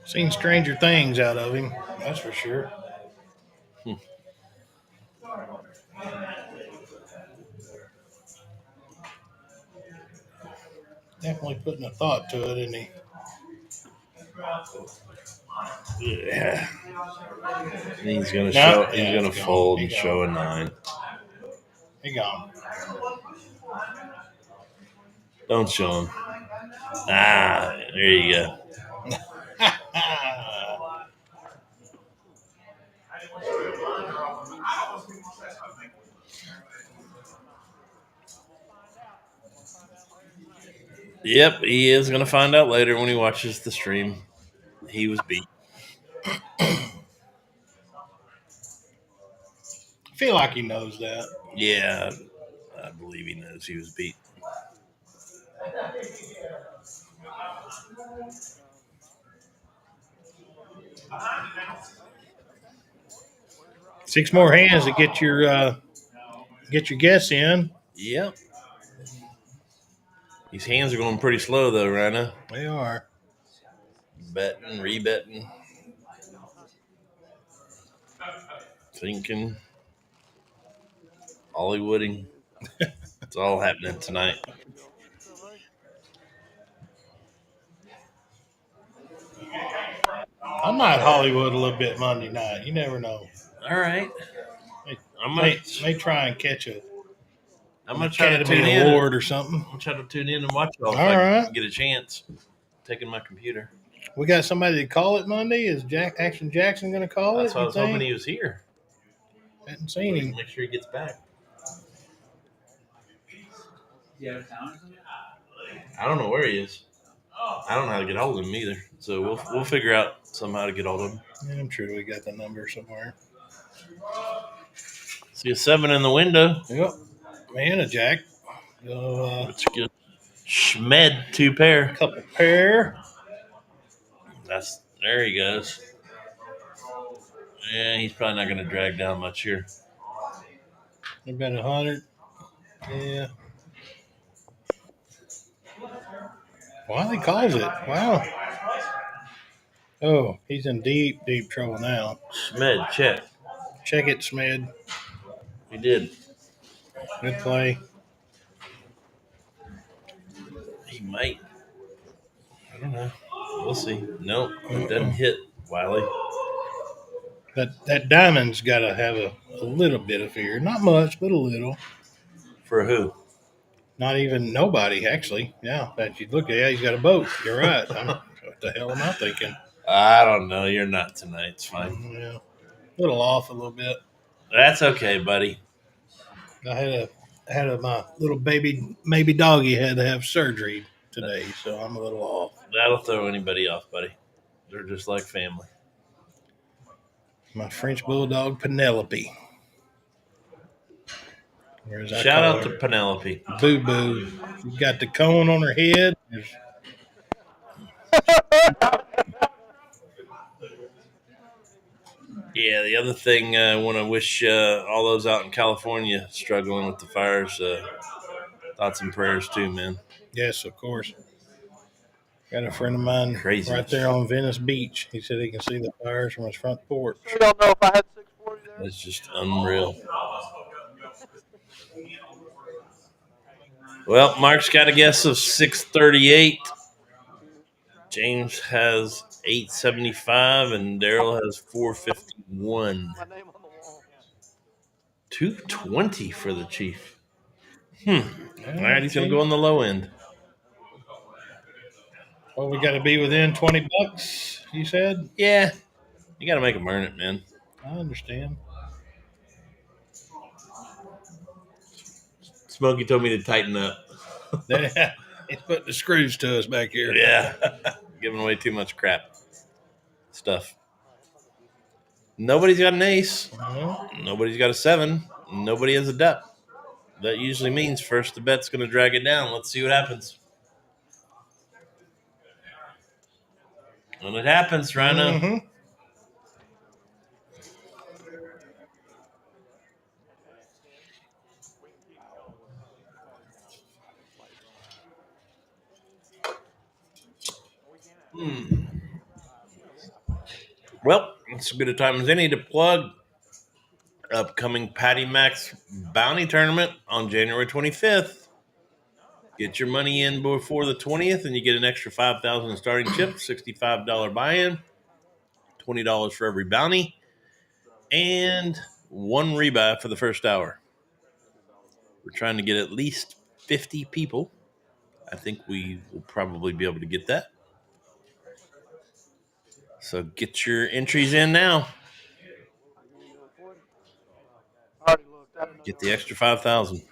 Seen stranger things out of him, that's for sure. Definitely putting a thought to it, isn't he? Yeah. He's gonna No, He's yeah, gonna it's gone. fold He and gone. show a 9. He gone. Don't show him. Ah, there you go. Yep, he is gonna find out later when he watches the stream. He was beat. I feel like he knows that. Yeah, I believe he knows he was beat. 6 more hands to get your guess in. Yep. These hands are going pretty slow though, Rhino. They are. Betting, rebetting, thinking, Hollywooding. It's all happening tonight. I might Hollywood a little bit Monday night. You never know. All right. May try and catch an I'm gonna try to tune Academy in. Award or something. I'm gonna try to tune in and watch it all. All if I right. can get a chance. Taking my computer. We got somebody to call it Monday. Is Action Jackson going to call That's it? why I was hoping he was here. Hadn't seen him. Make sure he gets back. You out of town or something? I don't know where he is. I don't know how to get hold of him either. So we'll figure out somehow to get hold of him. Yeah, I'm sure we got the number somewhere. See a 7 in the window. Yep. Man, a jack. That's good. Schmed 2 pair. Couple pair. There he goes. Yeah, he's probably not going to drag down much here. About 100. Yeah. Wow, he calls it. Wow. Oh, he's in deep trouble now. Schmed, check. Check it, Smed. He did. Good play. He might. I don't know. We'll see. Nope, it doesn't hit, Wiley. That diamond's got to have a little bit of fear. Not much, but a little. For who? Not even nobody, actually. Yeah, but you look at it, he's got a boat. You're right. What the hell am I thinking? I don't know. You're not tonight. It's fine. Yeah, a little off a little bit. That's okay, buddy. I had my little maybe doggy had to have surgery today, so I'm a little off. That'll throw anybody off, buddy. They're just like family. My French bulldog Penelope. Shout out to Penelope. Boo Boo. She's got the cone on her head. Yeah, the other thing I want to wish all those out in California struggling with the fires, thoughts and prayers too, man. Yes, of course. Got a friend of mine right there on Venice Beach. He said he can see the fires from his front porch. So y'all know if I had 640 there? It's just unreal. Well, Mark's got a guess of 638. James has 875, and Daryl has 451. My name on the wall. 220 for the Chief. All right, he's going to go on the low end. Well, we got to be within $20, you said? Yeah. You got to make him earn it, man. I understand. Smokey told me to tighten up. He's putting the screws to us back here. Yeah. Giving away too much crap stuff. Nobody's got an ace. Nobody's got a 7. Nobody has a depth. That usually means first the bet's going to drag it down. Let's see what happens. When it happens, Rhino. Mm-hmm. Well, it's as good a time as any to plug upcoming Patty Mac's Bounty Tournament on January 25th. Get your money in before the 20th, and you get an extra $5,000 in starting chips, $65 buy-in, $20 for every bounty, and 1 rebuy for the first hour. We're trying to get at least 50 people. I think we will probably be able to get that. So get your entries in now. Get the extra $5,000.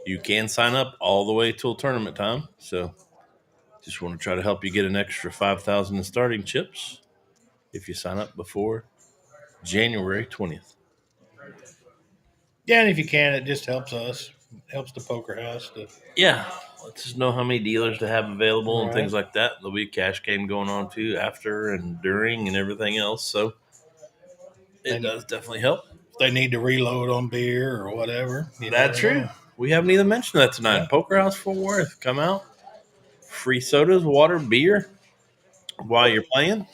You can sign up all the way till tournament time. So just want to try to help you get an extra $5,000 in starting chips if you sign up before January 20th. Yeah, and if you can, it just helps us. It helps the poker house. Yeah. Let's just know how many dealers to have available and things like that. There'll be a cash game going on too after and during and everything else. So It And does definitely help. if they need to reload on beer or whatever. That's true. We haven't even mentioned that tonight. Yeah. Poker House Fort Worth, come out. Free sodas, water, beer while you're playing.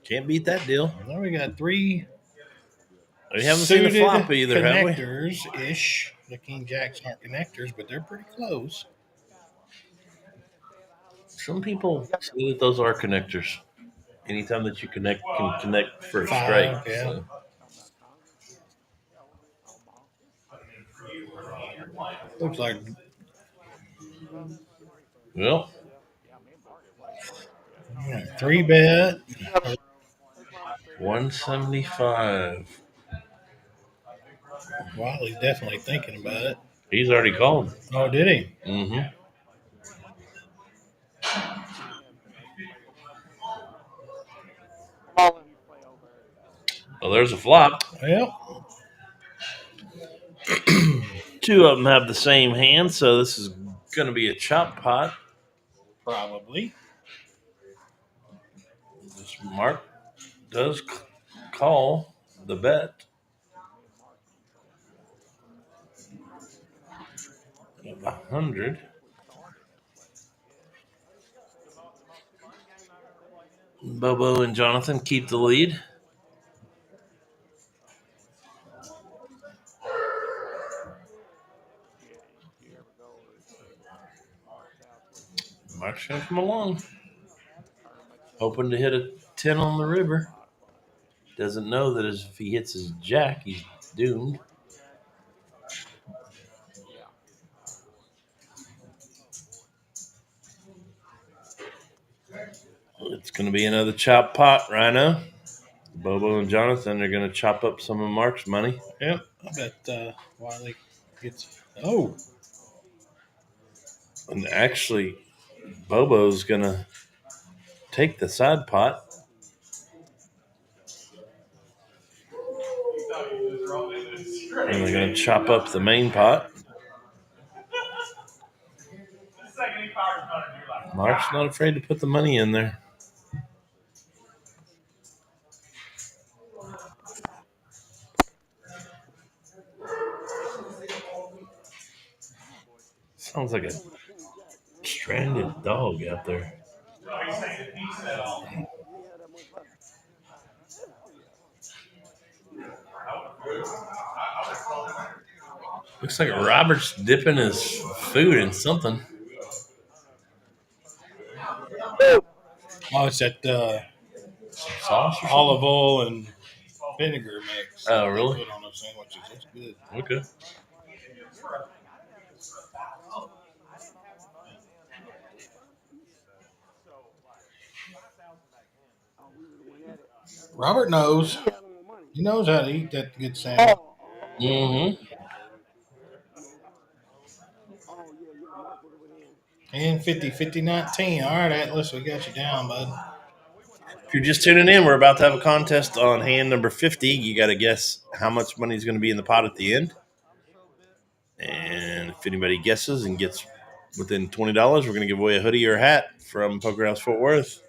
Can't beat that deal. Now we got 3 We haven't seen the suited flop either, have we? connectors-ish. The King Jacks aren't connectors, but they're pretty close. Some people say that those are connectors. Anytime that you connect, can connect for a 5, strike. yeah. So. Looks like Well, 3-bet. 175. Wiley's definitely thinking about it. He's already called. Oh, did he? Mm-hmm. Well, there's a flop. Well, 2 of them have the same hand, so this is going to be a chop pot. probably. This Mark does call the bet. 100. Bobo and Jonathan keep the lead. Mark's going to come along. Hoping to hit a 10 on the river. Doesn't know that if he hits his jack, he's doomed. It's going to be another chop pot, Rhino. Bobo and Jonathan are going to chop up some of Mark's money. Yep. I bet Wiley gets. Oh. And actually, Bobo's going to take the side pot. And they're going to chop up the main pot. Mark's not afraid to put the money in there. Sounds like a stranded dog out there. Looks like Robert's dipping his food in something. Oh, it's that Sauce or olive oil and vinegar mix. Oh, really? Put on those sandwiches. That's good. Okay. Robert knows. He knows how to eat that good sandwich. Mm-hmm. And 50, 19. All right, Atlas, we got you down, bud. If you're just tuning in, we're about to have a contest on hand number 50. You got to guess how much money is going to be in the pot at the end. And if anybody guesses and gets within $20, we're going to give away a hoodie or a hat from Poker House Fort Worth.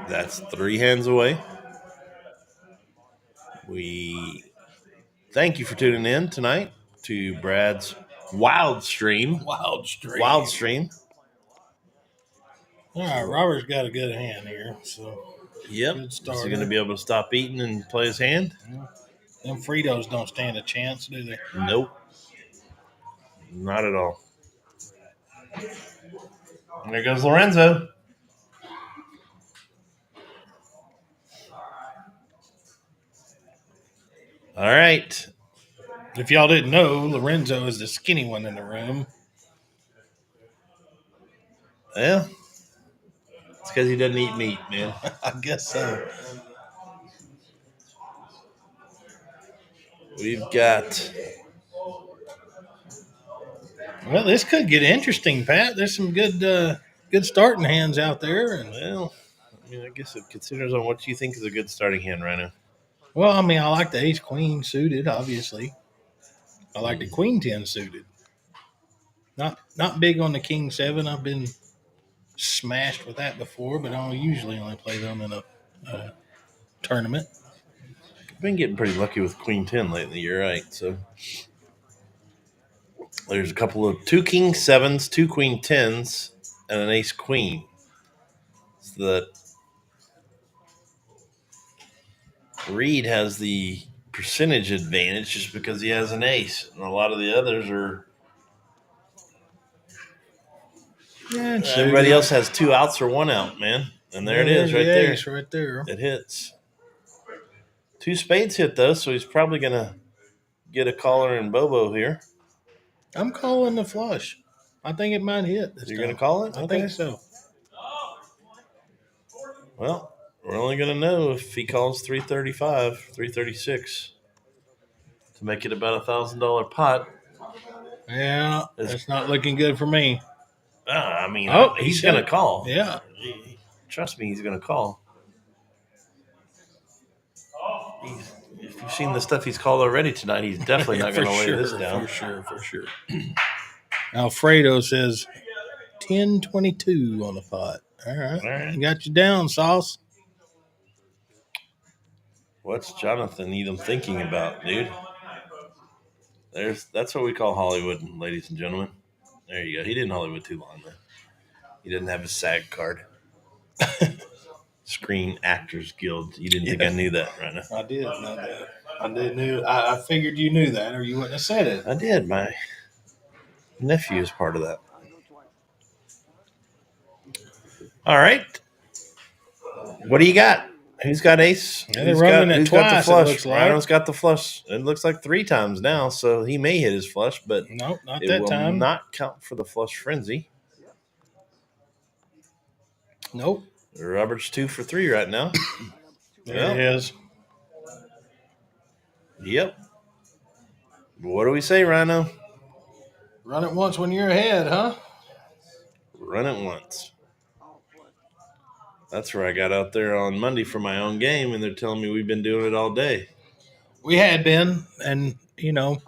That's 3 hands away. We thank you for tuning in tonight to Brad's Wild Stream. Wild stream. Wild Stream. All right, Robert's got a good hand here. So Yep. good Is starter. he going to be able to stop eating and play his hand? Yeah. Them Fritos don't stand a chance, do they? Nope. Not at all. And there goes Lorenzo. All right. If y'all didn't know, Lorenzo is the skinny one in the room. Well, it's because he doesn't eat meat, man. I guess so. We've got. Well, this could get interesting, Pat. There's some good starting hands out there. And Well, I mean, I guess it considers on what you think is a good starting hand right now. well, I mean, I like the ace queen suited, obviously. I like the queen 10 suited. Not big on the King 7. I've been smashed with that before, but I'll usually only play them in a tournament. I've been getting pretty lucky with Queen 10 lately. You're right. So there's a couple of 2 King 7s, 2 Queen 10s, and an Ace Queen. So that Reed has the percentage advantage just because he has an ace, and a lot of the others are. Yeah, Everybody else has 2 outs or 1 out, man. And there it is, right there. Ace right there. It hits. 2 spades hit though, so he's probably gonna get a caller in Bobo here. I'm calling the flush. I think it might hit this You're time. gonna call it? I think so. Well, we're only gonna know if he calls 335, 336 to make it about $1,000 pot. Yeah, it's not looking good for me. I mean, he's said gonna call. Yeah. Trust me, he's gonna call. If you've seen the stuff he's called already tonight, he's definitely not going to lay this down. For sure. Alfredo says 1022 on the pot. All right. Got you down, Sauce. What's Jonathan Needham thinking about, dude? That's what we call Hollywood, ladies and gentlemen. There you go. He didn't Hollywood too long, though. He didn't have a SAG card. Screen Actors Guild. You didn't think I knew that, right now? I did know that. I figured you knew that, or you wouldn't have said it. I did. My nephew is part of that. All right. What do you got? Who's got ace? Yeah, they're running it twice. Got the flush? It looks like. Rhino's got the flush. It looks like 3 times now, so he may hit his flush, but nope, not it that will time. Not count for the flush frenzy. Nope. Robert's 2 for 3 right now. There it is. Yep. What do we say, Rhino? Run it once when you're ahead, huh? Run it once. That's where I got out there on Monday for my own game, and they're telling me we've been doing it all day. We had been, and, it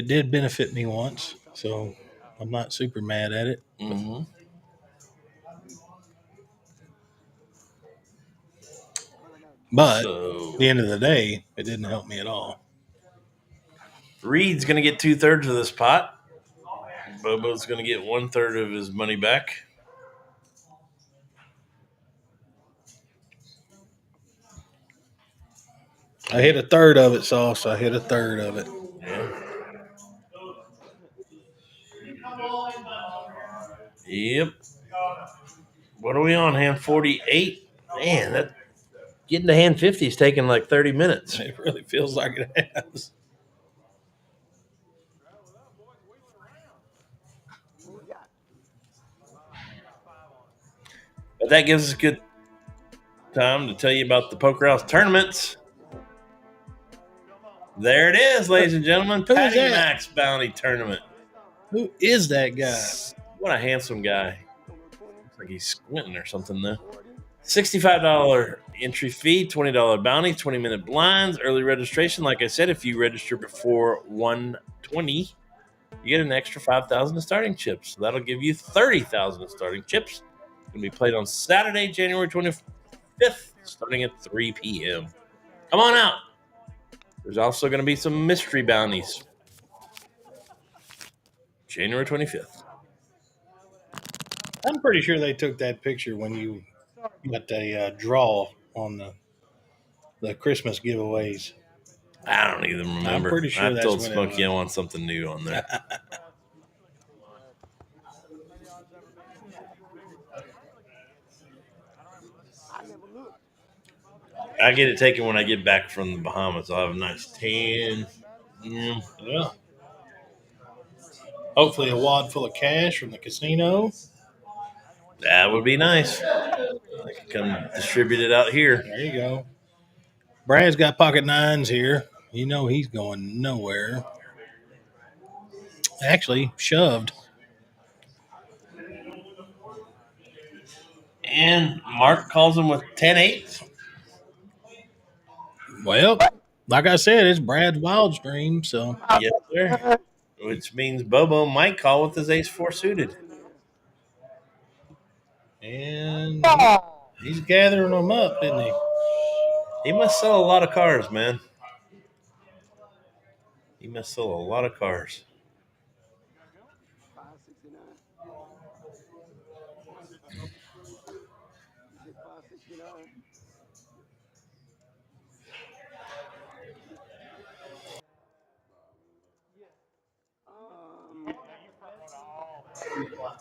did benefit me once, so I'm not super mad at it. Mm-hmm. But at the end of the day, it didn't help me at all. Reed's going to get 2/3 of this pot. Bobo's going to get 1/3 of his money back. I hit 1/3 of it, Sauce. I hit 1/3 of it. Yeah. Yep. What are we on? Hand 48? Man, that getting to hand 50 is taking like 30 minutes. It really feels like it has. But that gives us a good time to tell you about the Poker House tournaments. There it is, ladies and gentlemen. Patty Max Bounty Tournament. Who is that guy? What a handsome guy. Looks like he's squinting or something, though. $65 entry fee, $20 bounty, 20-minute blinds, early registration. Like I said, if you register before 1:20, you get an extra 5,000 in starting chips. So that'll give you 30,000 in starting chips. It's going to be played on Saturday, January 25th, starting at 3 p.m. Come on out. There's also going to be some mystery bounties. January 25th. I'm pretty sure they took that picture when you got the draw on the Christmas giveaways. I don't even remember. I'm pretty sure I told Smokey I want something new on there. I get it taken when I get back from the Bahamas. I'll have a nice tan. Yeah. Hopefully a wad full of cash from the casino. That would be nice. I can come distribute it out here. There you go. Brad's got pocket nines here. You know he's going nowhere. Actually, shoved. And Mark calls him with 10-8. Well, like I said, it's Brad's wild stream, so. Yes, sir. which means Bobo might call with his ace-4 suited. In there. And he's gathering them up, isn't he? He must sell a lot of cars, man. He must sell a lot of cars. 569. You said 569.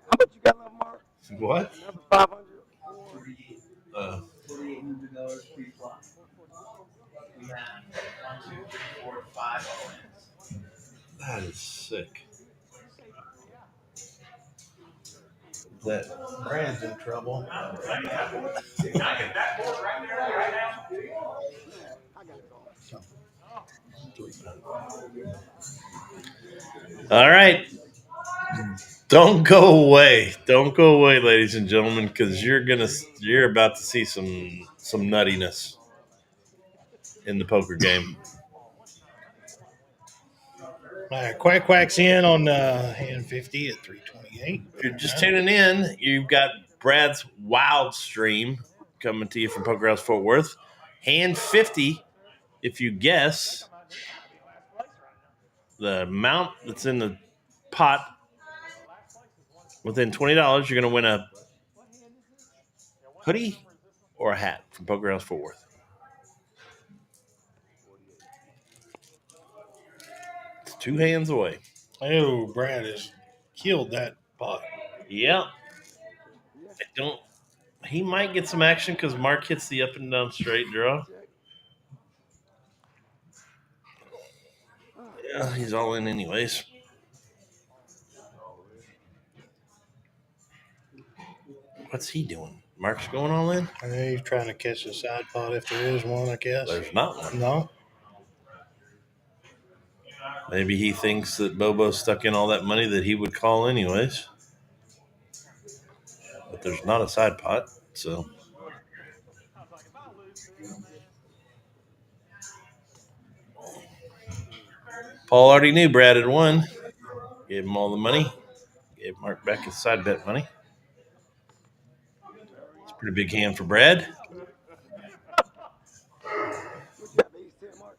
How much you got left, Mark? What? Another 500 for $4,800 pre-flop. We have 1, 2, 3, 4, 5 all-ins. That is sick. That Brad's in trouble. no, I got it going. All right. Don't go away. Don't go away, ladies and gentlemen, because you're about to see some nuttiness in the poker game. All right, Quack Quack's in on hand 50 at 328. If you're just tuning in, you've got Brad's wild stream coming to you from Poker House Fort Worth. Hand 50, if you guess the amount that's in the pot within $20, you're going to win a hoodie or a hat from Poker House Fort Worth. It's 2 hands away. Oh, Brad has killed that pot. Yeah. He might get some action because Mark hits the up and down straight draw. Yeah, he's all in anyways. What's he doing? Mark's going all in? He's trying to catch the side pot if there is one, I guess. There's not one. No? Maybe he thinks that Bobo's stuck in all that money that he would call anyways. But there's not a side pot, so. Paul already knew Brad had won. Gave him all the money. Gave Mark back his side bet money. It's a pretty big hand for Brad. What you got, ace 10, Mark?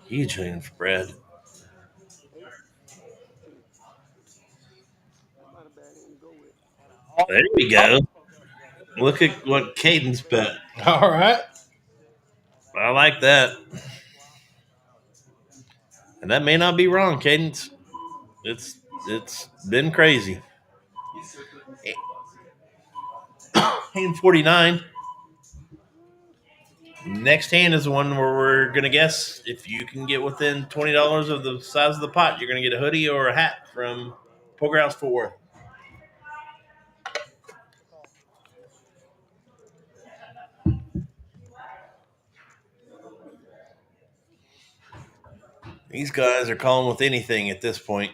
Huge hand for Brad. Ace 10. That's not a bad hand to go with. There we go. Look at what Cadence bet. All right. I like that. And that may not be wrong, Cadence. It's been crazy. Hand 49. Next hand is the one where we're going to guess if you can get within $20 of the size of the pot, you're going to get a hoodie or a hat from Poker House Fort Worth. These guys are calling with anything at this point.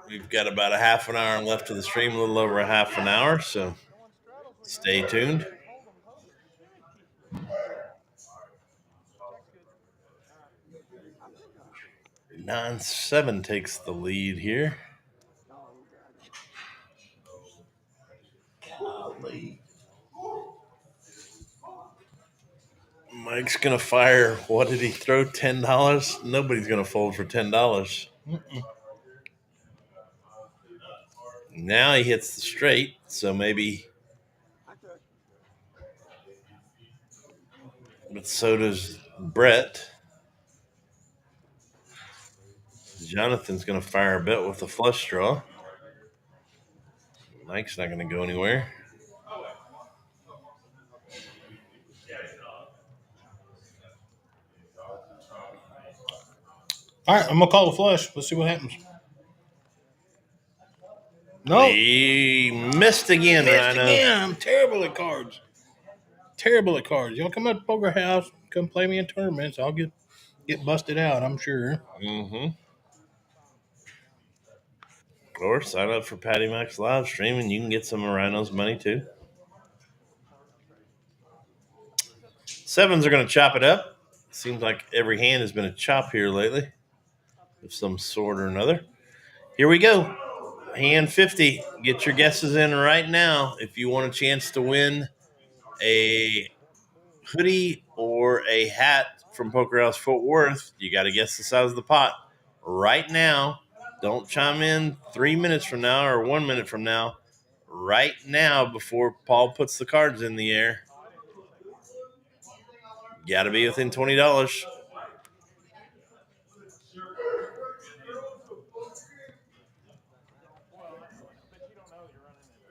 We've got about a half an hour left of the stream, a little over a half an hour, so stay tuned. 9-7 takes the lead here. Mike's going to fire. What did he throw? $10? Nobody's going to fold for $10. Mm-mm. Now he hits the straight, so maybe. But so does Brett. Jonathan's going to fire a bet with a flush draw. Mike's not going to go anywhere. All right, I'm going to call the flush. Let's see what happens. No. He missed again, Rhino. I'm terrible at cards. Terrible at cards. Y'all come up to Poker House, come play me in tournaments. I'll get busted out, I'm sure. Mm-hmm. Or sign up for Patty Mac's live stream and you can get some of Rhino's money too. Sevens are going to chop it up. Seems like every hand has been a chop here lately of some sort or another. Here we go. Hand 50. Get your guesses in right now if you want a chance to win a hoodie or a hat from Poker House Fort Worth. You got to guess the size of the pot right now. Don't chime in 3 minutes from now or 1 minute from now. Right now, before Paul puts the cards in the air. Got to be within $20.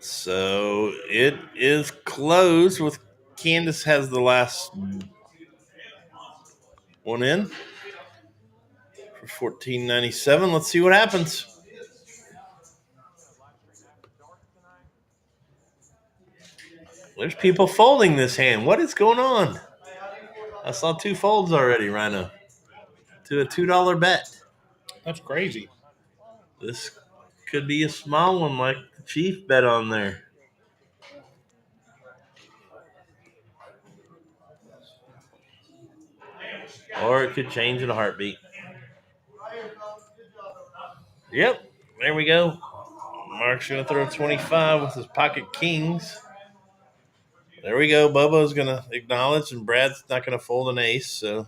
So it is closed with Candace has the last one in for $14.97. Let's see what happens. There's people folding this hand. What is going on? I saw 2 folds already, Rhino, to a $2 bet. That's crazy. This could be a small one like the Chief bet on there. Or it could change in a heartbeat. Yep, there we go. Mark's going to throw 25 with his pocket kings. There we go. Bobo's going to acknowledge, and Brad's not going to fold an ace. So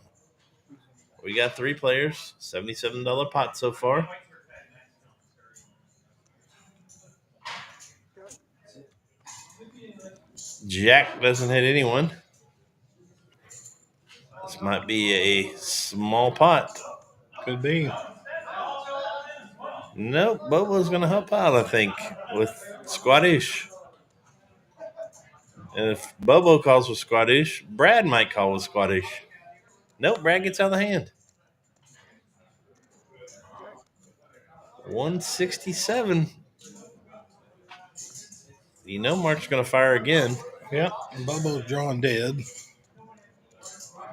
we got 3 players, $77 pot so far. Jack doesn't hit anyone. This might be a small pot. Could be. Nope, Bobo's going to help out, I think, with Squadish. And if Bobo calls with Squadish, Brad might call with Squadish. Nope, Brad gets out of the hand. 167. You know Mark's going to fire again. Yep, and Bobo's drawing dead.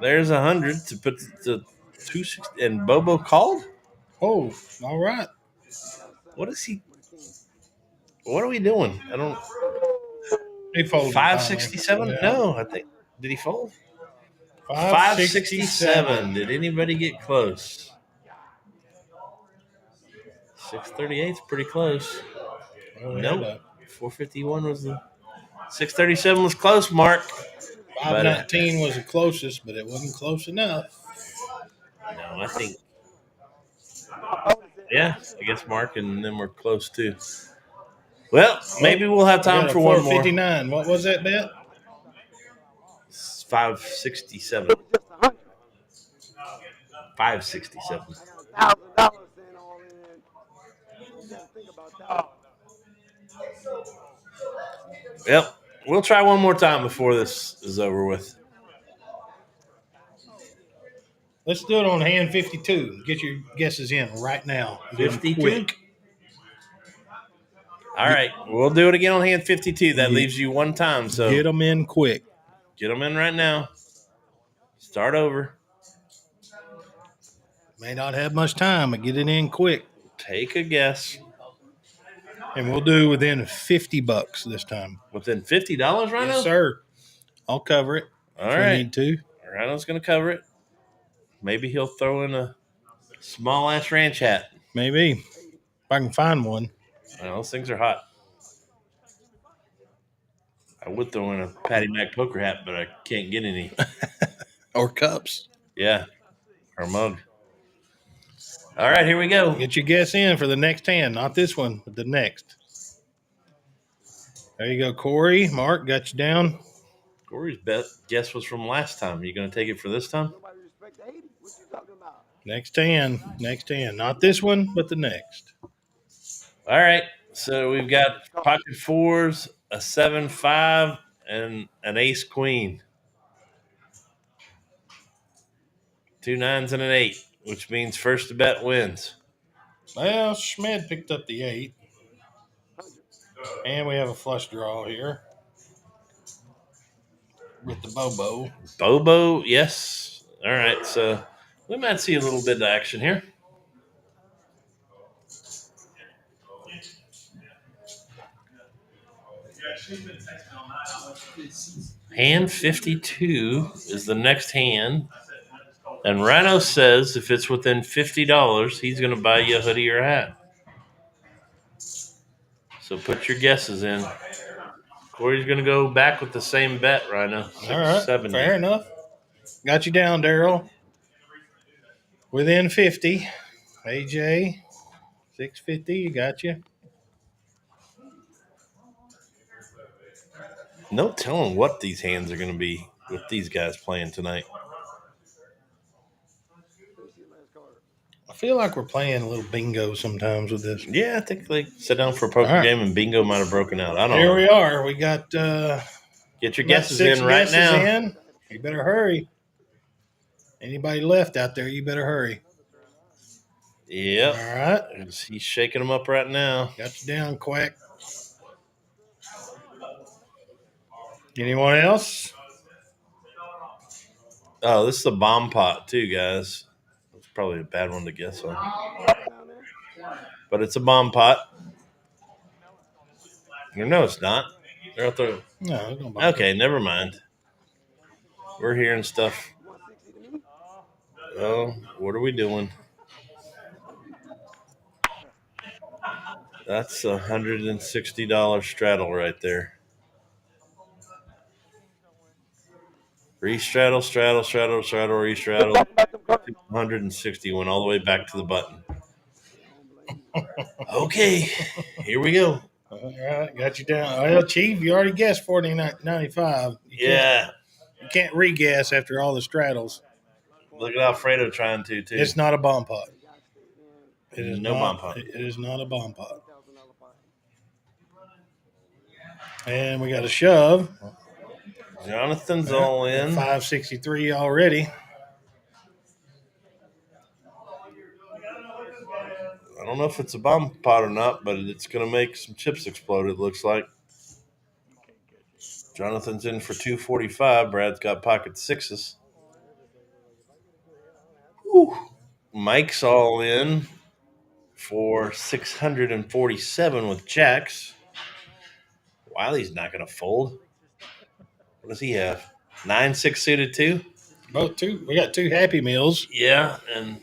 There's 100 to put the 260. And Bobo called? Oh, all right. What is he? What are we doing? I don't. He folded 567? Yeah. No, I think. Did he fold? 567. Did anybody get close? 638 is pretty close. Well, Nope. 451 was the. 637 was close, Mark. 519 was the closest, but it wasn't close enough. No, I think. Yeah, I guess Mark and them were close too. Well, maybe we'll have time for one more. 459. What was that bet? 567. 567. I got $1,000 in all in. You got to think about that. Yep. We'll try one more time before this is over with. Let's do it on hand 52. Get your guesses in right now. 52? Quick. All right. We'll do it again on hand 52. That leaves you one time. So get them in quick. Get them in right now. Start over. May not have much time, but get it in quick. Take a guess. And we'll do within $50 this time. Within $50, Rhino? Yes, sir. I'll cover it. All right. We need to. Rhino's going to cover it. Maybe he'll throw in a small-ass ranch hat. Maybe. If I can find one. Well, those things are hot. I would throw in a Patty Mac poker hat, but I can't get any. Or cups. Yeah. Or mug. All right, here we go. Get your guess in for the next hand. Not this one, but the next. There you go, Corey. Mark, got you down. Corey's guess was from last time. Are you going to take it for this time? Nobody respect the 80. What you talking about? Next hand. Next hand. Not this one, but the next. All right. So we've got pocket fours, a 7-5, and an ace queen. 2 9s and an 8, which means first to bet wins. Well, Schmid picked up the 8. And we have a flush draw here. With the Bobo. Bobo, yes. All right. So we might see a little bit of action here. Hand 52 is the next hand. And Rhino says if it's within $50, he's going to buy you a hoodie or a hat. So put your guesses in. Corey's going to go back with the same bet, Rhino. All right, 670. fair enough. Got you down, Daryl. Within 50. AJ, 650. You got you. No telling what these hands are going to be with these guys playing tonight. Let me see the last card. I feel like we're playing a little bingo sometimes with this. Yeah, I think they sit down for a poker All right. game and bingo might have broken out. I don't Here know. we are. We got Get your about guesses 6 in right guesses now. in. You better hurry. Anybody left out there, you better hurry. Yep. All right. He's shaking them up right now. Got you down, Quack. Anyone else? Oh, this is a bomb pot too, guys. It's probably a bad one to guess on. Down there? But it's a bomb pot. No, it's not. They're out there. No, don't bother. Okay, never mind. We're hearing stuff. 160 to me? Oh, what are we doing? That's $160 straddle right there. Re-straddle, straddle, straddle, straddle, re-straddle. 160 went all the way back to the button. Don't blame you. Okay, here we go. All right, got you down. Well, Chief, you already guessed 40.95. Yeah. You can't re-guess after all the straddles. Look at Alfredo trying to, too. It's not a bomb pot. You got to stay in It is No not, bomb pot. It is not a bomb pot. $10,000 pot. And we got a shove. Jonathan's all in. 563 already. I don't know if it's a bomb pot or not, but it's going to make some chips explode, it looks like. Jonathan's in for 245. Brad's got pocket sixes. Whew. Mike's all in for 647 with jacks. Wiley's not going to fold. What does he have? 9-6 suited too? Both two. We got two Happy Meals. Yeah, and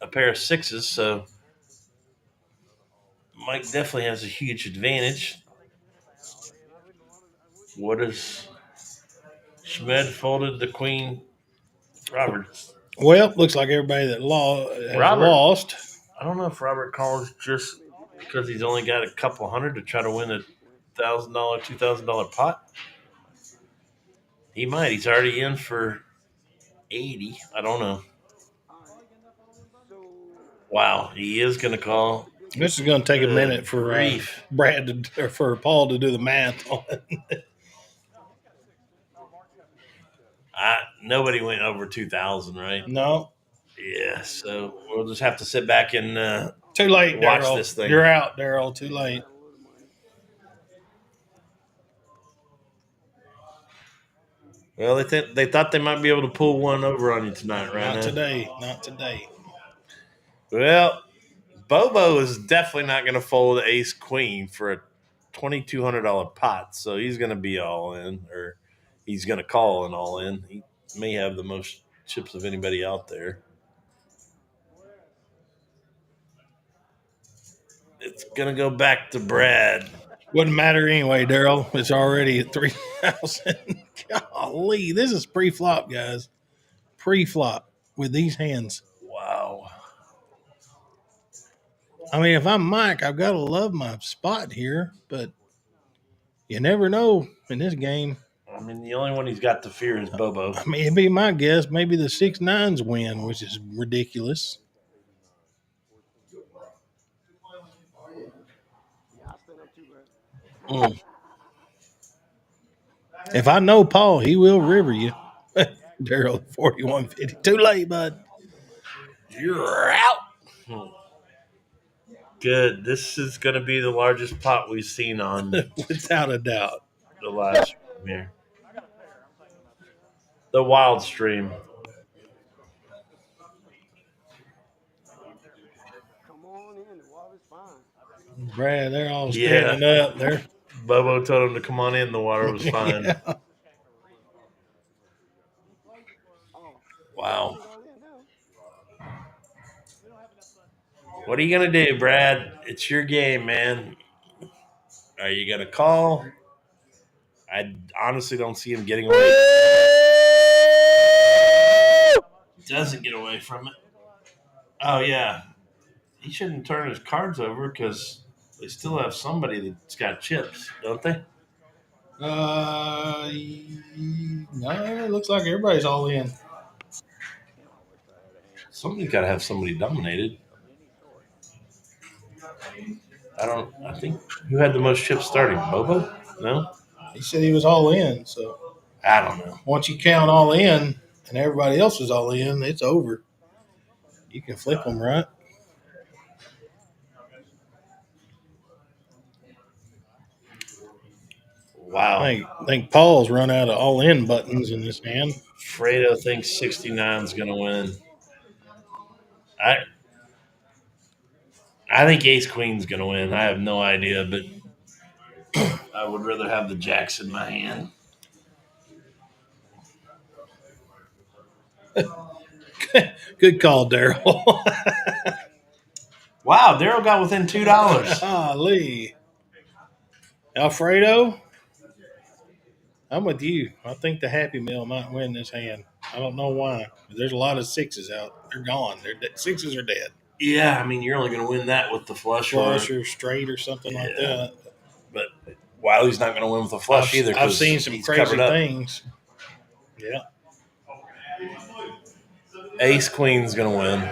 a pair of sixes, so Mike definitely has a huge advantage. What is Schmed folded the queen? Robert. Well, looks like everybody that has Robert. lost. I don't know if Robert calls just because he's only got a couple hundred to try to win a $1,000, $2,000 pot. He might. He's already in for 80. I don't know. All right. So, Wow, he is going to call. This is going to take a minute for grief. Brad or for Paul to do the math on it. Nobody went over 2,000, right? No. Yeah, so we'll just have to sit back and Too late, watch Daryl. this thing. You're out, Daryl. Too late. got a load of money. Well, they thought they might be able to pull one over on you tonight, right? Not today. Not today. Well, Bobo is definitely not going to fold ace queen for a $2,200 pot, so he's going to be all in, or he's going to call an all in. He may have the most chips of anybody out there. It's going to go back to Brad. Wouldn't matter anyway, Daryl. It's already at 3,000. Golly, this is pre-flop, guys. Pre-flop with these hands. Wow. I mean, if I'm Mike, I've got to love my spot here, but you never know in this game. I mean, the only one he's got to fear is Bobo. I mean, it'd be my guess. Maybe the 6-9s win, which is ridiculous. Yeah, I stand up too, Brad. If I know Paul, he will river you. Daryl, 4150. Too late, bud. You're out. Good. This is going to be the largest pot we've seen on Without a doubt. the last stream here. The wild stream. Come on in. The water's fine. Brad, they're all standing up. They're Bobo told him to come on in. The water was fine. yeah. Oh, Wow. He's all in now. What are you gonna do, Brad? It's your game, man. Are you gonna call? I honestly don't see him getting away. Doesn't get away from it. Oh yeah, he shouldn't turn his cards over because they still have somebody that's got chips, don't they? No, it looks like everybody's all in. Damn, I wish I had a hand. Somebody's got to have somebody dominated. Of any sort. I think who had the most chips starting? Bobo? No, He said he was all in. So I don't know. once you count all in and everybody else is all in, it's over. You can flip them, right? Wow. I think Paul's run out of all in buttons in this hand. Fredo thinks 69 is going to win. I think Ace Queen's going to win. I have no idea, but I would rather have the jacks in my hand. Good call, Daryl. Wow, Daryl got within $2. Golly. Alfredo, I'm with you. I think the Happy Meal might win this hand. I don't know why. There's a lot of sixes out. They're gone. Sixes are dead. Yeah, I mean, you're only going to win that with the flush or straight or something like that. But Wiley's not going to win with a flush either. I've seen some crazy things. Yeah. Ace Queen's going to win.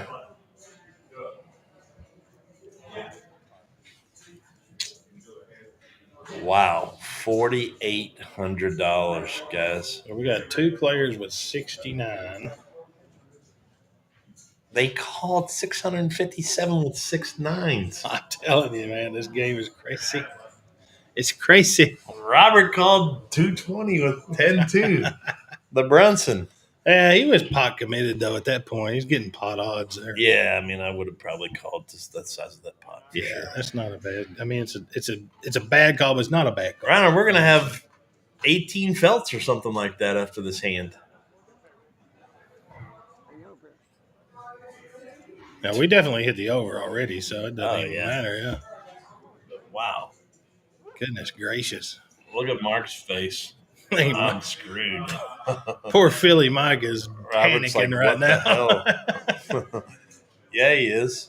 Wow, $4,800, guys. So we got two players with 69. They called 657 with 6 nines. I'm telling you, man, this game is crazy. It's crazy. Robert called 220 with 10-2. The Brunson. Yeah, he was pot committed though at that point. He's getting pot odds there. Yeah, I mean, I would have probably called just that size of that pot. Yeah, sure. That's not a bad. I mean, it's a bad call, but it's not a bad call. Ryan, we're gonna have 18 felts or something like that after this hand. There you go, Chris. Now we definitely hit the over already, so it doesn't even matter. Yeah. Wow. Goodness gracious. Look at Mark's face. I'm screwed. Poor Philly Mike is panicking right now. Yeah, he is.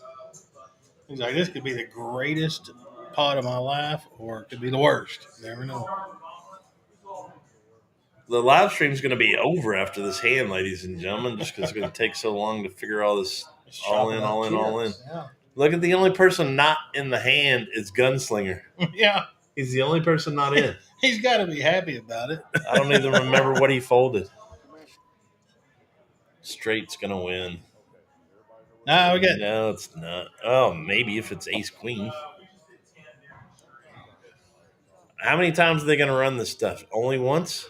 He's like, this could be the greatest pot of my life, or it could be the worst. You never know. The live stream is going to be over after this hand, ladies and gentlemen, just because it's going to take so long to figure all this all in. Yeah. Look at the only person not in the hand is Gunslinger. Yeah. He's the only person not in. He's got to be happy about it. I don't even remember what he folded. Come here. Straight's going to win. No, No, it's not. Oh, maybe if it's ace queen. How many times are they going to run this stuff? Only once?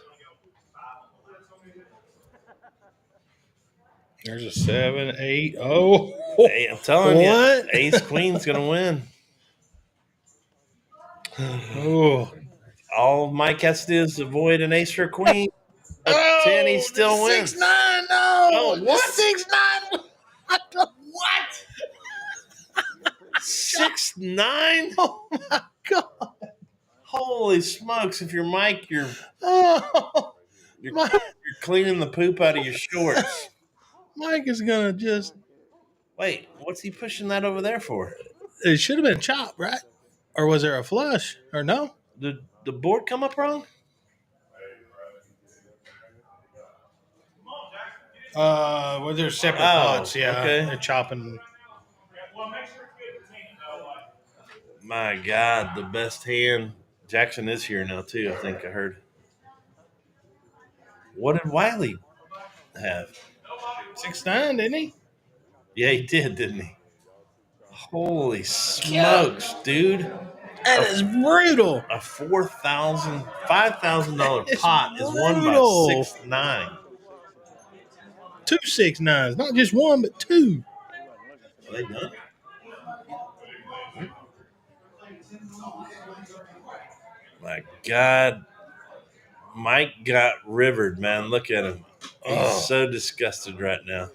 There's a 7, 8. Oh, Hey, I'm telling what? you, ace queen's going to win. Oh, all Mike has to do is avoid an ace or queen. A 10, he still wins. 6-9. No. Oh, what? 6-9. What? 6-9? Oh my God. Holy smokes! If you're Mike, you're Mike cleaning the poop out of your shorts. is gonna just. Wait, what's he pushing that over there for? It should have been chopped, right? Or was there a flush? Or no? Did the board come up wrong? Well, there's separate pots. Yeah, okay. They're chopping. My God, the best hand. Jackson is here now too. I think I heard. What did Wiley have? 6-9, didn't he? Yeah, he did, didn't he? Holy smokes, dude! That is brutal. A $5,000 pot is won by brutal. 6-9. 2 6-9s, not just one, but two. Are they done? My God. Mike got rivered, man. Look at him. He's Oh, so disgusted right now.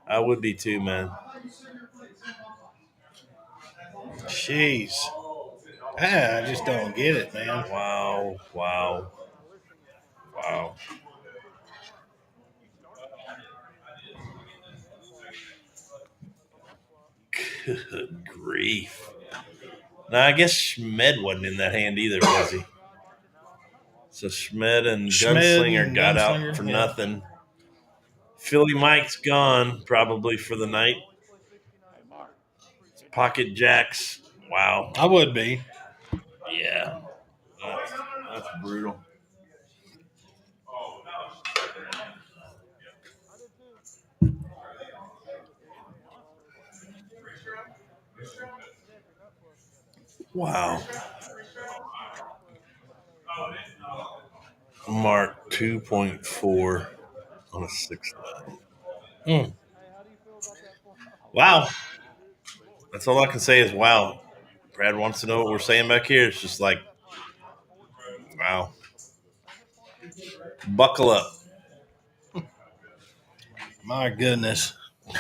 I would be too, man. jeez. I just don't get it, man. Wow. Wow. Wow. Good grief. Now, I guess Schmed wasn't in that hand either, was he? So Schmed and Schmid Gunslinger and got out for Gunslinger, yeah. nothing. Philly Mike's gone probably for the night. Hey, Mark. Pocket Jacks. Wow. I would be. Yeah. That's brutal. I did too. Wow. Mark 2.4 on a 6-9. Mm. Hey, how do you feel about that flop? Wow. That's all I can say is wow. Brad wants to know what we're saying back here. It's just like, wow. Buckle up. My goodness. Hey,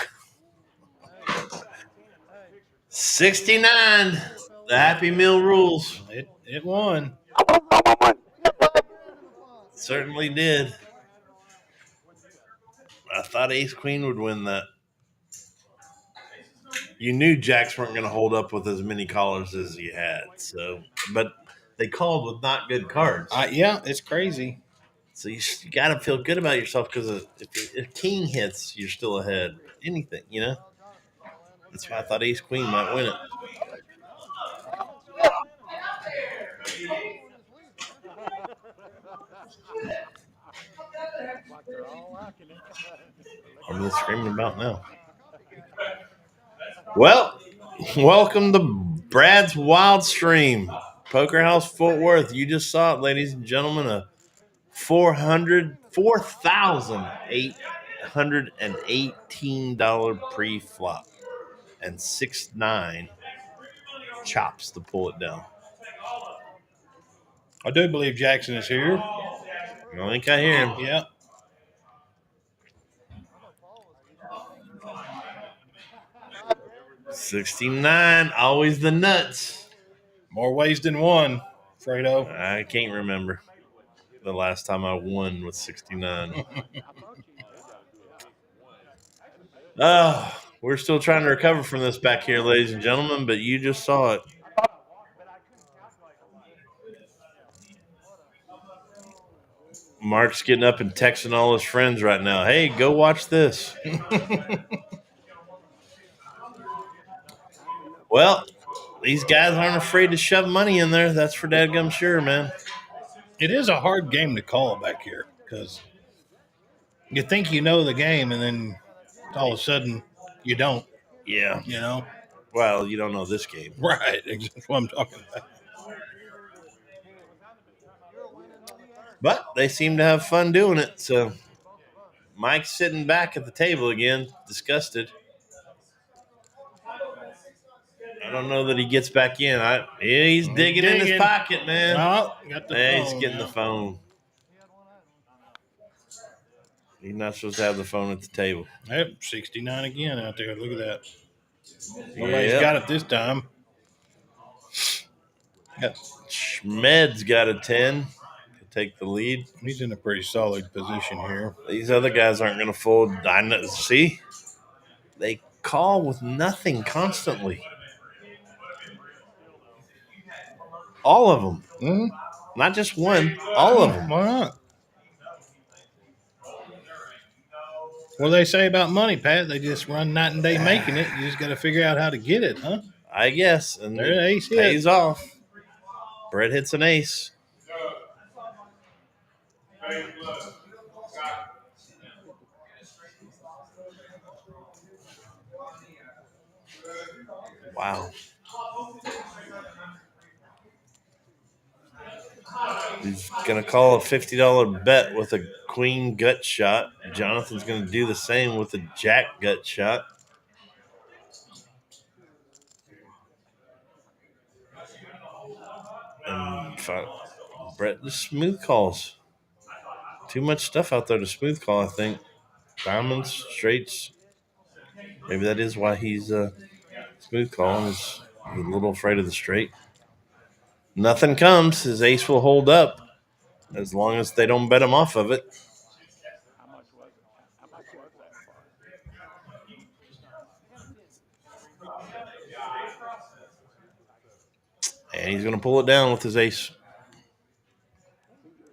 69. hey, The fellas. Happy Meal rules. It won. Certainly did. I thought Ace Queen would win that. You knew Jacks weren't going to hold up with as many callers as you had. So, but they called with not good cards. Yeah, it's crazy. So you got to feel good about yourself because if King hits, you're still ahead. Anything, you know. That's why I thought Ace Queen might win it. Like they're all liking it. I'm just screaming about now. Well, welcome to Brad's Wild Stream, Poker House Fort Worth. You just saw it, ladies and gentlemen. A $4,818 pre-flop and 6-9 chops to pull it down. I do believe Jackson is here. I think I hear him. Yeah. 69, always the nuts. More ways than one, Fredo. I can't remember the last time I won with 69. I thought you did. Oh, we're still trying to recover from this back here, ladies and gentlemen, but you just saw it. Mark's getting up and texting all his friends right now. Hey, go watch this. Well, these guys aren't afraid to shove money in there. That's for dadgum sure, man. It is a hard game to call back here because you think you know the game and then all of a sudden you don't. Yeah. You know? Well, you don't know this game. Right. That's what I'm talking about. But they seem to have fun doing it. So Mike's sitting back at the table again, disgusted. I don't know that he gets back in. He's digging in his pocket, man. Oh, got the phone. He's getting the phone. He's not supposed to have the phone at the table. Yep, 69 again out there. Look at that. Nobody's got it this time. Yep. Schmed's got a 10 to take the lead. He's in a pretty solid position here. These other guys aren't going to fold. I know, see? They call with nothing constantly. All of them. Mm-hmm. Not just one. All of them. Why not? What do they say about money, Pat? They just run night and day making it. You just got to figure out how to get it, huh? I guess. And there, the ace pays off. Brett hits an ace. Wow. He's going to call a $50 bet with a queen gut shot. Jonathan's going to do the same with a jack gut shot. And Brett just smooth calls. Too much stuff out there to smooth call, I think. Diamonds, straights. Maybe that is why he's smooth calling. Is a little afraid of the straight. Nothing comes. His ace will hold up as long as they don't bet him off of it. How much was it? How much was that pot? And he's going to pull it down with his ace. He good.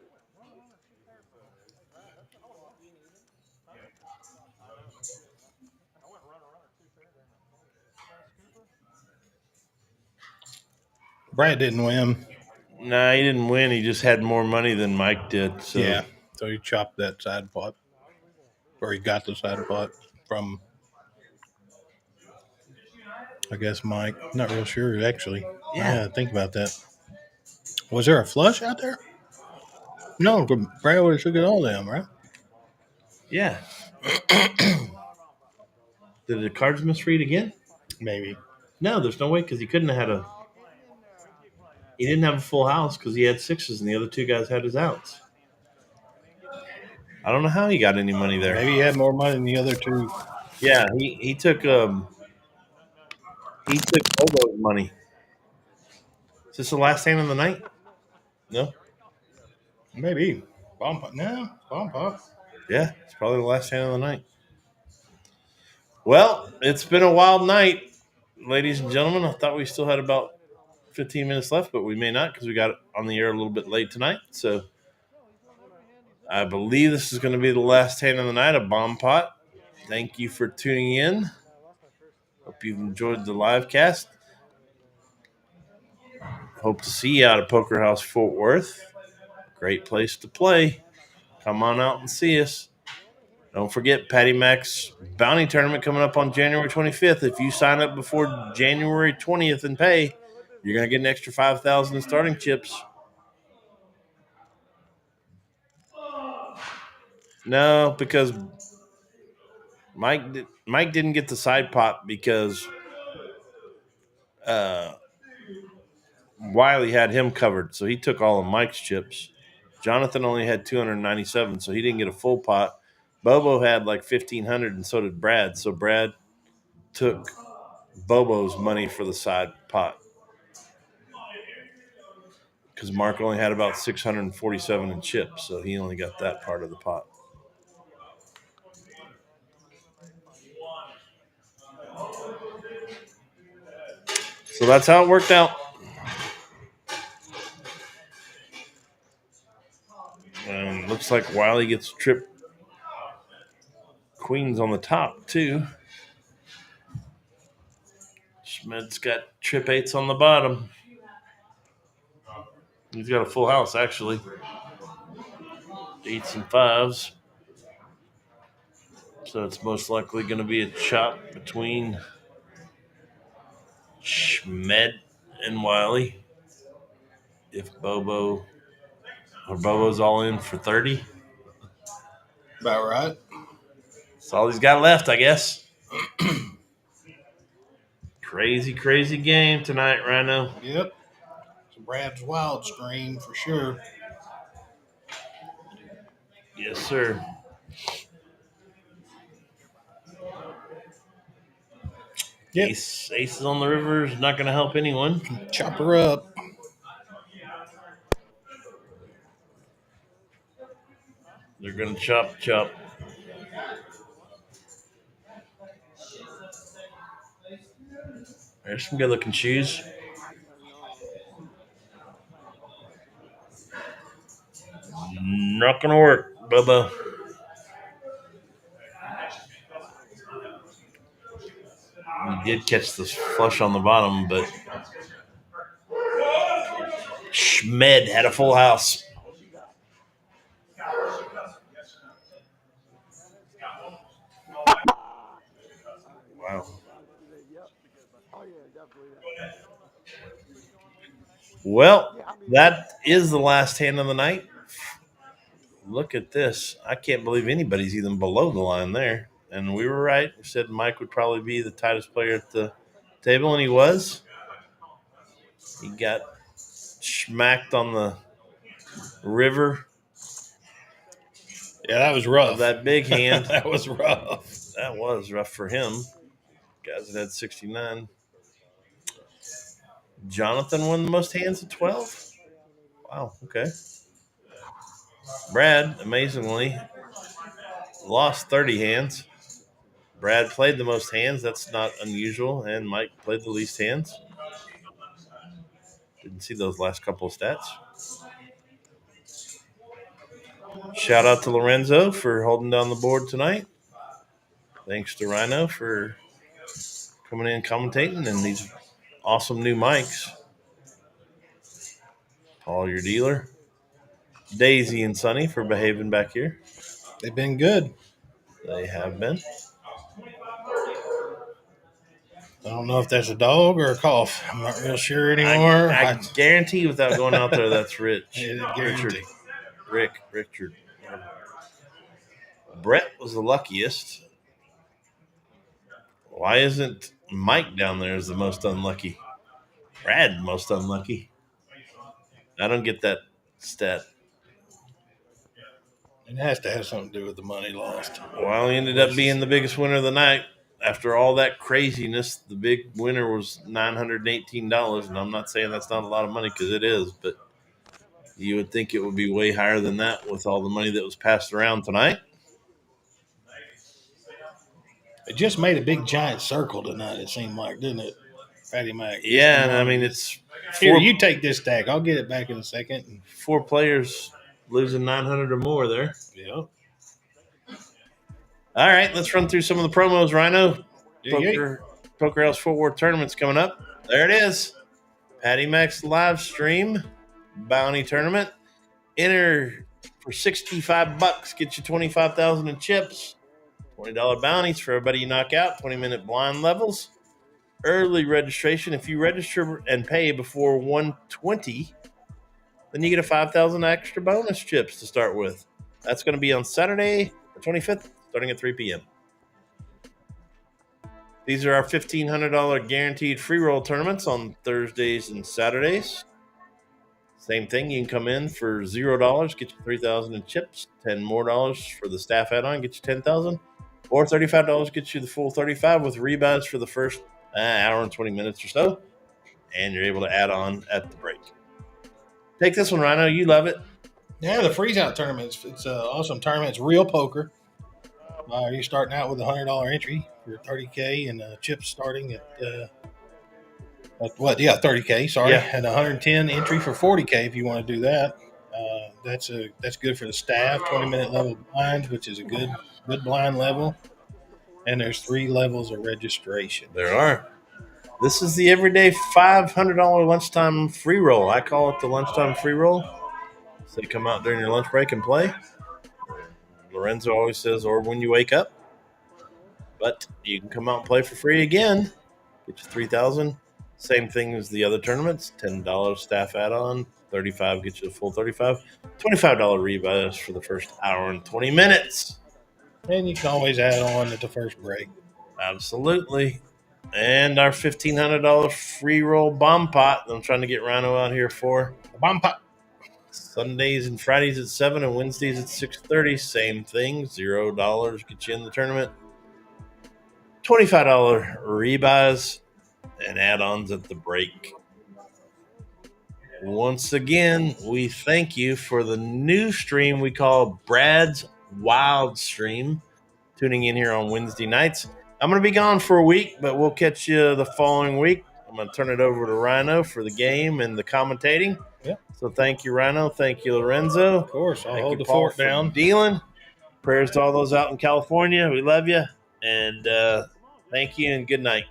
Brad didn't win. Nah, he didn't win. He just had more money than Mike did. So Yeah. So he chopped that side pot. Or he got the side pot from, I guess, Mike. Not real sure, actually. Yeah. Think about that. Was there a flush out there? No, Brad would have took it all down, right? Yeah. Did the cards misread again? Maybe. No, there's no way because he couldn't have had a. He didn't have a full house because he had sixes and the other two guys had his outs. I don't know how he got any money there. Maybe he had more money than the other two. Yeah, he took Bobo's money. Is this the last hand of the night? No. Maybe. Bomb pot. No, bomb pot. Yeah, it's probably the last hand of the night. Well, it's been a wild night, ladies and gentlemen. I thought we still had about 15 minutes left, but we may not because we got on the air a little bit late tonight. So I believe this is going to be the last hand of the night, a bomb pot. Thank you for tuning in. Hope you've enjoyed the live cast. Hope to see you out at Poker House Fort Worth. Great place to play. Come on out and see us. Don't forget Patty Mac's bounty tournament coming up on January 25th. If you sign up before January 20th and pay, you're going to get an extra $5,000 in starting chips. No, because Mike didn't get the side pot because Wiley had him covered, so he took all of Mike's chips. Jonathan only had 297, so he didn't get a full pot. Bobo had like 1,500, and so did Brad. So Brad took Bobo's money for the side pot because Mark only had about 647 in chips, so he only got that part of the pot. So that's how it worked out. And looks like Wiley gets trip queens on the top, too. Schmidt's got trip eights on the bottom. He's got a full house, actually. Eights and fives. So it's most likely going to be a chop between Schmidt and Wiley. If Bobo's all in for 30. About right. That's all he's got left, I guess. Crazy, crazy game tonight, Rhino. Yep. It's Brad's wild stream for sure. Yes, sir. Yep. Aces on the river is not going to help anyone. Chop her up. They're going to chop. There's some good looking shoes. Not going to work, Bubba. He did catch the flush on the bottom, but Schmed had a full house. Wow. Oh, yeah, definitely. Well, that is the last hand of the night. Look at this. I can't believe anybody's even below the line there. And we were right. We said Mike would probably be the tightest player at the table, and he was. He got smacked on the river. Yeah, that was rough. of that big hand. That was rough. That was rough for him. Guys that had 69. Jonathan won the most hands at 12. Wow, okay. Brad, amazingly, lost 30 hands. Brad played the most hands. That's not unusual. And Mike played the least hands. Didn't see those last couple of stats. Shout out to Lorenzo for holding down the board tonight. Thanks to Rhino for coming in and commentating and these awesome new mics. Paul, your dealer. Daisy and Sonny for behaving back here. They've been good. They have been. I don't know if that's a dog or a cough. I'm not real sure anymore. I guarantee without going out there that's Rich. Guarantee. Richard. Brett was the luckiest. Why isn't Mike down there as the most unlucky? Brad most unlucky. I don't get that stat. It has to have something to do with the money lost. Well, he ended up being the biggest winner of the night. After all that craziness, the big winner was $918. And I'm not saying that's not a lot of money because it is, but you would think it would be way higher than that with all the money that was passed around tonight. It just made a big giant circle tonight, it seemed like, didn't it, Patty Mac? Yeah, and I mean, it's here, you take this stack. I'll get it back in a second. 4 players losing 900 or more there. Yeah. All right, let's run through some of the promos, Rhino. Yeah. Poker House Fort Worth tournament's coming up. There it is. Patty Mac's live stream bounty tournament. Enter for $65. Get you 25,000 in chips. $20 bounties for everybody you knock out. 20-minute blind levels. Early registration. If you register and pay before 1:20, then you get a 5,000 extra bonus chips to start with. That's going to be on Saturday, the 25th, starting at 3 p.m. These are our $1,500 guaranteed free roll tournaments on Thursdays and Saturdays. Same thing. You can come in for $0, get you 3,000 in chips. $10 more for the staff add-on, get you 10,000, or $35 gets you the full 35 with rebuys for the first hour and 20 minutes or so, and you're able to add on at the break. Take this one, Rhino. You love it. Yeah, the freeze out tournament. It's an awesome tournament. It's real poker. You're starting out with a $100 entry for $30K and chips starting at $30K. Sorry, Yeah. and 110 entry for $40K if you want to do that. That's good for the staff. 20-minute level blinds, which is a good blind level. And there's 3 levels of registration. There are. This is the everyday $500 lunchtime free roll. I call it the lunchtime free roll. So you come out during your lunch break and play. Lorenzo always says, or when you wake up. But you can come out and play for free again. Get you 3,000. Same thing as the other tournaments. $10 staff add-on. 35 get you the full 35. $25 rebuys for the first hour and 20 minutes. And you can always add on at the first break. Absolutely. And our $1,500 free roll bomb pot that I'm trying to get Rhino out here for. The bomb pot. Sundays and Fridays at 7 and Wednesdays at 6:30. Same thing. $0 get you in the tournament. $25 rebuys and add-ons at the break. Once again, we thank you for the new stream we call Brad's Wild Stream. Tuning in here on Wednesday nights. I'm going to be gone for a week, but we'll catch you the following week. I'm going to turn it over to Rhino for the game and the commentating. Yep. So thank you, Rhino. Thank you, Lorenzo. Of course, I'll Thank hold you, the Paul, fort down. Dealing. Prayers to all those out in California. We love you. And thank you and good night.